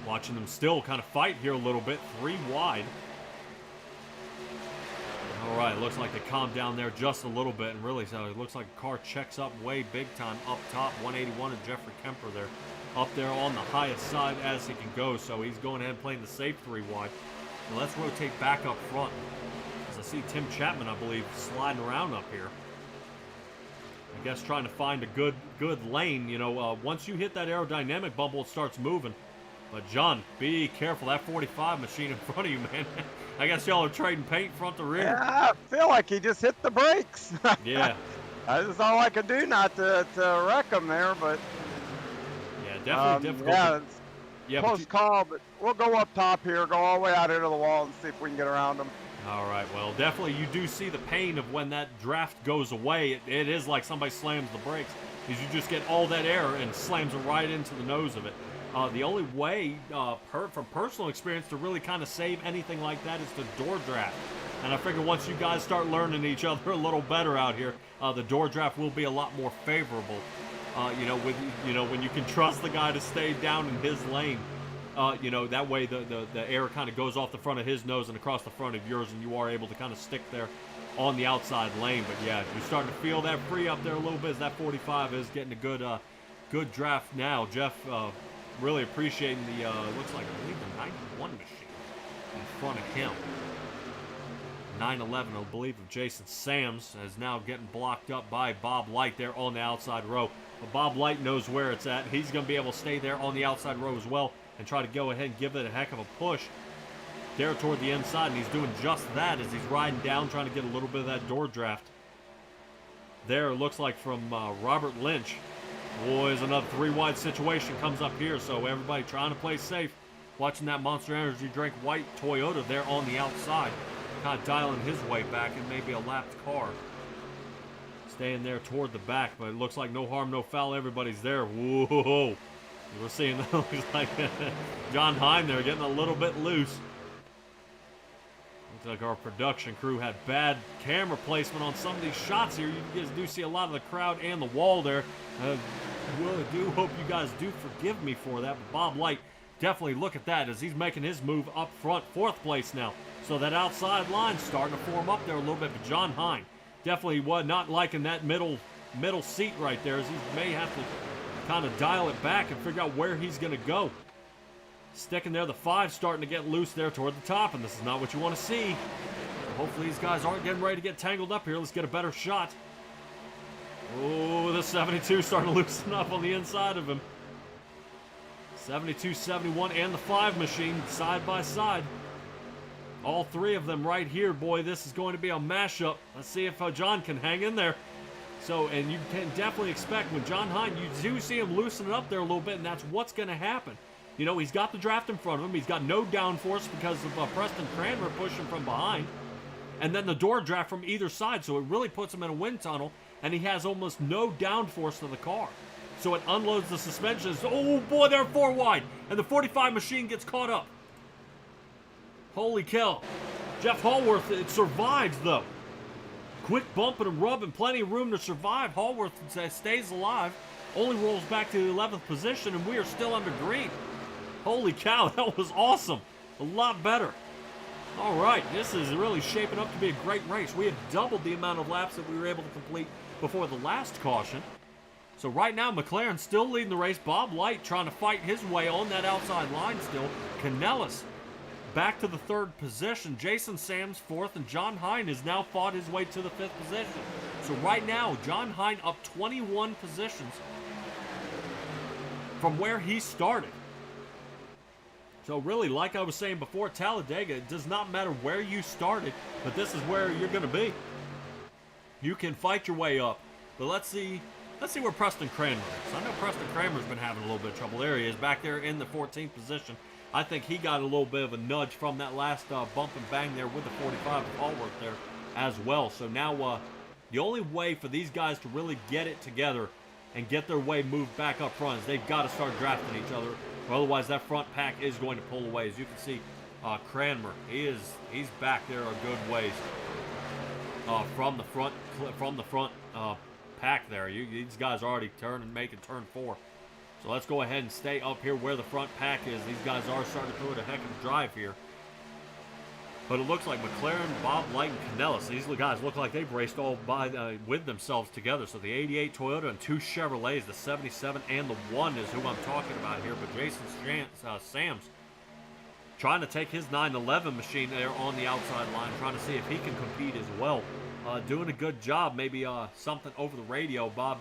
Watching them still kind of fight here a little bit, 3 wide. All right, looks like they calmed down there just a little bit, and really, so it looks like the car checks up way big time up top. 181 and Jeffrey Kemper there, up there on the highest side as he can go. So he's going ahead and playing the safe 3 wide. Now let's rotate back up front, as I see Tim Chapman, I believe, sliding around up here. I guess trying to find a good lane. You know, once you hit that aerodynamic bubble, it starts moving. But John, be careful, that 45 machine in front of you, man. I guess y'all are trading paint front to rear. Yeah, I feel like he just hit the brakes. Yeah. That's all I could do not to wreck him there, but yeah, definitely difficult. Yeah, it's yeah, close call, but we'll go up top here, go all the way out here to the wall and see if we can get around them. All right, well, definitely you do see the pain of when that draft goes away. It is like somebody slams the brakes, because you just get all that air and slams it right into the nose of it. The only way, from personal experience, to really kind of save anything like that is the door draft. And I figure once you guys start learning each other a little better out here, the door draft will be a lot more favorable. When you can trust the guy to stay down in his lane, that way the air kind of goes off the front of his nose and across the front of yours, and you are able to kind of stick there on the outside lane. But yeah, you're starting to feel that free up there a little bit as that 45 is getting a good draft now. Jeff, really appreciating the, looks like, I believe, the 91 machine in front of him. 911, I believe, of Jason Sams is now getting blocked up by Bob Light there on the outside row. But Bob Light knows where it's at. He's going to be able to stay there on the outside row as well and try to go ahead and give it a heck of a push there toward the inside. And he's doing just that as he's riding down, trying to get a little bit of that door draft. There, it looks like from Robert Lynch. Boys, another 3 wide situation comes up here, so everybody trying to play safe. Watching that Monster Energy drink white Toyota there on the outside. Kind of dialing his way back, and maybe a lapped car. Staying there toward the back, but it looks like no harm, no foul. Everybody's there. Whoa. We're seeing that looks like John Hine there getting a little bit loose. Looks like our production crew had bad camera placement on some of these shots here. You guys do see a lot of the crowd and the wall there. Really do hope you guys do forgive me for that. But Bob Light, definitely look at that as he's making his move up front, 4th place now. So that outside line's starting to form up there a little bit. But John Hine definitely was not liking that middle seat right there, as he may have to kind of dial it back and figure out where he's going to go. Sticking there, the 5 starting to get loose there toward the top, and this is not what you want to see. Hopefully these guys aren't getting ready to get tangled up here. Let's get a better shot. Oh, the 72 starting to loosen up on the inside of him. 72, 71, and the 5 machine side by side. All 3 of them right here, boy. This is going to be a mashup. Let's see if John can hang in there. So, and you can definitely expect when John Hine, you do see him loosen it up there a little bit, and that's what's going to happen. You know, he's got the draft in front of him. He's got no downforce because of Preston Cranmer pushing from behind. And then the door draft from either side, so it really puts him in a wind tunnel, and he has almost no downforce to the car. So it unloads the suspensions. Oh, boy, they're 4 wide, and the 45 machine gets caught up. Holy cow. Jeff Hallworth, it survives, though. Quick bumping and rubbing, plenty of room to survive. Hallworth stays alive, only rolls back to the 11th position, and we are still under green. Holy cow, that was awesome. A lot better. All right, this is really shaping up to be a great race. We have doubled the amount of laps that we were able to complete before the last caution. So right now, McLaren still leading the race. Bob Light trying to fight his way on that outside line still. Canellis back to the 3rd position. Jason Sams 4th, and John Hine has now fought his way to the 5th position. So right now, John Hine up 21 positions from where he started. So really, like I was saying before, Talladega, it does not matter where you started, but this is where you're going to be. You can fight your way up. But let's see where Preston Cranmer is. I know Preston Cranmer's been having a little bit of trouble. There he is, back there in the 14th position. I think he got a little bit of a nudge from that last bump and bang there with the 45 of Hallworth there as well. So now the only way for these guys to really get it together and get their way moved back up front is they've got to start drafting each other. Or otherwise, that front pack is going to pull away. As you can see, Cranmer, he's back there a good ways from the front pack there. These guys are already making turn 4. So let's go ahead and stay up here where the front pack is. These guys are starting to put a heck of a drive here. But it looks like McLaren, Bob Light, and Canellis, these guys look like they've raced all by with themselves together. So the 88 Toyota and 2 Chevrolets, the 77 and the 1 is who I'm talking about here. But Jason Sams trying to take his 911 machine there on the outside line, trying to see if he can compete as well. Doing a good job, maybe something over the radio. Bob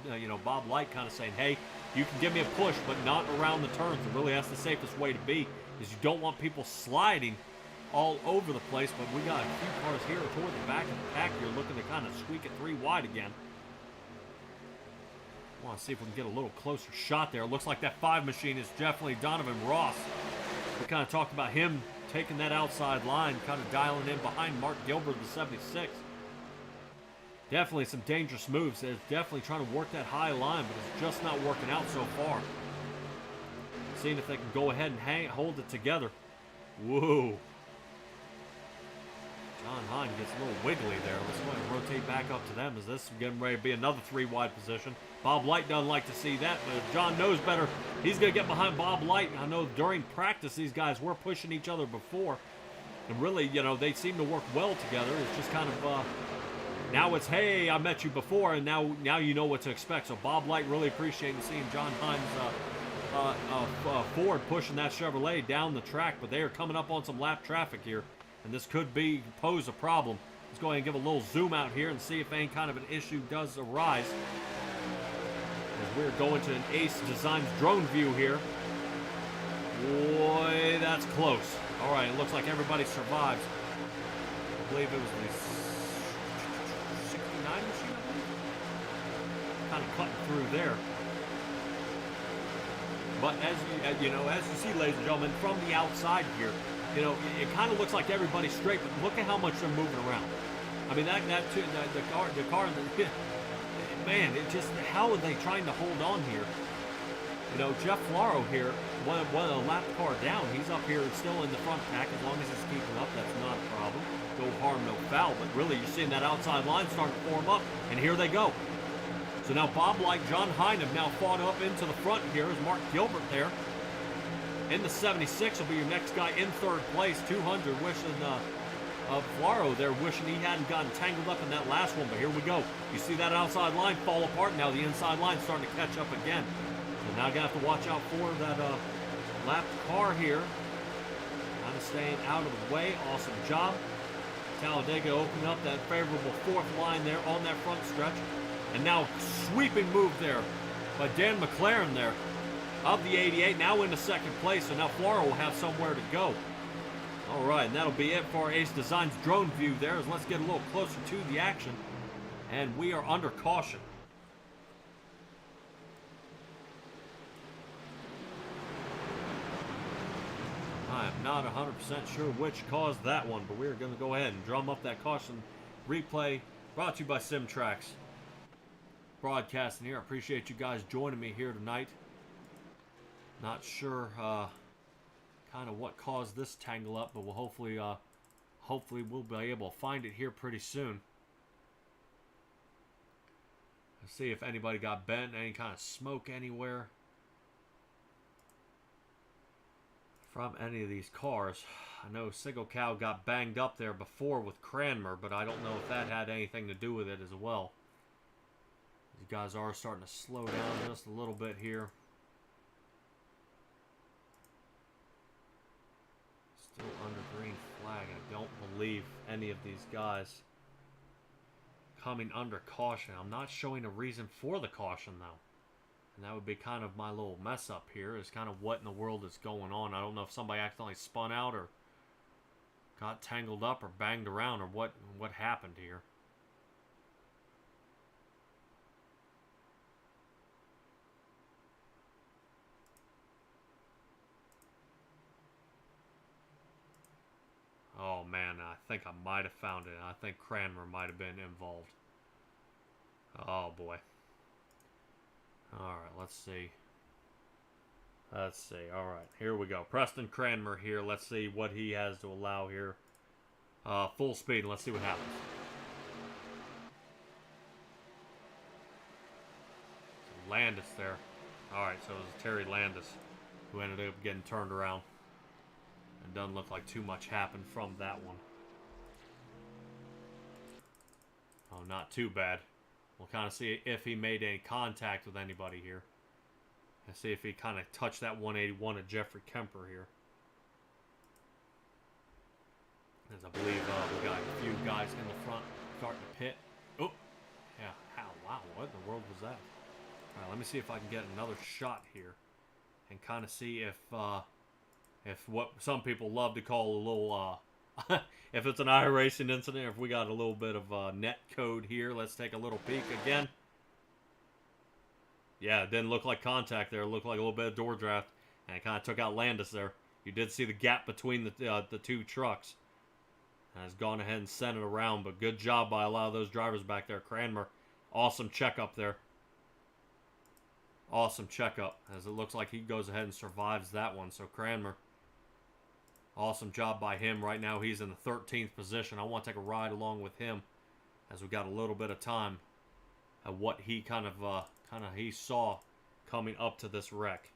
Light kind of saying, hey, you can give me a push, but not around the turns. And really, that's the safest way to be, is you don't want people sliding all over the place. But we got a few cars here toward the back of the pack here looking to kind of squeak it 3 wide again. I want to see if we can get a little closer shot there. It looks like that 5 machine is definitely Donovan Ross. We kind of talked about him taking that outside line, kind of dialing in behind Mark Gilbert, the 76. Definitely some dangerous moves. They're definitely trying to work that high line, but it's just not working out so far. Seeing if they can go ahead and hold it together. Whoa. John Hine gets a little wiggly there. Let's go ahead and rotate back up to them as this is getting ready to be another 3 wide position. Bob Light doesn't like to see that, but if John knows better, he's going to get behind Bob Light. I know during practice these guys were pushing each other before. And really, they seem to work well together. It's just kind of... now it's, hey, I met you before, and now you know what to expect. So Bob Light really appreciating seeing John Himes Ford pushing that Chevrolet down the track, but they are coming up on some lap traffic here, and this could pose a problem. Let's go ahead and give a little zoom out here and see if any kind of an issue does arise. As we're going to an Ace Designs drone view here. Boy, that's close. All right, it looks like everybody survives. I believe it was the 69 machine, kind of cutting through there. But as you see, ladies and gentlemen, from the outside here, it kind of looks like everybody's straight, but look at how much they're moving around. I mean, the car, man, it just, how are they trying to hold on here? Jeff Flaro here, one of the lap car down, he's up here still in the front pack. As long as he's keeping up, that's not a problem. No harm, no foul. But really, you're seeing that outside line starting to form up, and here they go. So now Bob Light, John Hine have now fought up into the front here as Mark Gilbert there. In the 76 will be your next guy in 3rd place, 200, wishing Flaro there, wishing he hadn't gotten tangled up in that last one. But here we go. You see that outside line fall apart. Now the inside line starting to catch up again. So now going to have to watch out for that lapped car here. Kind of staying out of the way. Awesome job. Talladega opening up that favorable 4th line there on that front stretch. And now sweeping move there by Dan McLaren there of the 88. Now into 2nd place. So now Flora will have somewhere to go. All right, and that'll be it for Ace Designs drone view there. As let's get a little closer to the action. And we are under caution. I am not 100% sure which caused that one, but we're going to go ahead and drum up that caution replay. Brought to you by SimTrax. Broadcasting here. I appreciate you guys joining me here tonight. Not sure kind of what caused this tangle up, but we'll hopefully we'll be able to find it here pretty soon. Let's see if anybody got bent, any kind of smoke anywhere from any of these cars. I know Single Cow got banged up there before with Cranmer, but I don't know if that had anything to do with it as well. These guys are starting to slow down just a little bit here. Still under green flag. I don't believe any of these guys coming under caution. I'm not showing a reason for the caution though. And that would be kind of my little mess up here, is kind of what in the world is going on. I don't know if somebody accidentally spun out or got tangled up or banged around or what happened here. Oh man, I think I might have found it. I think Cranmer might have been involved. Oh boy. Alright, let's see. Let's see. All right, here we go. Preston Cranmer here. Let's see what he has to allow here. Full speed. Let's see what happens. So Landis there. All right, so it was Terry Landis who ended up getting turned around. It doesn't look like too much happened from that one. Oh, not too bad. We'll kind of see if he made any contact with anybody here. And see if he kind of touched that 181 of Jeffrey Kemper here. As I believe we got a few guys in the front starting to pit. Oh, yeah. How? Wow, what in the world was that? All right, let me see if I can get another shot here. And kind of see if what some people love to call a little, if it's an iRacing incident, if we got a little bit of net code here. Let's take a little peek again. Yeah, it didn't look like contact there. It looked like a little bit of door draft. And it kind of took out Landis there. You did see the gap between the two trucks. And has gone ahead and sent it around. But good job by a lot of those drivers back there. Cranmer, awesome checkup there. Awesome checkup. As it looks like he goes ahead and survives that one. So Cranmer, awesome job by him. Right now he's in the 13th position. I want to take a ride along with him. As we got a little bit of time. At what he kind of he saw coming up to this wreck.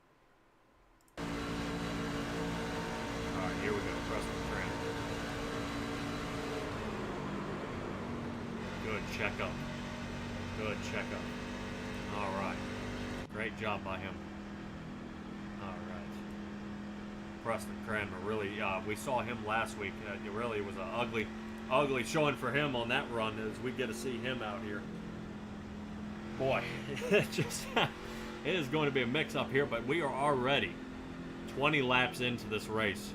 All right, here we go. Preston Cranmer. Good checkup. Good checkup. All right. Great job by him. All right. Preston Cranmer, really, we saw him last week. It really was an ugly showing for him on that run as we get to see him out here. Boy, it is going to be a mix-up here, but we are already 20 laps into this race.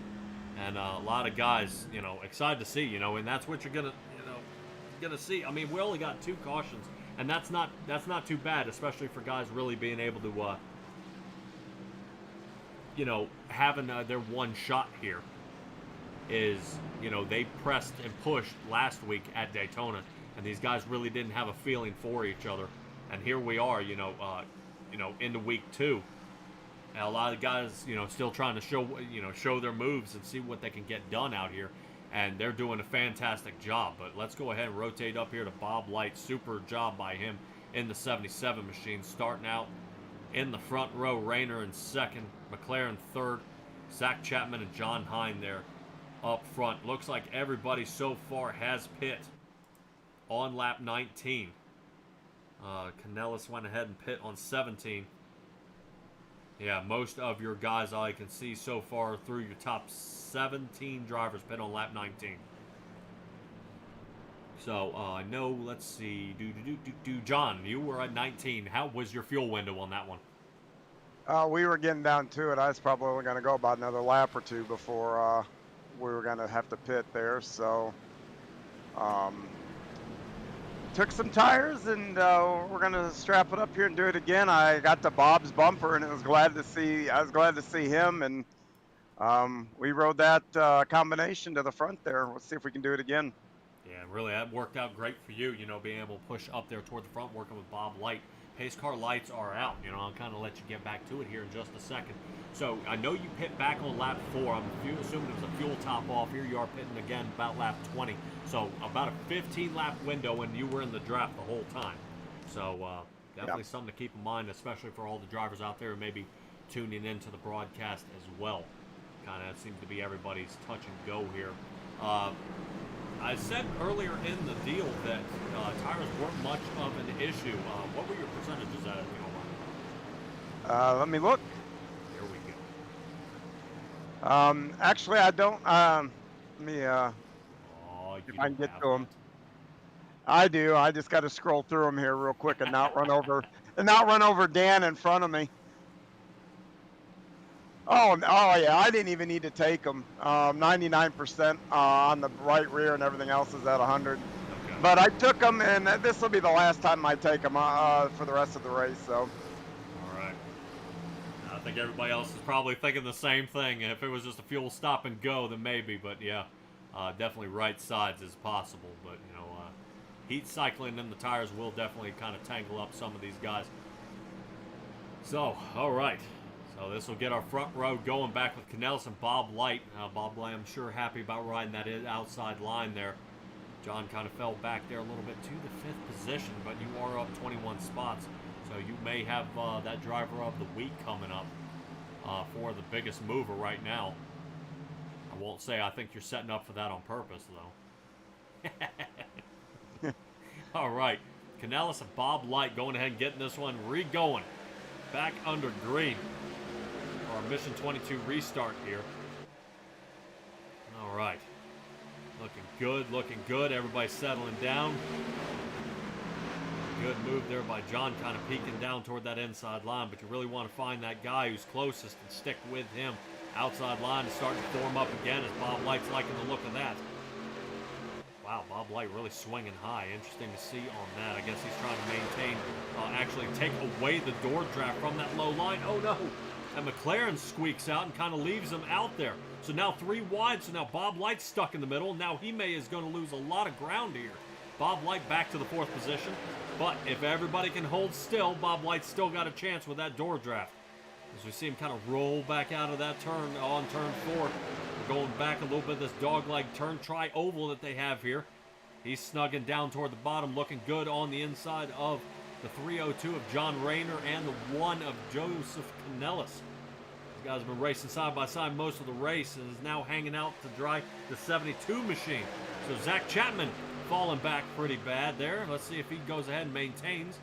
And a lot of guys, excited to see, and that's what you're gonna see. I mean, we only got 2 cautions, and that's not too bad, especially for guys really being able to, having their one shot here is, they pressed and pushed last week at Daytona, and these guys really didn't have a feeling for each other. And here we are, into week 2. And a lot of guys, still trying to show their moves and see what they can get done out here. And they're doing a fantastic job. But let's go ahead and rotate up here to Bob Light. Super job by him in the 77 machine. Starting out in the front row, Rayner in second, McLaren third, Zach Chapman and John Hine there up front. Looks like everybody so far has pit on lap 19. Canellis went ahead and pit on 17. Yeah, most of your guys I can see so far through your top 17 drivers pit on lap 19. So, I know, let's see, John, you were at 19. How was your fuel window on that one? We were getting down to it. I was probably only going to go about another lap or 2 before we were going to have to pit there. So, took some tires, and we're going to strap it up here and do it again. I got to Bob's bumper, and I was glad to see him, and we rode that combination to the front there. Let's see if we can do it again. Yeah, really, that worked out great for you, being able to push up there toward the front, working with Bob Light. Pace car lights are out. I'll kind of let you get back to it here in just a second. So I know you pit back on lap 4. I'm assuming it was a fuel top off. Here you are pitting again about lap 20. So about a 15-lap window, and you were in the draft the whole time. So definitely something to keep in mind, especially for all the drivers out there who may be tuning into the broadcast as well. Kind of seems to be everybody's touch and go here. I said earlier in the deal that tires weren't much of an issue. What were your percentages at, if you don't mind? Let me look. Here we go. Actually, I don't. Let me. If I can get to them. I do. I just got to scroll through them here real quick and not run over Dan in front of me. Oh yeah, I didn't even need to take them. 99% on the right rear, and everything else is at 100. Okay. But I took them, and this will be the last time I take them for the rest of the race. So. All right. I think everybody else is probably thinking the same thing. If it was just a fuel stop and go, then maybe. But yeah, definitely right sides is possible. But heat cycling in the tires will definitely kind of tangle up some of these guys. So, all right. So this will get our front row going back with Canellis and Bob Light. Bob Light, I'm sure, happy about riding that outside line there. John kind of fell back there a little bit to the 5th position, but you are up 21 spots. So you may have that driver of the week coming up for the biggest mover right now. I won't say I think you're setting up for that on purpose, though. All right. Canellis and Bob Light going ahead and getting this one re-going. Back under green. Our Mission 22 restart here. All right. Looking good, looking good. Everybody settling down. Good move there by John, kind of peeking down toward that inside line, but you really want to find that guy who's closest and stick with him. Outside line is starting to form up again as Bob Light's liking the look of that. Wow, Bob Light really swinging high. Interesting to see on that. I guess he's trying to maintain, actually take away the door draft from that low line. Oh no! And McLaren squeaks out and kind of leaves him out there. So now 3 wide, so now Bob Light's stuck in the middle. Now he is going to lose a lot of ground here. Bob Light back to the 4th position. But if everybody can hold still, Bob Light's still got a chance with that door draft. As we see him kind of roll back out of that turn on turn 4. We're going back a little bit of this dog-leg turn tri-oval that they have here. He's snugging down toward the bottom, looking good on the inside of the 302 of John Rayner and the 1 of Joseph Canellis. These guys have been racing side by side most of the race and is now hanging out to dry the 72 machine. So Zach Chapman falling back pretty bad there. Let's see if he goes ahead and maintains.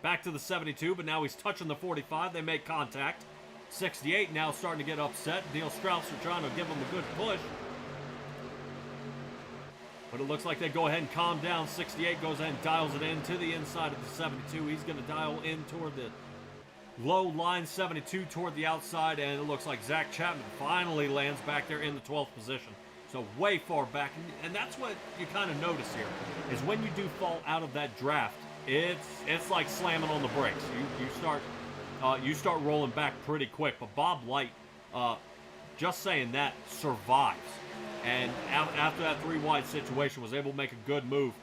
Back to the 72, but now he's touching the 45. They make contact. 68 now starting to get upset. Neil Strausser trying to give him a good push. But it looks like they go ahead and calm down. 68 goes ahead and dials it in to the inside of the 72. He's going to dial in toward the low line. 72 toward the outside, and it looks like Zach Chapman finally lands back there in the 12th position. So way far back, and that's what you kind of notice here, is when you do fall out of that draft, it's like slamming on the brakes. You start rolling back pretty quick. But Bob Light, just saying that, survives. And after that 3 wide situation, was able to make a good move.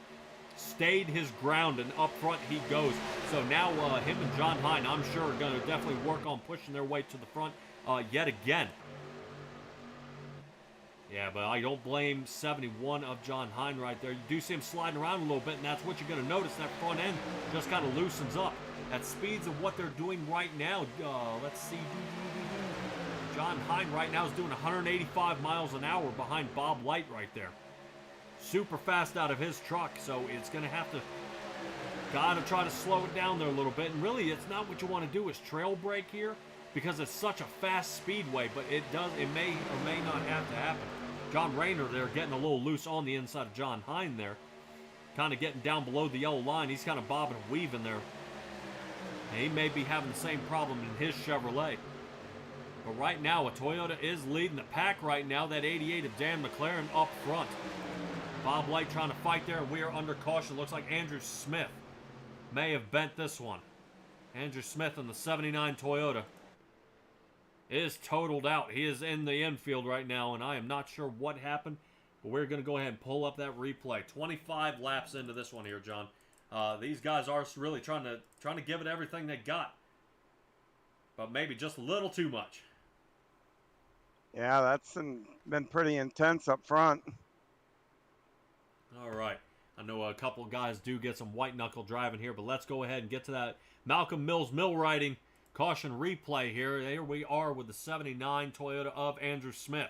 Stayed his ground, and up front he goes. So now him and John Hine, I'm sure, are going to definitely work on pushing their way to the front yet again. Yeah, but I don't blame 71 of John Hine right there. You do see him sliding around a little bit, and that's what you're going to notice. That front end just kind of loosens up. At speeds of what they're doing right now, let's see. John Hine right now is doing 185 miles an hour behind Bob Light right there. Super fast out of his truck, so it's going to have to try to slow it down there a little bit. And really, it's not what you want to do is trail brake here, because it's such a fast speedway, but it may or may not have to happen. John Rayner there getting a little loose on the inside of John Hine there. Kind of getting down below the yellow line. He's kind of bobbing and weaving there. And he may be having the same problem in his Chevrolet. But right now, a Toyota is leading the pack right now. That 88 of Dan McLaren up front. Bob Light trying to fight there, and we are under caution. Looks like Andrew Smith may have bent this one. Andrew Smith in the 79 Toyota is totaled out. He is in the infield right now, and I am not sure what happened, but we're going to go ahead and pull up that replay. 25 laps into this one here, John. These guys are really trying to give it everything they got, but maybe just a little too much. Yeah, that's been pretty intense up front. All right. I know a couple of guys do get some white-knuckle driving here, but let's go ahead and get to that Malcolm Mills millwrighting caution replay here. Here we are with the 79 Toyota of Andrew Smith.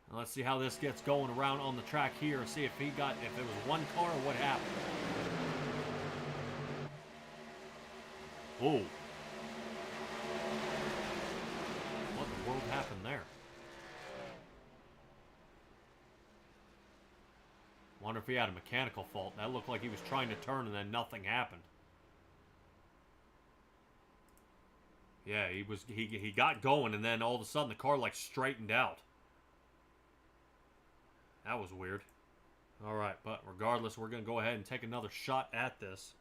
Now let's see how this gets going around on the track here. See if it was one car or what happened. Oh. What in the world happened there? Wonder if he had a mechanical fault. That looked like he was trying to turn and then nothing happened. Yeah, he got going, and then all of a sudden the car like straightened out. That was weird. All right, but regardless, we're going to go ahead and take another shot at this.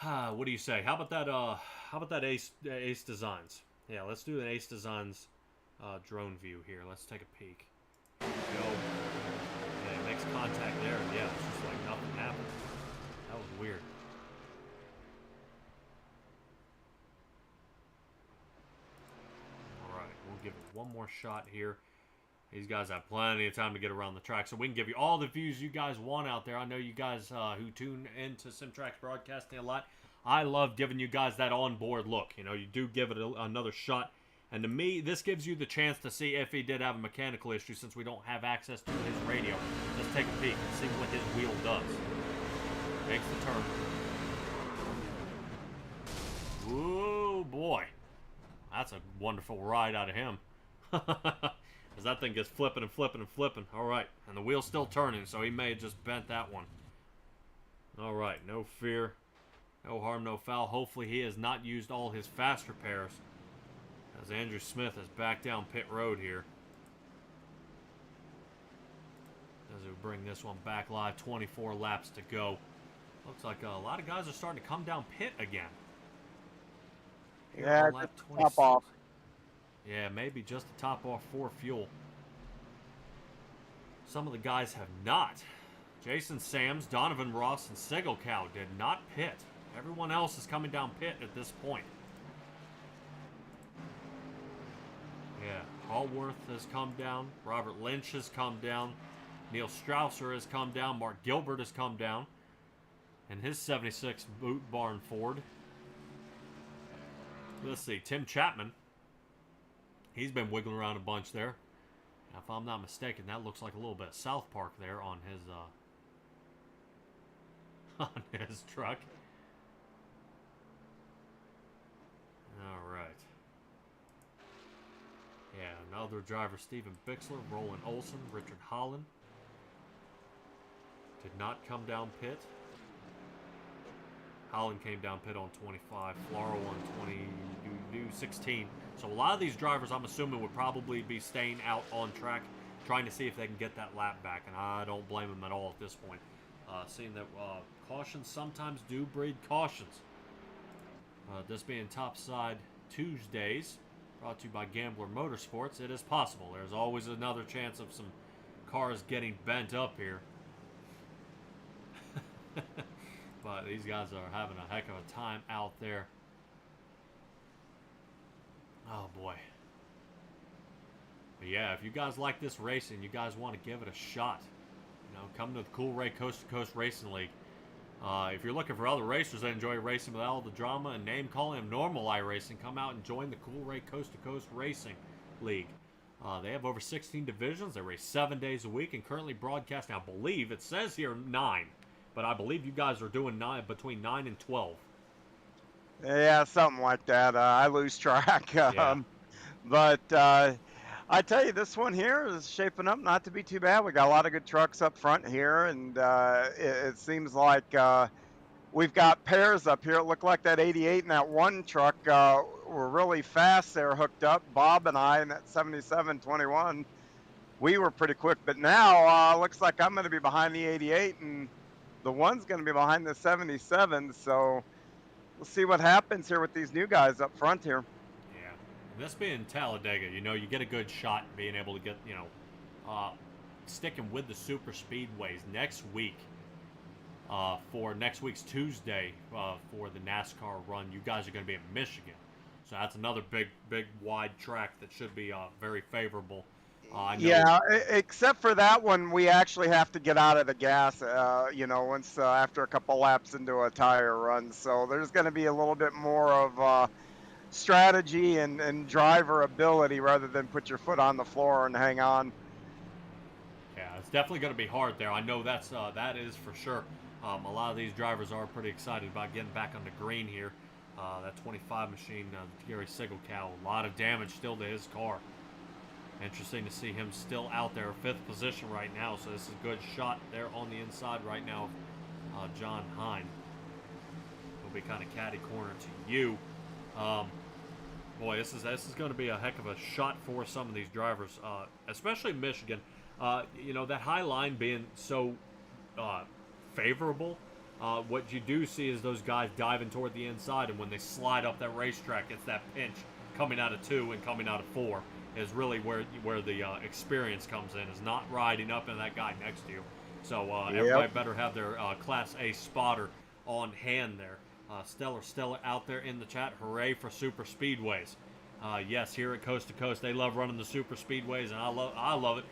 What do you say? How about that Ace Designs? Yeah, let's do an Ace Designs drone view here. Let's take a peek. Here we go. Yeah, it makes contact there. Yeah, it's just like nothing happened. That was weird. give it one more shot here. These guys have plenty of time to get around the track, so we can give you all the views you guys want out there. I know you guys who tune into Simtrax Broadcasting a lot, I love giving you guys that onboard look. You know, you do give it another shot. And to me, this gives you the chance to see if he did have a mechanical issue since we don't have access to his radio. Let's take a peek and see what his wheel does. Makes the turn. Whoa, boy. That's a wonderful ride out of him. As that thing gets flipping and flipping and flipping. All right, and the wheel's still turning, so he may have just bent that one. All right, no fear. No harm, no foul. Hopefully he has not used all his fast repairs, as Andrew Smith is back down pit road here. As we bring this one back live, 24 laps to go. Looks like a lot of guys are starting to come down pit again. Here Yeah, on lap just 26. top off. Yeah, maybe just to top off for fuel. Some of the guys have not. Jason Sams, Donovan Ross, and Sigelkow did not pit. Everyone else is coming down pit at this point. Yeah, Hallworth has come down. Robert Lynch has come down. Neil Strausser has come down. Mark Gilbert has come down. And his 76 Boot Barn Ford. Let's see, Tim Chapman. He's been wiggling around a bunch there. Now, if I'm not mistaken, that looks like a little bit of South Park there on his truck. All right. Yeah, another driver, Steven Bixler, Roland Olson, Richard Holland. Did not come down pit. Holland came down pit on 25. Flora on 16. So a lot of these drivers, I'm assuming, would probably be staying out on track, trying to see if they can get that lap back. And I don't blame them at all at this point. Seeing that cautions sometimes do breed cautions. This being Topside Tuesdays, brought to you by Gambler Motorsports, it is possible. There's always another chance of some cars getting bent up here. But these guys are having a heck of a time out there. Oh boy. But yeah, if you guys like this racing, you guys want to give it a shot, you know, come to the Cool Ray Coast to Coast Racing League. If you're looking for other racers that enjoy racing without all the drama and name calling of normal iRacing, come out and join the Cool Ray Coast to Coast Racing League. They have over 16 divisions. They race 7 days a week and currently broadcast. Now, I believe it says here 9, but I believe you guys are doing between 9 and 12. Yeah, something like that. I lose track. But I tell you, this one here is shaping up not to be too bad. We got a lot of good trucks up front here, and it seems like we've got pairs up here. It looked like that 88 and that one truck were really fast there, hooked up. Bob and I in that 77-21, we were pretty quick. But now looks like I'm going to be behind the 88, and the one's going to be behind the 77. So we'll see what happens here with these new guys up front here. This being Talladega, you know, you get a good shot being able to get, you know, sticking with the super speedways next week. For next week's Tuesday for the NASCAR run, you guys are going to be in Michigan. So that's another big, wide track that should be very favorable. Yeah, except for that one, we actually have to get out of the gas, you know, once after a couple laps into a tire run. So there's going to be a little bit more of strategy and driver ability rather than put your foot on the floor and hang on. Yeah, it's definitely going to be hard there. I know that is for sure. A lot of these drivers are pretty excited about getting back on the green here. That 25 machine, Gary Sigelkow, a lot of damage still to his car. Interesting to see him still out there, 5th position right now. So this is a good shot there on the inside right now of John Hine. Will be kind of catty corner to you. Boy, this is going to be a heck of a shot for some of these drivers, especially Michigan. You know, that high line being so favorable, what you do see is those guys diving toward the inside, and when they slide up that racetrack, it's that pinch coming out of 2 and coming out of 4 is really where the experience comes in, is not riding up into that guy next to you. So everybody better have their Class A spotter on hand there. Stellar out there in the chat. Hooray for super speedways. Yes, here at Coast to Coast, they love running the super speedways, and I love it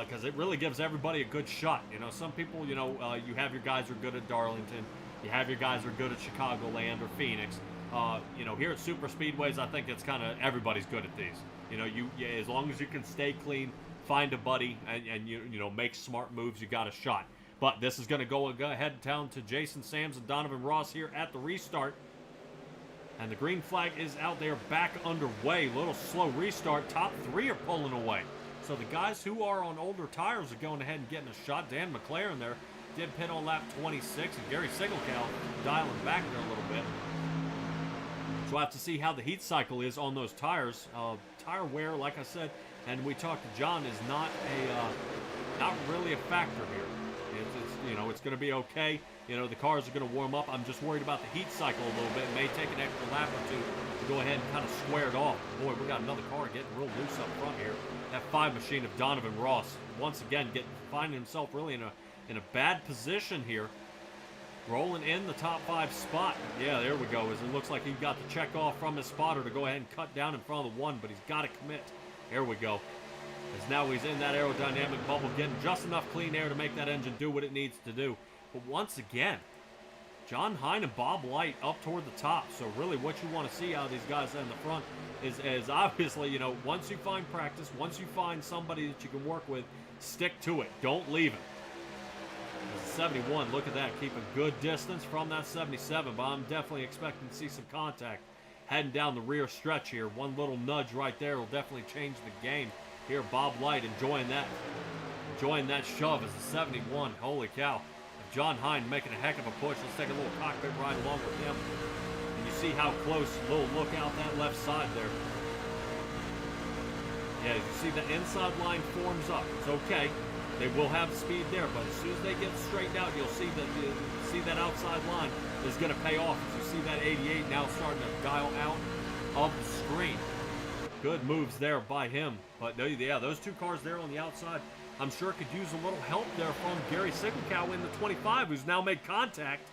because it really gives everybody a good shot. You know, some people, you have your guys who are good at Darlington, you have your guys who are good at Chicagoland or Phoenix. Here at super speedways, I think it's kind of everybody's good at these. As long as you can stay clean, find a buddy, and make smart moves, you got a shot. But this is going to go ahead down to Jason Sams and Donovan Ross here at the restart. And the green flag is out there, back underway. Little slow restart. Top 3 are pulling away. So the guys who are on older tires are going ahead and getting a shot. Dan McLaren there did pit on lap 26, and Gary Sigelkow dialing back there a little bit. So we'll have to see how the heat cycle is on those tires. Tire wear, like I said, and we talked to John, is not really a factor here. It's going to be okay. The cars are going to warm up. I'm just worried about the heat cycle a little bit. It may take an extra lap or two to go ahead and kind of square it off. Boy, we got another car getting real loose up front here. That 5 machine of Donovan Ross, once again, finding himself really in a bad position here. Rolling in the top 5 spot. Yeah, there we go. As it looks like he got the check off from his spotter to go ahead and cut down in front of the 1, but he's got to commit. There we go. As now he's in that aerodynamic bubble, getting just enough clean air to make that engine do what it needs to do. But once again, John Hine and Bob Light up toward the top. So really what you want to see out of these guys in the front is obviously, once you find practice, once you find somebody that you can work with, stick to it. Don't leave it. 71, look at that, keeping good distance from that 77, but I'm definitely expecting to see some contact heading down the rear stretch here. One little nudge right there will definitely change the game. Here, Bob Light enjoying that shove as the 71. Holy cow. John Hine making a heck of a push. Let's take a little cockpit ride along with him. And you see how close, little look out that left side there. Yeah, you see the inside line forms up. It's okay. They will have speed there, but as soon as they get straightened out, you'll see that outside line is going to pay off. As you see that 88 now starting to dial out of the screen. Good moves there by him. But yeah, those 2 cars there on the outside, I'm sure could use a little help there from Gary Sigelkow in the 25, who's now made contact.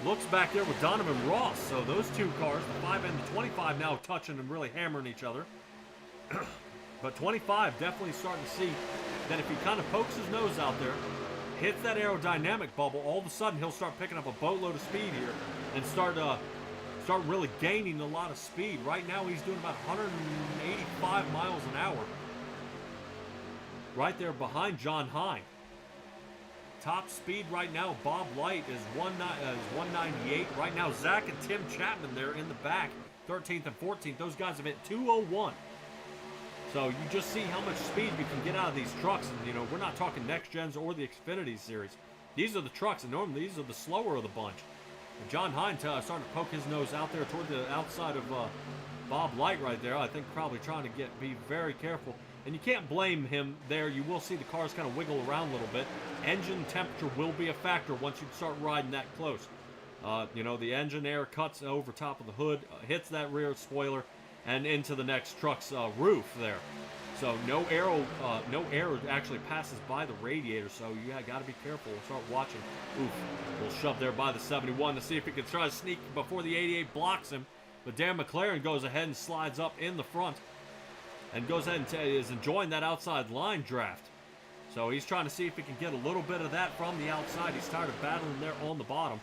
Looks back there with Donovan Ross. So those 2 cars, the 5 and the 25, now touching and really hammering each other. But 25 definitely starting to see that if he kind of pokes his nose out there, hits that aerodynamic bubble, all of a sudden he'll start picking up a boatload of speed here and start really gaining a lot of speed. Right now he's doing about 185 miles an hour. Right there behind John Hine. Top speed right now, Bob Light is 198. Right now, Zach and Tim Chapman there in the back, 13th and 14th. Those guys have hit 201. So you just see how much speed you can get out of these trucks. And, we're not talking Next Gens or the Xfinity Series. These are the trucks, and normally these are the slower of the bunch. And John Hine starting to poke his nose out there toward the outside of Bob Light right there. I think probably trying to be very careful. And you can't blame him there. You will see the cars kind of wiggle around a little bit. Engine temperature will be a factor once you start riding that close. The engine air cuts over top of the hood, hits that rear spoiler, and into the next truck's roof there. So no air actually passes by the radiator, so you got to be careful. We'll start watching. Oof, we'll shove there by the 71 to see if he can try to sneak before the 88 blocks him. But Dan McLaren goes ahead and slides up in the front and goes ahead and is enjoying that outside line draft. So he's trying to see if he can get a little bit of that from the outside. He's tired of battling there on the bottom.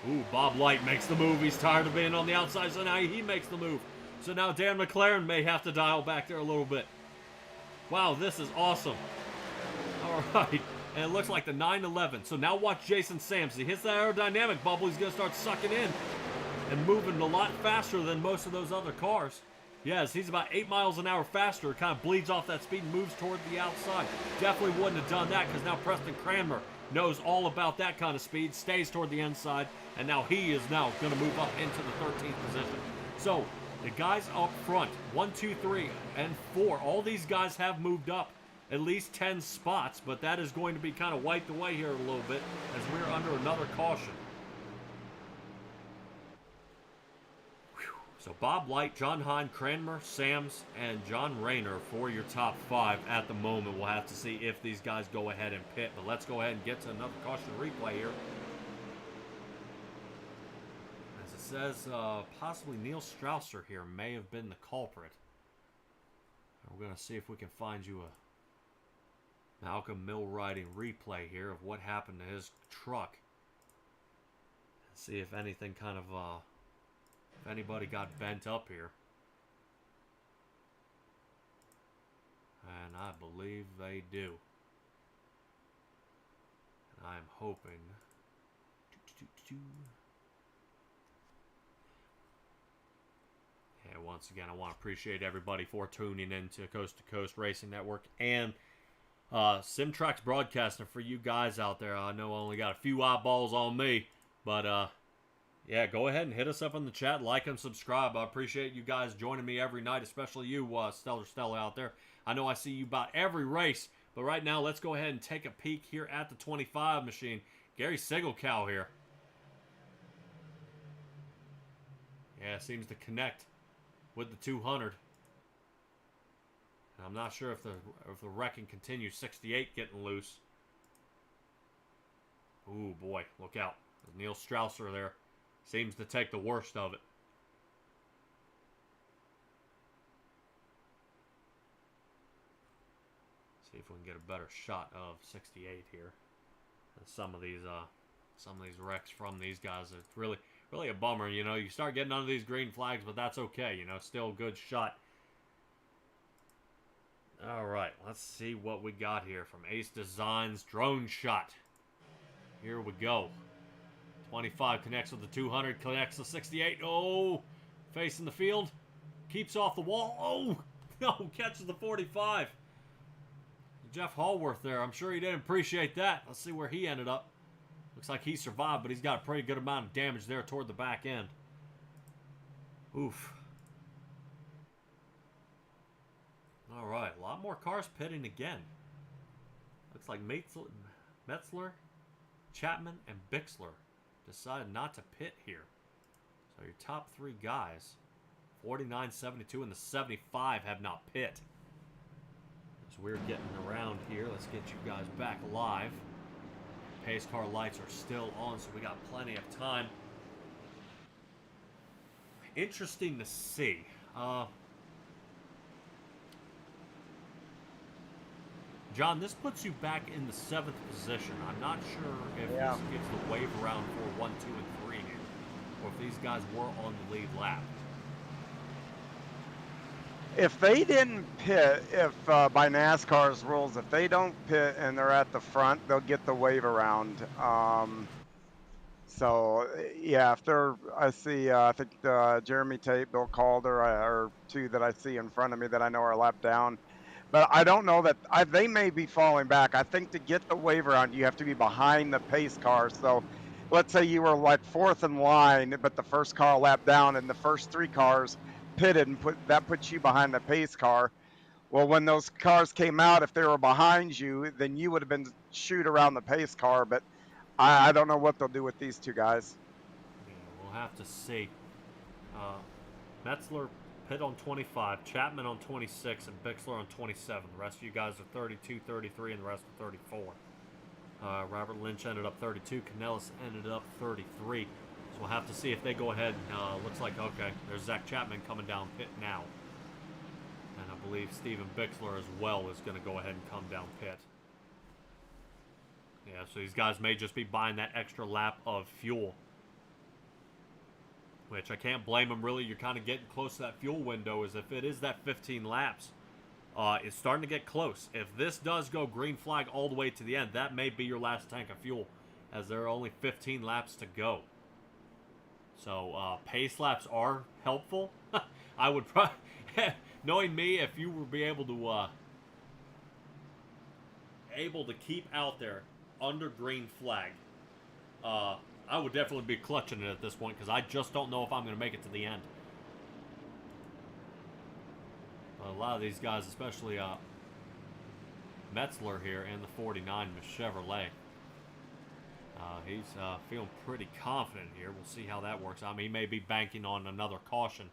Ooh, Bob Light makes the move. He's tired of being on the outside, so now he makes the move. So now Dan McLaren may have to dial back there a little bit. Wow, this is awesome. All right, and it looks like the 911. So now watch Jason Sams. He hits that aerodynamic bubble. He's going to start sucking in and moving a lot faster than most of those other cars. Yes, he's about 8 miles an hour faster. Kind of bleeds off that speed and moves toward the outside. Definitely wouldn't have done that because now Preston Cranmer knows all about that kind of speed, stays toward the inside, and now he is now going to move up into the 13th position. So the guys up front, 1, 2, 3, and 4, all these guys have moved up at least 10 spots, but that is going to be kind of wiped away here a little bit as we're under another caution. So Bob Light, John Hine, Cranmer, Sams, and John Rayner for your top 5 at the moment. We'll have to see if these guys go ahead and pit, but let's go ahead and get to another caution replay here. As the says possibly Neil Strausser here may have been the culprit. And we're going to see if we can find you a Malcolm Millwrighting replay here of what happened to his truck. See if anything kind of, if anybody got bent up here. And I believe they do. And I'm hoping. Yeah, once again, I want to appreciate everybody for tuning in to Coast to Coast Racing Network and Simtrax Broadcasting for you guys out there. I know I only got a few eyeballs on me, but yeah, go ahead and hit us up in the chat, like and subscribe. I appreciate you guys joining me every night, especially you, Stellar Stella out there. I know I see you about every race, but right now, let's go ahead and take a peek here at the 25 machine. Gary Sigelkow here. Yeah, seems to connect with the 200. And I'm not sure if the wrecking continues. 68 getting loose. Ooh, boy, look out. Neil Strausser there seems to take the worst of it. See if we can get a better shot of 68 here. And some of these wrecks from these guys are really a bummer. You know, you start getting under these green flags, but that's okay. You know, still a good shot. All right, let's see what we got here from Ace Designs drone shot. Here we go. 25 connects with the 200, connects the 68. Oh, facing the field, keeps off the wall. Oh, no, catches the 45. Jeff Hallworth there. I'm sure he didn't appreciate that. Let's see where he ended up. Looks like he survived, but he's got a pretty good amount of damage there toward the back end. Oof. All right, a lot more cars pitting again. Looks like Metzler, Chapman, and Bixler decided not to pit here. So your top three guys, 49, 72, and the 75 have not pit. As we're getting around here, let's get you guys back live. Pace car lights are still on, so we got plenty of time. Interesting to see. John, this puts you back in the 7th position. I'm not sure if this gives the wave around for 1, 2, and 3 here, or if these guys were on the lead lap. If they didn't pit, by NASCAR's rules, if they don't pit and they're at the front, they'll get the wave around. So yeah, if they're, I see, I think Jeremy Tate, Bill Calder are two that I see in front of me that I know are a lap down. But I don't know that they may be falling back. I think to get the wave around, you have to be behind the pace car. So let's say you were like 4th in line, but the first car lap down and the first 3 cars pitted and that puts you behind the pace car. Well, when those cars came out, if they were behind you, then you would have been shoot around the pace car. But I don't know what they'll do with these two guys. Yeah, we'll have to see. Metzler pit on 25, Chapman on 26, and Bixler on 27. The rest of you guys are 32, 33, and the rest are 34. Robert Lynch ended up 32. Canellis ended up 33. So we'll have to see if they go ahead. Looks like, okay, there's Zach Chapman coming down pit now. And I believe Steven Bixler as well is going to go ahead and come down pit. Yeah, so these guys may just be buying that extra lap of fuel. Which I can't blame them, really. You're kind of getting close to that fuel window. As if it is that 15 laps, it's starting to get close. If this does go green flag all the way to the end, that may be your last tank of fuel, as there are only 15 laps to go. So pace laps are helpful. I would probably, knowing me, if you would be able to keep out there under green flag, I would definitely be clutching it at this point, because I just don't know if I'm going to make it to the end. But a lot of these guys, especially Metzler here in the 49 Chevrolet, he's feeling pretty confident here. We'll see how that works. I mean, he may be banking on another caution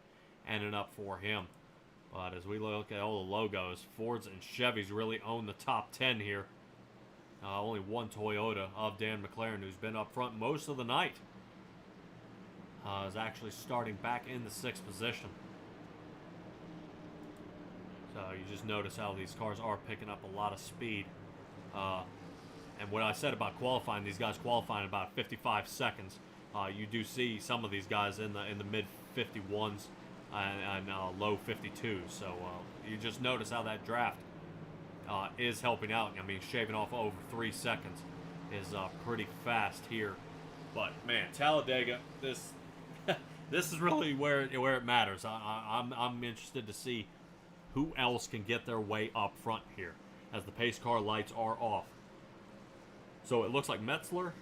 ending up for him. But as we look at all the logos, Fords and Chevys really own the top 10 here. Only one Toyota of Dan McLaren, who's been up front most of the night. is actually starting back in the 6th position. So you just notice how these cars are picking up a lot of speed. And what I said about qualifying, these guys qualifying about 55 seconds. You do see some of these guys in the mid 51s and low 52s. So you just notice how that draft is helping out. I mean, shaving off over 3 seconds is pretty fast here. But man, Talladega, this this is really where it matters. I'm interested to see who else can get their way up front here as the pace car lights are off. So it looks like Metzler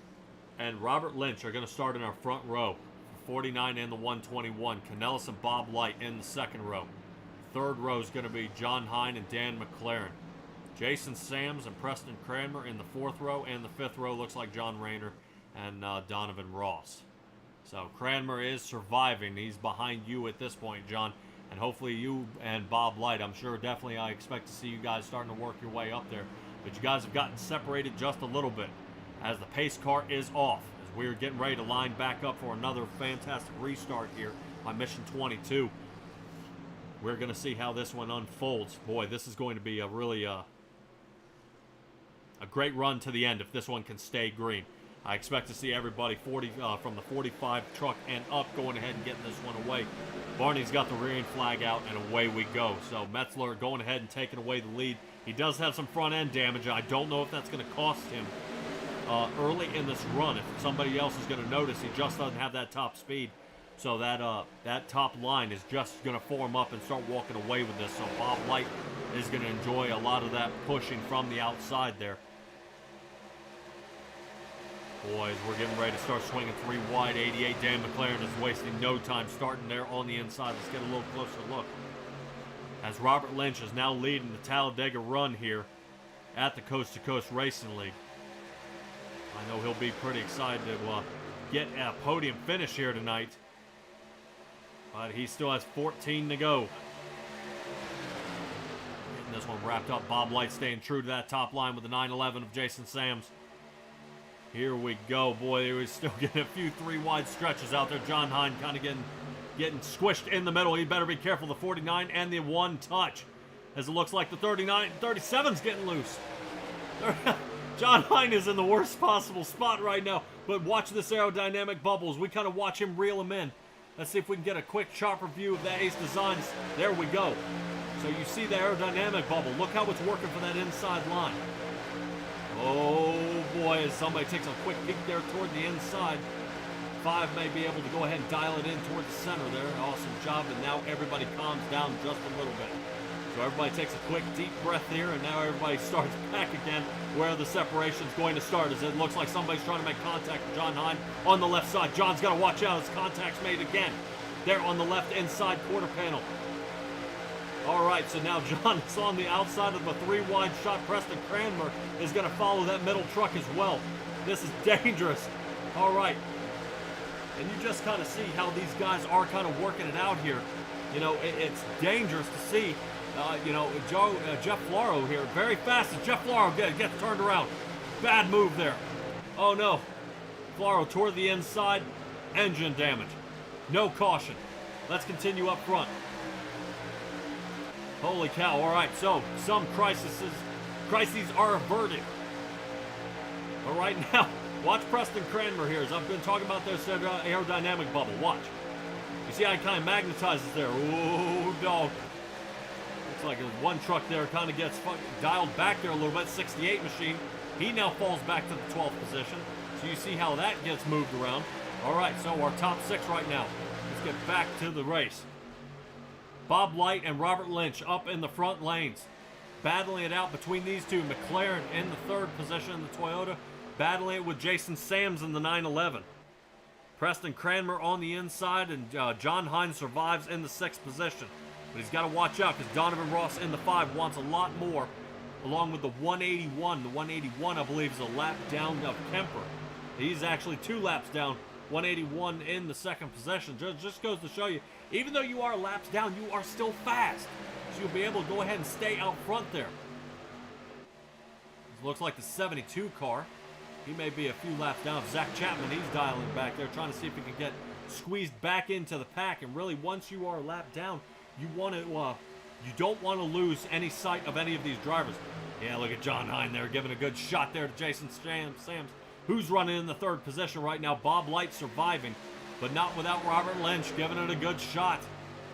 and Robert Lynch are going to start in our front row. 49 and the 121. Canellis and Bob Light in the 2nd row. 3rd row is going to be John Hine and Dan McLaren. Jason Sams and Preston Cranmer in the 4th row. And the 5th row looks like John Rayner and Donovan Ross. So Cranmer is surviving. He's behind you at this point, John. And hopefully you and Bob Light, I'm sure definitely I expect to see you guys starting to work your way up there. But you guys have gotten separated just a little bit as the pace car is off. As we're getting ready to line back up for another fantastic restart here on Mission 22. We're going to see how this one unfolds. Boy, this is going to be a really a great run to the end if this one can stay green. I expect to see everybody from the 45 truck and up going ahead and getting this one away. Barney's got the rear end flag out, and away we go. So Metzler going ahead and taking away the lead. He does have some front end damage. I don't know if that's going to cost him early in this run. If somebody else is going to notice, he just doesn't have that top speed. So that top line is just going to form up and start walking away with this. So Bob Light is going to enjoy a lot of that pushing from the outside there. Boys, we're getting ready to start swinging 3 wide. 88, Dan McLaren is wasting no time starting there on the inside. Let's get a little closer look. As Robert Lynch is now leading the Talladega run here at the Coast2Coast Racing League. I know he'll be pretty excited to get a podium finish here tonight. But he still has 14 to go. Getting this one wrapped up. Bob Light staying true to that top line with the 911 of Jason Sams. Here we go. Boy, he was still getting a few 3 wide stretches out there. John Hine kind of getting squished in the middle. He better be careful. The 49 and the 1 touch. As it looks like the 37's getting loose. John Hine is in the worst possible spot right now. But watch this aerodynamic bubbles. We kind of watch him reel him in. Let's see if we can get a quick chopper view of that Ace Designs. There we go. So you see the aerodynamic bubble. Look how it's working for that inside line. Oh boy, as somebody takes a quick peek there toward the inside. 5 may be able to go ahead and dial it in toward the center there. Awesome job, and now everybody calms down just a little bit. So everybody takes a quick deep breath here, and now everybody starts back again where the separation is going to start, as it looks like somebody's trying to make contact with John Hine on the left side. John's got to watch out as contact's made again there on the left inside quarter panel. All right, so now John is on the outside of the 3 wide shot. Preston Cranmer is going to follow that middle truck as well. This is dangerous. All right. And you just kind of see how these guys are kind of working it out here. You know, it's dangerous to see, Jeff Floro here. Very fast as Jeff Floro gets turned around. Bad move there. Oh, no. Floro toward the inside. Engine damage. No caution. Let's continue up front. Holy cow. All right, so some crises are averted. But right now, watch Preston Cranmer here, as I've been talking about this aerodynamic bubble. Watch. You see how it kind of magnetizes there. Ooh, dog. Looks like one truck there kind of gets dialed back there a little bit. 68 machine. He now falls back to the 12th position. So you see how that gets moved around. All right, so our top 6 right now. Let's get back to the race. Bob Light and Robert Lynch up in the front lanes. Battling it out between these two. McLaren in the 3rd position in the Toyota. Battling it with Jason Sams in the 911. Preston Cranmer on the inside, and John Hine survives in the 6th position. But he's got to watch out because Donovan Ross in the 5 wants a lot more, along with the 181. The 181, I believe, is a lap down of Kemper. He's actually 2 laps down. 181 in the 2nd position. Just goes to show you, even though you are laps down, you are still fast. So you'll be able to go ahead and stay out front there. This looks like the 72 car. He may be a few laps down. Zach Chapman, he's dialing back there, trying to see if he can get squeezed back into the pack. And really, once you are a lap down, you want to, you don't want to lose any sight of any of these drivers. Yeah, look at John Hine there giving a good shot there to Jason Sams, who's running in the third position right now. Bob Light surviving, but not without Robert Lynch giving it a good shot.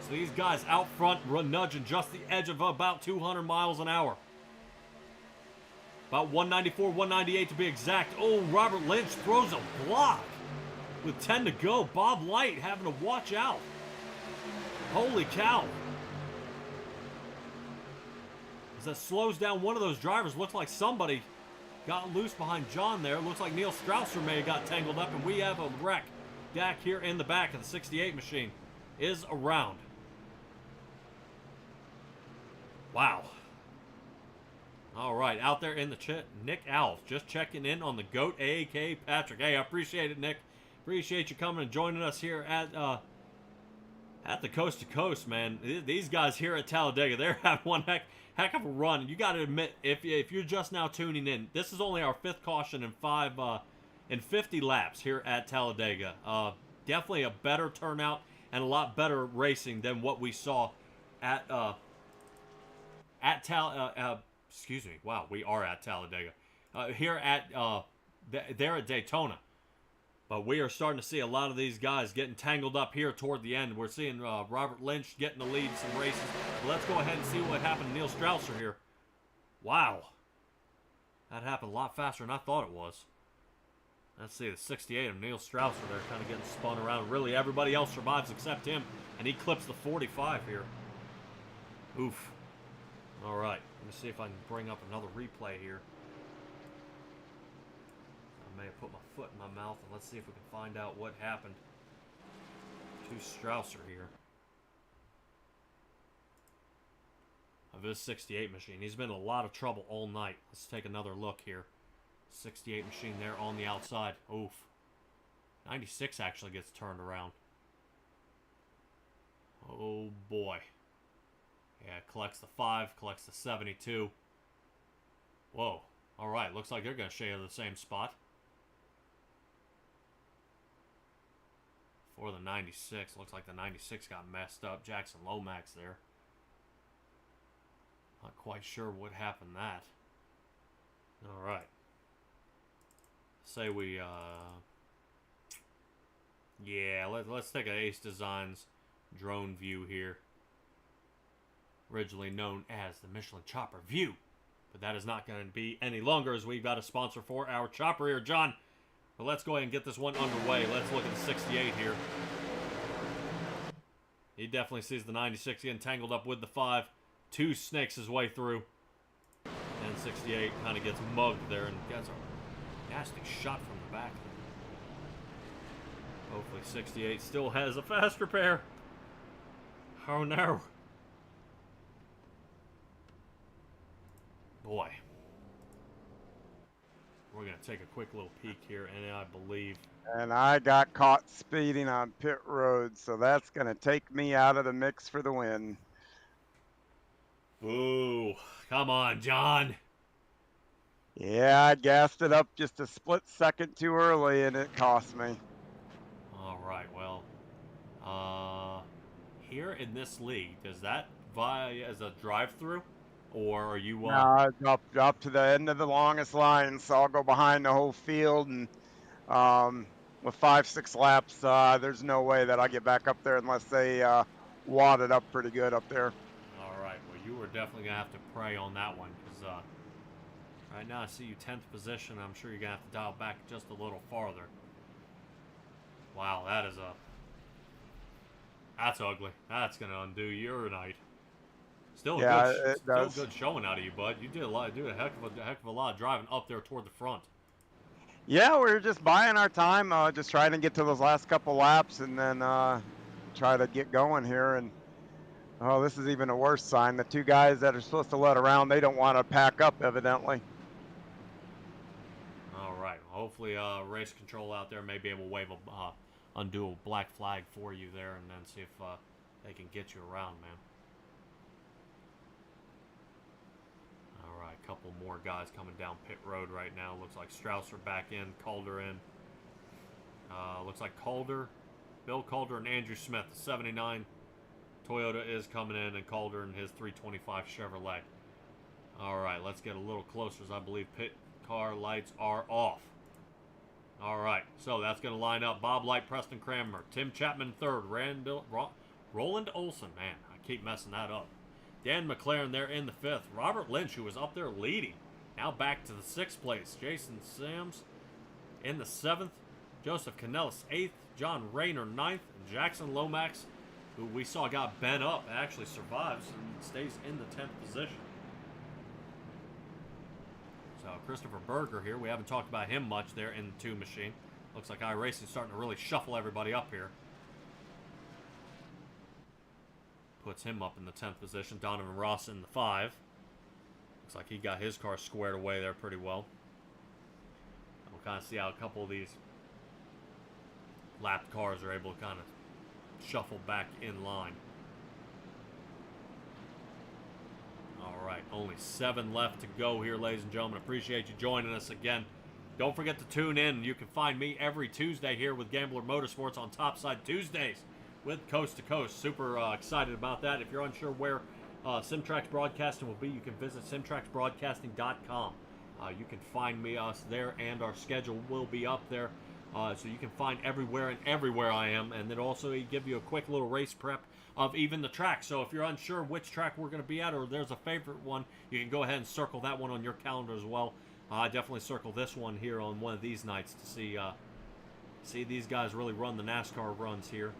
So these guys out front nudging just the edge of about 200 miles an hour. About 194, 198 to be exact. Oh, Robert Lynch throws a block with 10 to go. Bob Light having to watch out. Holy cow. As that slows down one of those drivers, looks like somebody got loose behind John there. Looks like Neil Strausser may have got tangled up, and we have a wreck. Dak here in the back of the 68 machine is around. Wow. All right, out there in the chat, Nick Alves just checking in on the GOAT AAK Patrick. Hey, I appreciate it, Nick. Appreciate you coming and joining us here at the Coast to Coast, man. These guys here at Talladega, they're having one heck of a run. You got to admit, if you're just now tuning in, this is only our 5th caution in 50 laps here at Talladega. Definitely a better turnout and a lot better racing than what we saw at excuse me. Wow, we are at Talladega. Here at there at Daytona. But we are starting to see a lot of these guys getting tangled up here toward the end. We're seeing Robert Lynch getting the lead in some races. But let's go ahead and see what happened to Neil Strausser here. Wow. That happened a lot faster than I thought it was. Let's see, the 68 of Neil Strausser there kind of getting spun around. Really, everybody else survives except him. And he clips the 45 here. Oof. All right. Let me see if I can bring up another replay here. I may have put my foot in my mouth, and let's see if we can find out what happened to Strausser here. Of his 68 machine. He's been in a lot of trouble all night. Let's take another look here. 68 machine there on the outside. Oof. 96 actually gets turned around. Oh boy. Yeah, collects the 5, collects the 72. Whoa. Alright, looks like they're going to share the same spot. For the 96. Looks like the 96 got messed up. Jackson Lomax there. Not quite sure what happened that. Alright. Say we, yeah, let's take an Ace Designs drone view here. Originally known as the Michelin Chopper View. But that is not going to be any longer as we've got a sponsor for our chopper here, John. But let's go ahead and get this one underway. Let's look at the 68 here. He definitely sees the 96 getting tangled up with the 5. 2 snakes his way through. And 68 kind of gets mugged there and gets a nasty shot from the back. Hopefully 68 still has a fast repair. Oh no. Boy. We're going to take a quick little peek here, and I believe... And I got caught speeding on pit road, so that's going to take me out of the mix for the win. Ooh, come on, John. Yeah, I gassed it up just a split second too early, and it cost me. All right, well, here in this league, does that vie as a drive-through? Or are you... No, I dropped to the end of the longest line, so I'll go behind the whole field, and with 5-6 laps, there's no way that I'll get back up there unless they wad it up pretty good up there. All right, well, you are definitely going to have to pray on that one, because right now I see you 10th position. I'm sure you're going to have to dial back just a little farther. Wow, that's ugly. That's going to undo your night. Still good showing out of you, bud. You did a heck of a lot of driving up there toward the front. Yeah, we were just buying our time, just trying to get to those last couple laps, and then try to get going here. And oh, this is even a worse sign. The 2 guys that are supposed to let around, they don't want to pack up, evidently. All right. Hopefully, race control out there may be able to wave undo a black flag for you there, and then see if they can get you around, man. Couple more guys coming down pit road right now. Looks like Strausser back in, Calder in. Looks like Calder, Bill Calder and Andrew Smith. The 79 Toyota is coming in, and Calder in his 325 Chevrolet. All right, let's get a little closer as I believe pit car lights are off. All right, so that's going to line up Bob Light, Preston Cranmer, Tim Chapman third, Roland Olson, man, I keep messing that up. Dan McLaren there in the fifth. Robert Lynch, who was up there leading, now back to the sixth place. Jason Sams in the seventh. Joseph Canellis eighth. John Rayner ninth. And Jackson Lomax, who we saw got bent up, actually survives and stays in the 10th position. So Christopher Berger here. We haven't talked about him much there in the 2 machine. Looks like iRacing's starting to really shuffle everybody up here. Puts him up in the 10th position. Donovan Ross in the 5. Looks like he got his car squared away there pretty well. And we'll kind of see how a couple of these lapped cars are able to kind of shuffle back in line. All right, only 7 left to go here, ladies and gentlemen. Appreciate you joining us again. Don't forget to tune in. You can find me every Tuesday here with Gambler Motorsports on Topside Tuesdays with Coast to Coast. Super excited about that. If you're unsure where Simtrax Broadcasting will be, you can visit simtraxbroadcasting.com. You can find us there, and our schedule will be up there. So you can find everywhere I am, and then also give you a quick little race prep of even the track. So if you're unsure which track we're going to be at, or there's a favorite one, you can go ahead and circle that one on your calendar as well. I definitely circle this one here on one of these nights to see these guys really run the NASCAR runs here,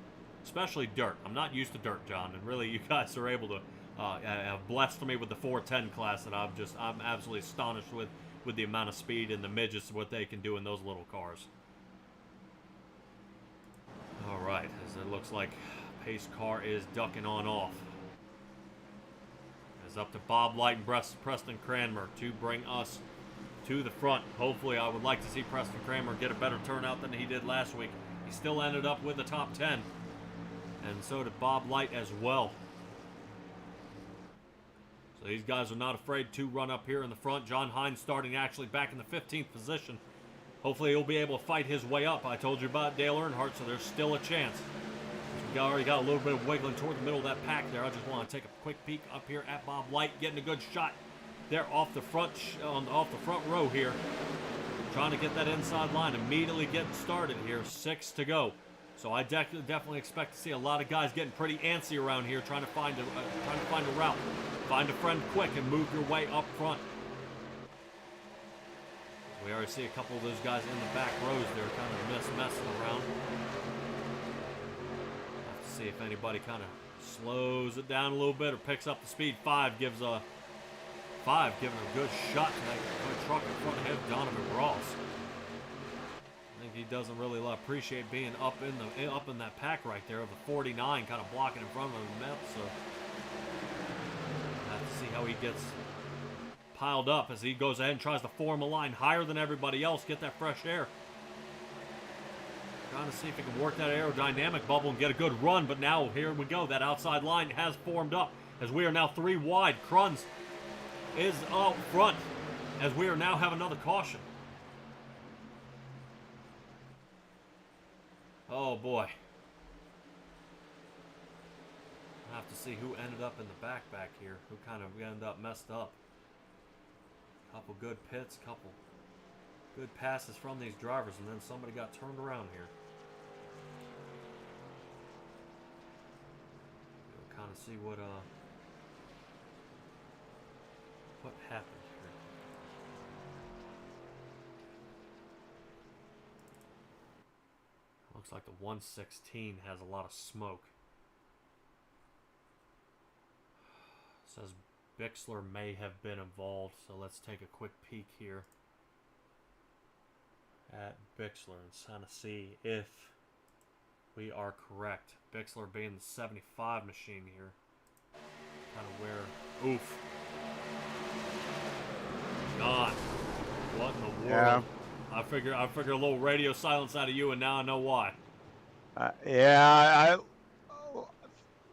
especially dirt. I'm not used to dirt, John, and really you guys are able to have blessed me with the 410 class that I'm absolutely astonished with the amount of speed and the midgets, what they can do in those little cars. All right, as it looks like pace car is ducking on off. It's up to Bob Light and Preston Cranmer to bring us to the front. Hopefully, I would like to see Preston Cranmer get a better turnout than he did last week. He still ended up with the top 10, and so did Bob Light as well. So these guys are not afraid to run up here in the front. John Hines starting actually back in the 15th position. Hopefully he'll be able to fight his way up. I told you about Dale Earnhardt, so there's still a chance. We already got a little bit of wiggling toward the middle of that pack there. I just want to take a quick peek up here at Bob Light, getting a good shot there off the front row here. Trying to get that inside line, immediately getting started here. 6 to go. So I definitely expect to see a lot of guys getting pretty antsy around here, trying to find a route, find a friend quick, and move your way up front. We already see a couple of those guys in the back rows there kind of messing around. Have to see if anybody kind of slows it down a little bit or picks up the speed. Giving a good shot to that good truck in front of him, Donovan Ross. I think he doesn't really appreciate being up in that pack right there of the 49, kind of blocking in front of him. So have to see how he gets piled up as he goes ahead and tries to form a line higher than everybody else, get that fresh air. Trying to see if he can work that aerodynamic bubble and get a good run, but now here we go. That outside line has formed up as we are now 3 wide. Kruns is up front as we are now have another caution. Oh boy. I have to see who ended up in the back here, who kind of ended up messed up. Couple good pits, couple good passes from these drivers, and then somebody got turned around here. We'll kind of see what happened here. Looks like the 116 has a lot of smoke. It says Bixler may have been involved, so let's take a quick peek here at Bixler and kind of see if we are correct. Bixler being the 75 machine here. Kind of where... Oof. God. What in the world? Yeah. I figure a little radio silence out of you, and now I know why. Yeah, I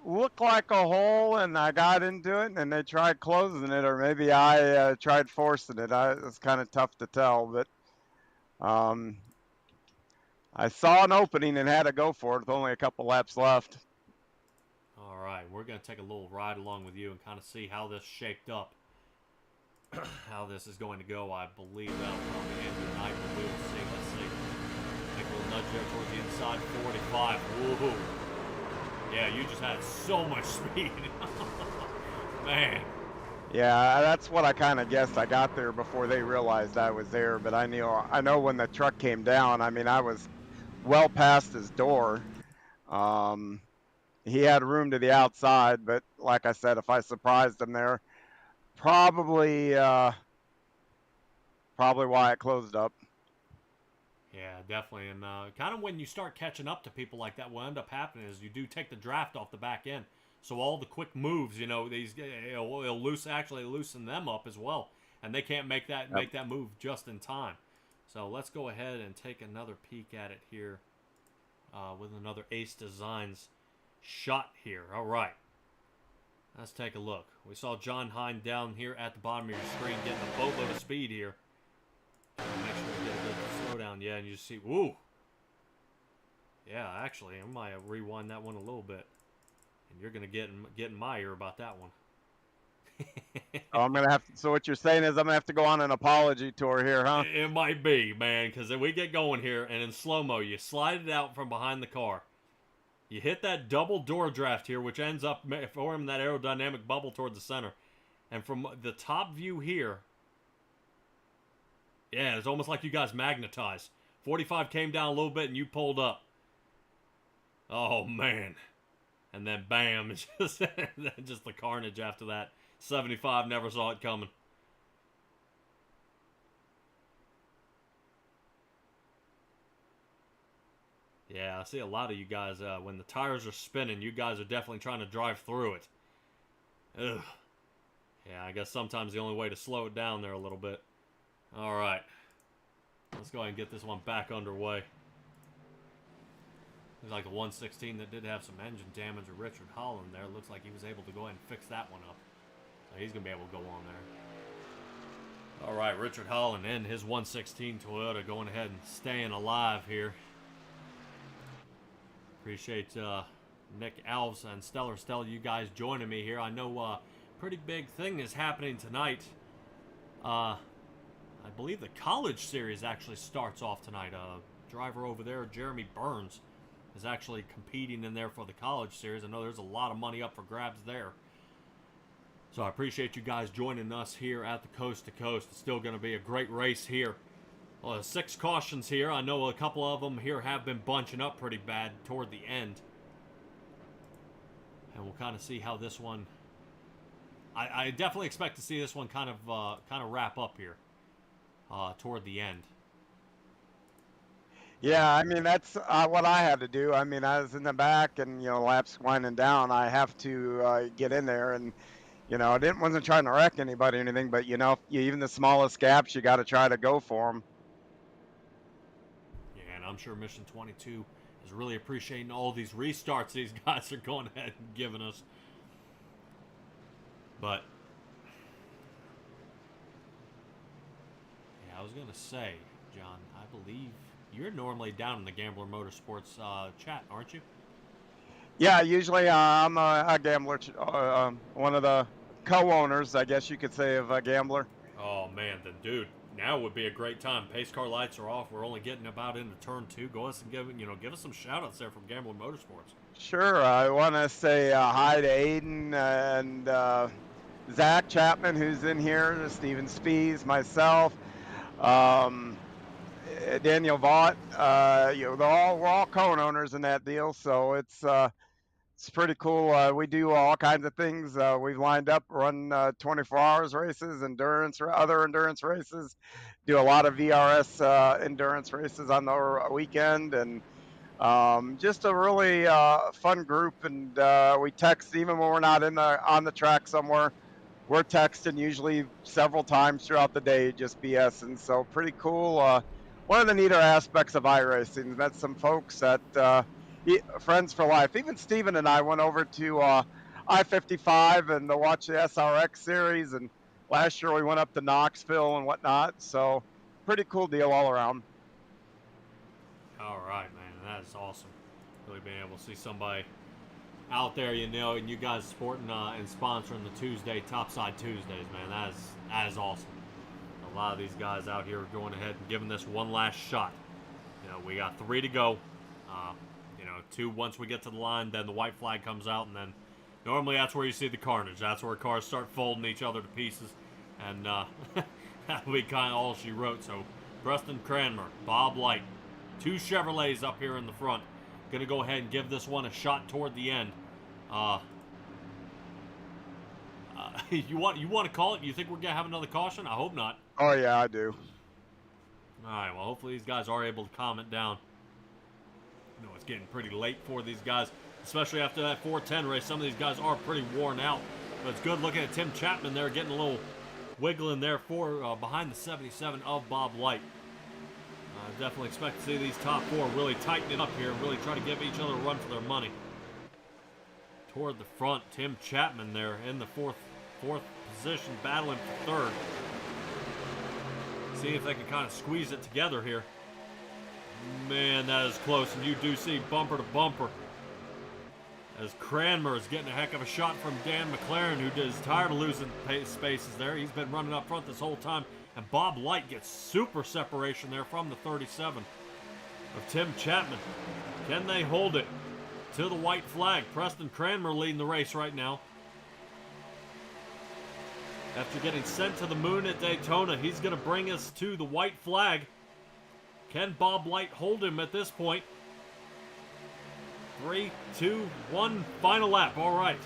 looked like a hole, and I got into it, and they tried closing it, or maybe I tried forcing it. It's kind of tough to tell, but I saw an opening and had to go for it with only a couple laps left. All right, we're going to take a little ride along with you and kind of see how this shaped up. How this is going to go. I believe that'll probably end tonight, but we will see. Let's see. Take a little nudge there towards the inside, 45. Woohoo. Yeah, you just had so much speed. Man. Yeah, that's what I kind of guessed. I got there before they realized I was there, but I know when the truck came down, I mean, I was well past his door. He had room to the outside, but like I said, if I surprised him there, probably why it closed up. Yeah, definitely. And kind of when you start catching up to people like that, what end up happening is you do take the draft off the back end. So all the quick moves, it'll loosen them up as well, and they can't make that move just in time. So let's go ahead and take another peek at it here with another Ace Designs shot here. All right, let's take a look. We saw John Hine down here at the bottom of your screen getting a boatload of speed here. Make sure we get a good slowdown. Yeah, and you see, woo. Yeah, actually, I might rewind that one a little bit. And you're going to get in my ear about that one. Oh, I'm gonna have to, so what you're saying is I'm gonna have to go on an apology tour here, huh? It might be, man, because we get going here, and in slow-mo, you slide it out from behind the car. You hit that double door draft here, which ends up forming that aerodynamic bubble toward the center. And from the top view here, yeah, it's almost like you guys magnetized. 45 came down a little bit, and you pulled up. Oh, man. And then, bam, it's just the carnage after that. 75 never saw it coming. Yeah, I see a lot of you guys, when the tires are spinning, you guys are definitely trying to drive through it. Ugh. Yeah, I guess sometimes the only way to slow it down there a little bit. All right. Let's go ahead and get this one back underway. Looks like the 116 that did have some engine damage with Richard Holland there. Looks like he was able to go ahead and fix that one up. So he's going to be able to go on there. All right, Richard Holland and his 116 Toyota going ahead and staying alive here. Appreciate Nick Alves and Stellar Stella, you guys joining me here. I know a pretty big thing is happening tonight. I believe the college series actually starts off tonight. Driver over there, Jeremy Burns, is actually competing in there for the college series. I know there's a lot of money up for grabs there. So I appreciate you guys joining us here at the Coast to Coast. It's still going to be a great race here. 6 cautions here. I know a couple of them here have been bunching up pretty bad toward the end. And we'll kind of see how this one... I definitely expect to see this one kind of wrap up here toward the end. Yeah, I mean, that's what I had to do. I mean, I was in the back and, laps winding down. I have to get in there and, I wasn't trying to wreck anybody or anything, but, even the smallest gaps, you got to try to go for them. Yeah, and I'm sure Mission 22 is really appreciating all these restarts these guys are going ahead and giving us. But, yeah, I was going to say, John, I believe you're normally down in the Gambler Motorsports chat, aren't you? Yeah, usually I'm a Gambler, one of the co-owners, I guess you could say, of a Gambler. Oh, man, then, dude, now would be a great time. Pace car lights are off. We're only getting about into turn 2. Go ahead and give us some shout-outs there from Gambler Motorsports. Sure. I want to say hi to Aiden and Zach Chapman, who's in here, Steven Spees, myself, Daniel Vaught. We're all co-owners in that deal, so it's pretty cool. We do all kinds of things. We've lined up, run 24 hours races, other endurance races, do a lot of VRS endurance races on the weekend, and just a really fun group. And we text even when we're not on the track somewhere. We're texting usually several times throughout the day, just BSing. So pretty cool. One of the neater aspects of iRacing. Met some folks that friends for life. Even Steven and I went over to I-55 and to watch the SRX series. And last year we went up to Knoxville and whatnot. So pretty cool deal all around. All right, man. That is awesome. Really being able to see somebody out there, you know, and you guys supporting and sponsoring the Tuesday Topside Tuesdays, man. That is awesome. A lot of these guys out here are going ahead and giving this one last shot. You know, we got 3 to go. You know, 2 once we get to the line, then the white flag comes out, and then normally that's where you see the carnage. That's where cars start folding each other to pieces, and that'll be kind of all she wrote. So, Preston Cranmer, Bob Light, 2 Chevrolets up here in the front. Gonna go ahead and give this one a shot toward the end. You want to call it? You think we're gonna have another caution? I hope not. Oh yeah, I do. All right. Well, hopefully these guys are able to calm it down. You know, it's getting pretty late for these guys, especially after that 410 race. Some of these guys are pretty worn out, but it's good looking at Tim Chapman there, getting a little wiggle in there for behind the 77 of Bob Light. I definitely expect to see these top 4 really tighten it up here and really try to give each other a run for their money. Toward the front, Tim Chapman there in the fourth position, battling for 3rd. See if they can kind of squeeze it together here. Man, that is close, and you do see bumper to bumper as Cranmer is getting a heck of a shot from Dan McLaren, who is tired of losing spaces there. He's been running up front this whole time. And Bob Light gets super separation there from the 37 of Tim Chapman. Can they hold it to the white flag? Preston Cranmer leading the race right now. After getting sent to the moon at Daytona, he's going to bring us to the white flag. Can Bob Light hold him at this point? 3, 2, 1, final lap. All right.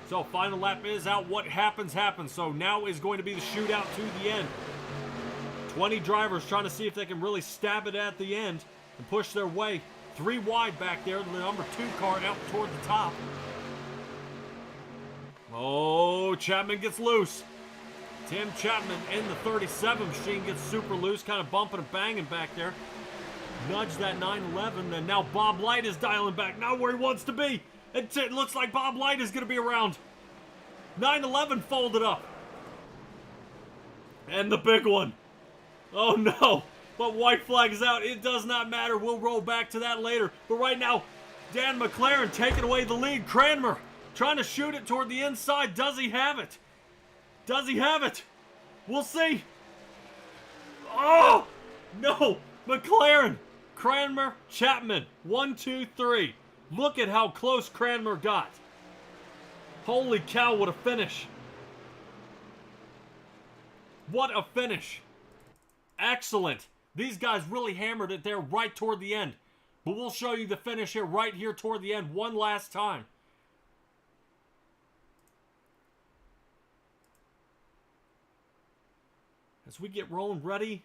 So final lap is out. What happens, happens. So now is going to be the shootout to the end. 20 drivers trying to see if they can really stab it at the end and push their way. 3 wide back there. The number 2 car out toward the top. Oh, Chapman gets loose. Tim Chapman in the 37 machine gets super loose, kind of bumping and banging back there. Nudge that 911, and now Bob Light is dialing back, not where he wants to be. It looks like Bob Light is going to be around. 911 folded up. And the big one. Oh no, but white flag is out. It does not matter. We'll roll back to that later. But right now, Dan McLaren taking away the lead. Cranmer trying to shoot it toward the inside. Does he have it? Does he have it? We'll see. Oh, no. McLaren, Cranmer, Chapman. 1, 2, 3. Look at how close Cranmer got. Holy cow, what a finish. What a finish. Excellent. These guys really hammered it there right toward the end. But we'll show you the finish here, right here toward the end, one last time. As we get rolling, ready.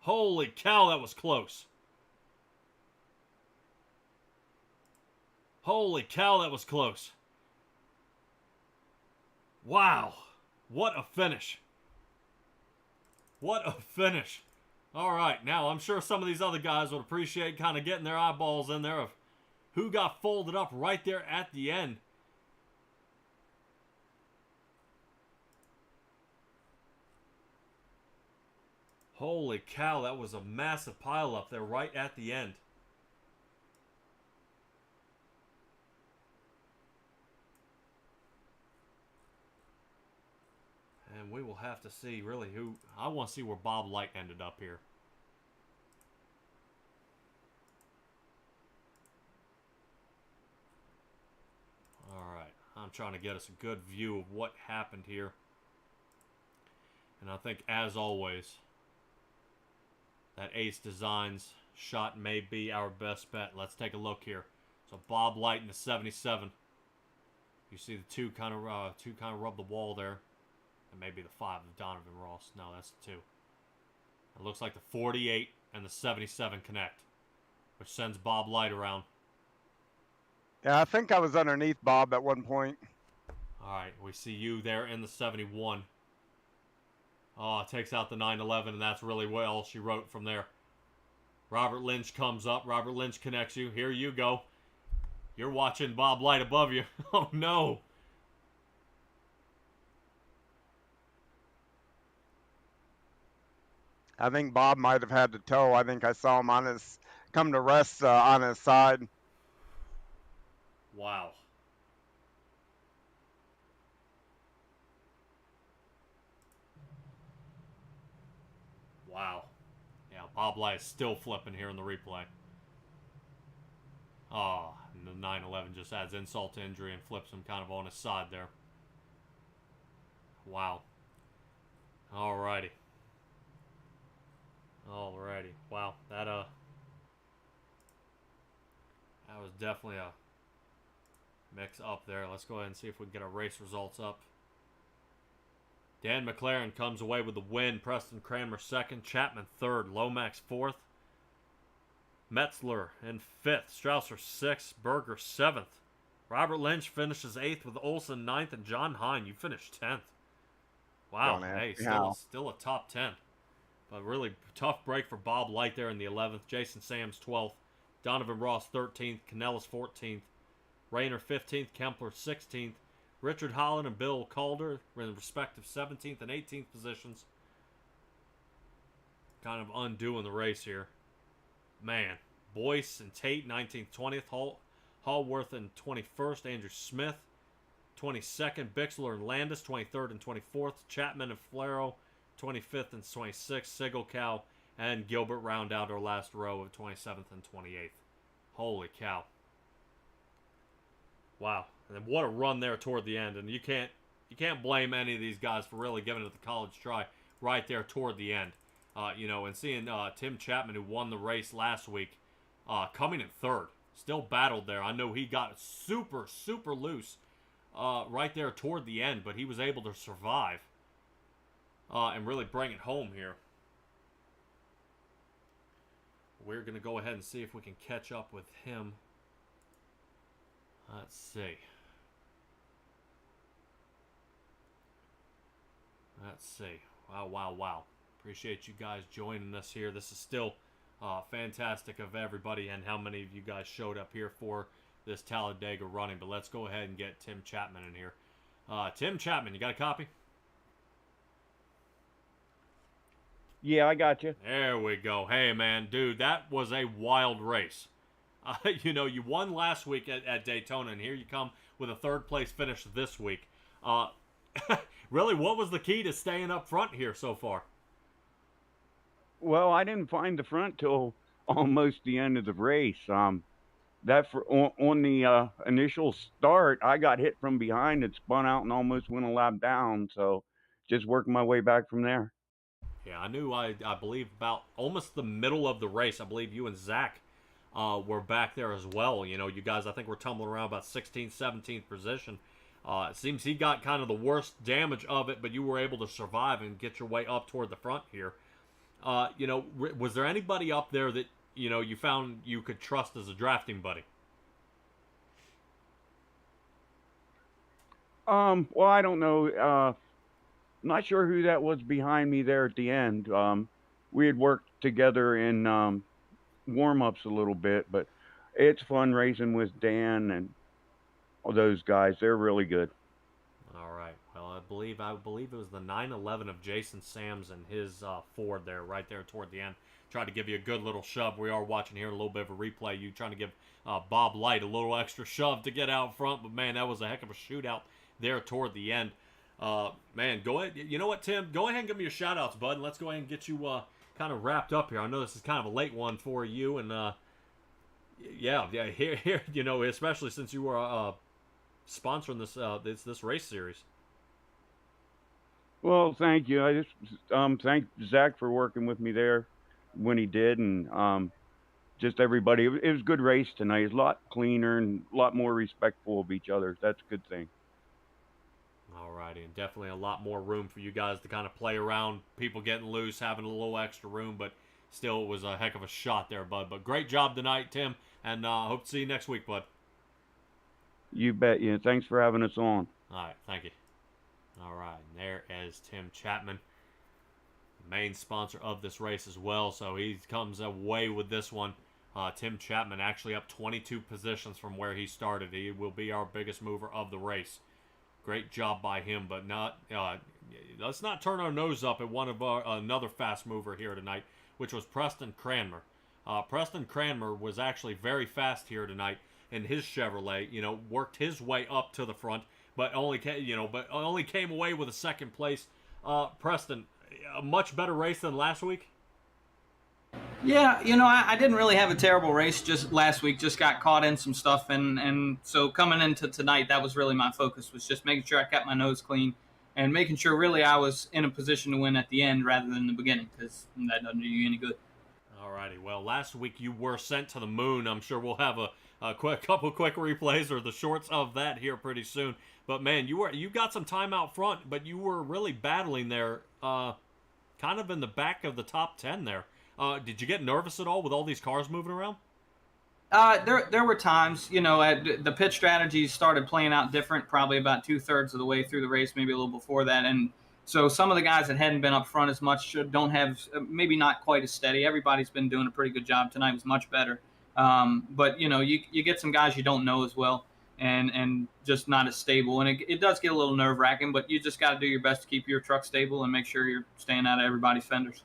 Holy cow, that was close. Holy cow, that was close. Wow. What a finish. What a finish. All right, now I'm sure some of these other guys would appreciate kind of getting their eyeballs in there of who got folded up right there at the end. Holy cow, that was a massive pile up there right at the end. And we will have to see really who... I want to see where Bob Light ended up here. Alright, I'm trying to get us a good view of what happened here. And I think, as always, that Ace Designs shot may be our best bet. Let's take a look here. So Bob Light in the 77. You see the two kind of rub the wall there. And maybe the 5 of Donovan Ross. No, that's the 2. It looks like the 48 and the 77 connect, which sends Bob Light around. Yeah, I think I was underneath Bob at one point. All right, we see you there in the 71. Oh, it takes out the 911, and that's really what all she wrote from there. Robert Lynch comes up. Robert Lynch connects you. Here you go. You're watching Bob Light above you. Oh, no. I think Bob might have had the toe. I think I saw him on his come to rest on his side. Wow. Wow. Yeah, Bob Light is still flipping here in the replay. Oh, and the 911 just adds insult to injury and flips him kind of on his side there. Wow. Alrighty. Alrighty. Wow. That was definitely a mix up there. Let's go ahead and see if we can get our race results up. Dan McLaren comes away with the win. Preston Kramer second. Chapman third. Lomax fourth. Metzler in fifth. Strausser sixth. Berger seventh. Robert Lynch finishes eighth with Olsen ninth. And John Hine, you finished 10th. Wow. Hey, still a top 10. But really tough break for Bob Light there in the 11th. Jason Sams 12th. Donovan Ross 13th. Canellis 14th. Rayner 15th. Kempler 16th. Richard Holland and Bill Calder were in the respective 17th and 18th positions. Kind of undoing the race here. Man. Boyce and Tate 19th, 20th. Hallworth in 21st. Andrew Smith 22nd. Bixler and Landis 23rd and 24th. Chapman and Flero 25th and 26th. Sigelcow and Gilbert round out our last row of 27th and 28th. Holy cow. Wow. And what a run there toward the end. And you can't blame any of these guys for really giving it the college try right there toward the end. And seeing Tim Chapman, who won the race last week, coming in third. Still battled there. I know he got super, super loose right there toward the end, but he was able to survive and really bring it home here. We're going to go ahead and see if we can catch up with him. Let's see. Wow. Appreciate you guys joining us here. This is still fantastic of everybody and how many of you guys showed up here for this Talladega running. But let's go ahead and get Tim Chapman in here. Tim Chapman, you got a copy? Yeah, I got you. There we go. Hey, man, dude, that was a wild race. You won last week at Daytona, and here you come with a third-place finish this week. Really, what was the key to staying up front here so far? Well, I didn't find the front till almost the end of the race. On the initial start, I got hit from behind and spun out and almost went a lap down. So just working my way back from there. Yeah, I knew, I believe, about almost the middle of the race, I believe you and Zach were back there as well. You guys, I think, were tumbling around about 16th, 17th position. It seems he got kind of the worst damage of it, but you were able to survive and get your way up toward the front here. Was there anybody up there that, you found you could trust as a drafting buddy? Well, I don't know. Not sure who that was behind me there at the end. We had worked together in warm-ups a little bit, but it's fun racing with Dan and all those guys. They're really good. All right. Well, I believe it was the 911 of Jason Sams and his Ford there, right there toward the end. Tried to give you a good little shove. We are watching here a little bit of a replay. You trying to give Bob Light a little extra shove to get out front, but man, that was a heck of a shootout there toward the end. Man, go ahead. You know what, Tim? Go ahead and give me your shout-outs, bud, and let's go ahead and get you kind of wrapped up here. I know this is kind of a late one for you, and here, especially since you were sponsoring this race series. Well, thank you. I just thank Zach for working with me there when he did, and just everybody. It was a good race tonight. It's a lot cleaner and a lot more respectful of each other. That's a good thing. Alrighty, and definitely a lot more room for you guys to kind of play around, people getting loose, having a little extra room, but still it was a heck of a shot there, bud. But great job tonight, Tim, and hope to see you next week, bud. You bet. Yeah, thanks for having us on. All right, thank you. All right, and there is Tim Chapman, main sponsor of this race as well, so he comes away with this one. Tim Chapman actually up 22 positions from where he started. He will be our biggest mover of the race. Great job by him, but not let's not turn our nose up at one of another fast mover here tonight, which was Preston Cranmer. Preston Cranmer was actually very fast here tonight in his Chevrolet. Worked his way up to the front, but only came away with a second place. Preston, a much better race than last week. Yeah, I didn't really have a terrible race just last week. Just got caught in some stuff, and so coming into tonight, that was really my focus, was just making sure I kept my nose clean and making sure really I was in a position to win at the end rather than the beginning, because that doesn't do you any good. Alrighty, well, last week you were sent to the moon. I'm sure we'll have a couple quick replays or the shorts of that here pretty soon. But man, you got some time out front, but you were really battling there, kind of in the back of the top 10 there. Did you get nervous at all with all these cars moving around? There were times, the pit strategies started playing out different, probably about 2/3 of the way through the race, maybe a little before that, and so some of the guys that hadn't been up front as much don't have, maybe not quite as steady. Everybody's been doing a pretty good job. Tonight was much better, but you get some guys you don't know as well, and just not as stable, and it does get a little nerve wracking. But you just got to do your best to keep your truck stable and make sure you're staying out of everybody's fenders.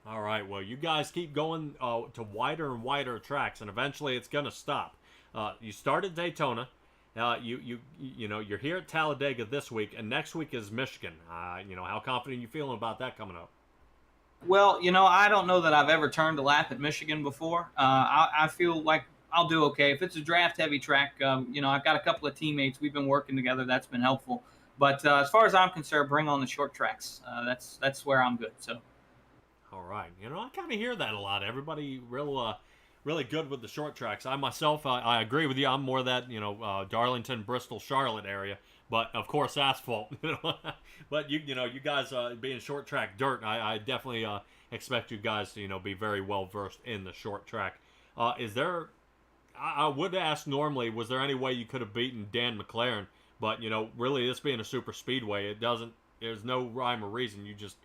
All right, well, you guys keep going to wider and wider tracks, and eventually it's going to stop. You started Daytona. You're here at Talladega this week, and next week is Michigan. How confident are you feeling about that coming up? Well, I don't know that I've ever turned a lap at Michigan before. I feel like I'll do okay. If it's a draft-heavy track, I've got a couple of teammates. We've been working together. That's been helpful. But as far as I'm concerned, bring on the short tracks. That's where I'm good. So. All right. I kind of hear that a lot. Everybody really good with the short tracks. I myself, I agree with you. I'm more that, Darlington, Bristol, Charlotte area. But, of course, asphalt. But, you guys being short track dirt, I definitely expect you guys to, be very well-versed in the short track. I would ask normally, was there any way you could have beaten Dan McLaren? But, really, this being a super speedway, there's no rhyme or reason. You just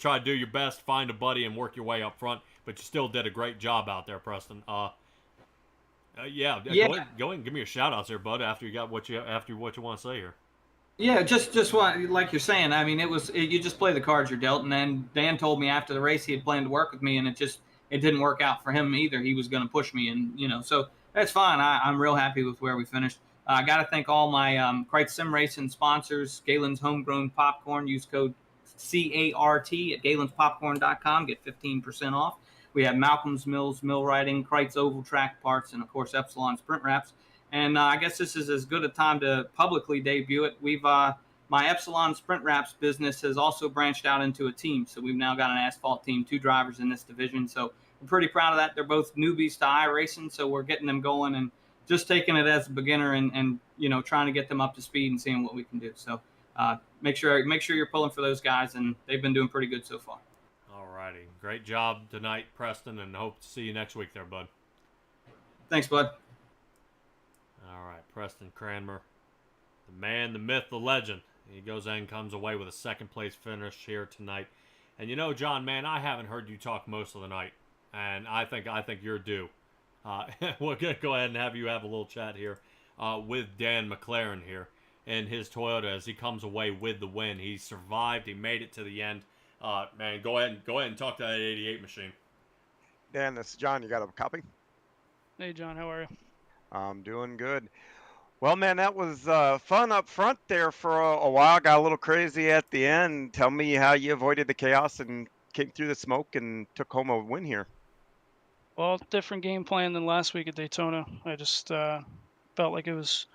try to do your best, find a buddy, and work your way up front. But you still did a great job out there, Preston. Go ahead, give me your shout outs there, bud. After what you want to say here. Yeah, just what, like you're saying. I mean, you just play the cards you're dealt, and then Dan told me after the race he had planned to work with me, and it didn't work out for him either. He was going to push me, and so that's fine. I'm real happy with where we finished. I got to thank all my Kreitz Sim Racing sponsors. Galen's Homegrown Popcorn. Use code CART at galenspopcorn.com. Get 15% off. We have Malcolm's Mills Mill Riding, Kreitz Oval Track Parts, and, of course, Epsilon Sprint Wraps. And I guess this is as good a time to publicly debut it. My Epsilon Sprint Wraps business has also branched out into a team. So we've now got an asphalt team, 2 drivers in this division. So we're pretty proud of that. They're both newbies to iRacing, so we're getting them going and just taking it as a beginner and trying to get them up to speed and seeing what we can do. So make sure you're pulling for those guys, and they've been doing pretty good so far. All righty. Great job tonight, Preston, and hope to see you next week there, bud. Thanks, bud. All right, Preston Cranmer, the man, the myth, the legend. He goes and comes away with a second-place finish here tonight. And John, man, I haven't heard you talk most of the night, and I think you're due. We're going to go ahead and have you have a little chat here with Dan McLaren here in his Toyota as he comes away with the win. He survived. He made it to the end. Man, go ahead and talk to that 88 machine. Dan, this is John. You got a copy? Hey, John. How are you? I'm doing good. Well, man, that was fun up front there for a while. Got a little crazy at the end. Tell me how you avoided the chaos and came through the smoke and took home a win here. Well, different game plan than last week at Daytona. I just felt like it was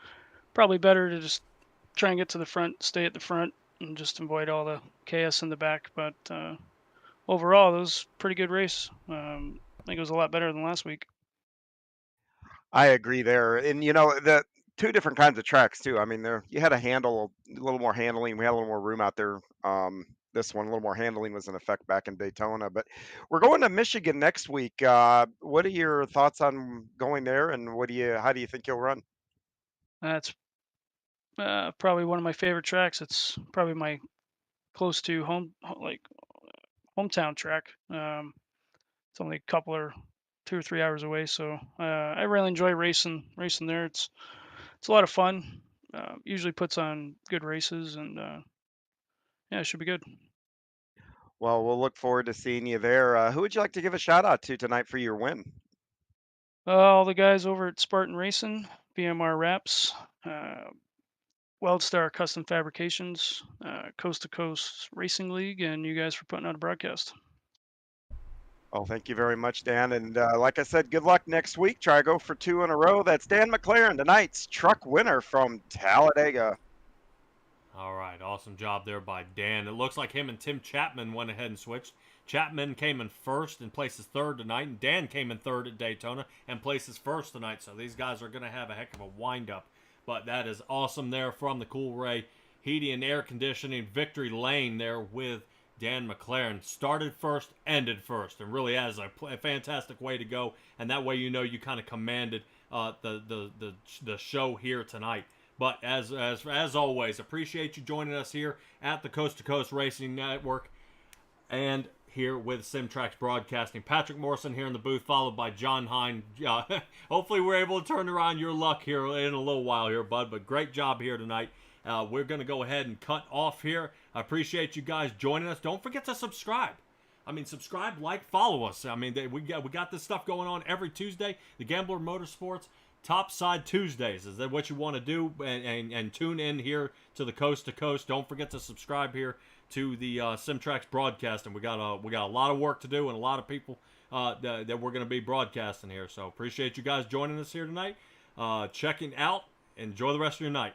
probably better to just try and get to the front, stay at the front, and just avoid all the chaos in the back. But overall, it was a pretty good race. I think it was a lot better than last week. I agree there. And, the 2 different kinds of tracks, too. I mean, you had a little more handling. We had a little more room out there. This one, a little more handling was in effect back in Daytona. But we're going to Michigan next week. What are your thoughts on going there, and how do you think you'll run? That's probably one of my favorite tracks. It's probably my close to hometown track. It's only a couple or 2 or 3 hours away, so I really enjoy racing there. It's a lot of fun. Usually puts on good races, and yeah, it should be good. Well, we'll look forward to seeing you there. Who would you like to give a shout out to tonight for your win? All the guys over at Spartan Racing, BMR Wraps, Weldstar Custom Fabrications, Coast to Coast Racing League, and you guys for putting out a broadcast. Oh, thank you very much, Dan. And like I said, good luck next week. Try to go for 2 in a row. That's Dan McLaren, tonight's truck winner from Talladega. All right, awesome job there by Dan. It looks like him and Tim Chapman went ahead and switched. Chapman came in first and places third tonight, and Dan came in third at Daytona and places first tonight. So these guys are going to have a heck of a wind-up. But that is awesome there from the Cool Ray Heating and Air Conditioning Victory Lane there with Dan McLaren. Started first, ended first, and really has a fantastic way to go. And that way, you know, you kind of commanded the show here tonight. But as always, appreciate you joining us here at the Coast to Coast Racing Network and here with Simtrax Broadcasting. Patrick Morrison here in the booth, followed by John Hine. Hopefully we're able to turn around your luck here in a little while here, bud. But great job here tonight. We're going to go ahead and cut off here. I appreciate you guys joining us. Don't forget to subscribe. I mean, subscribe, like, follow us. I mean, we got this stuff going on every Tuesday. The Gambler Motorsports Topside Tuesdays. Is that what you want to do? And tune in here to the Coast to Coast. Don't forget to subscribe here to the Simtrax Broadcasting. We got a lot of work to do and a lot of people that we're going to be broadcasting here. So appreciate you guys joining us here tonight. Checking out. Enjoy the rest of your night.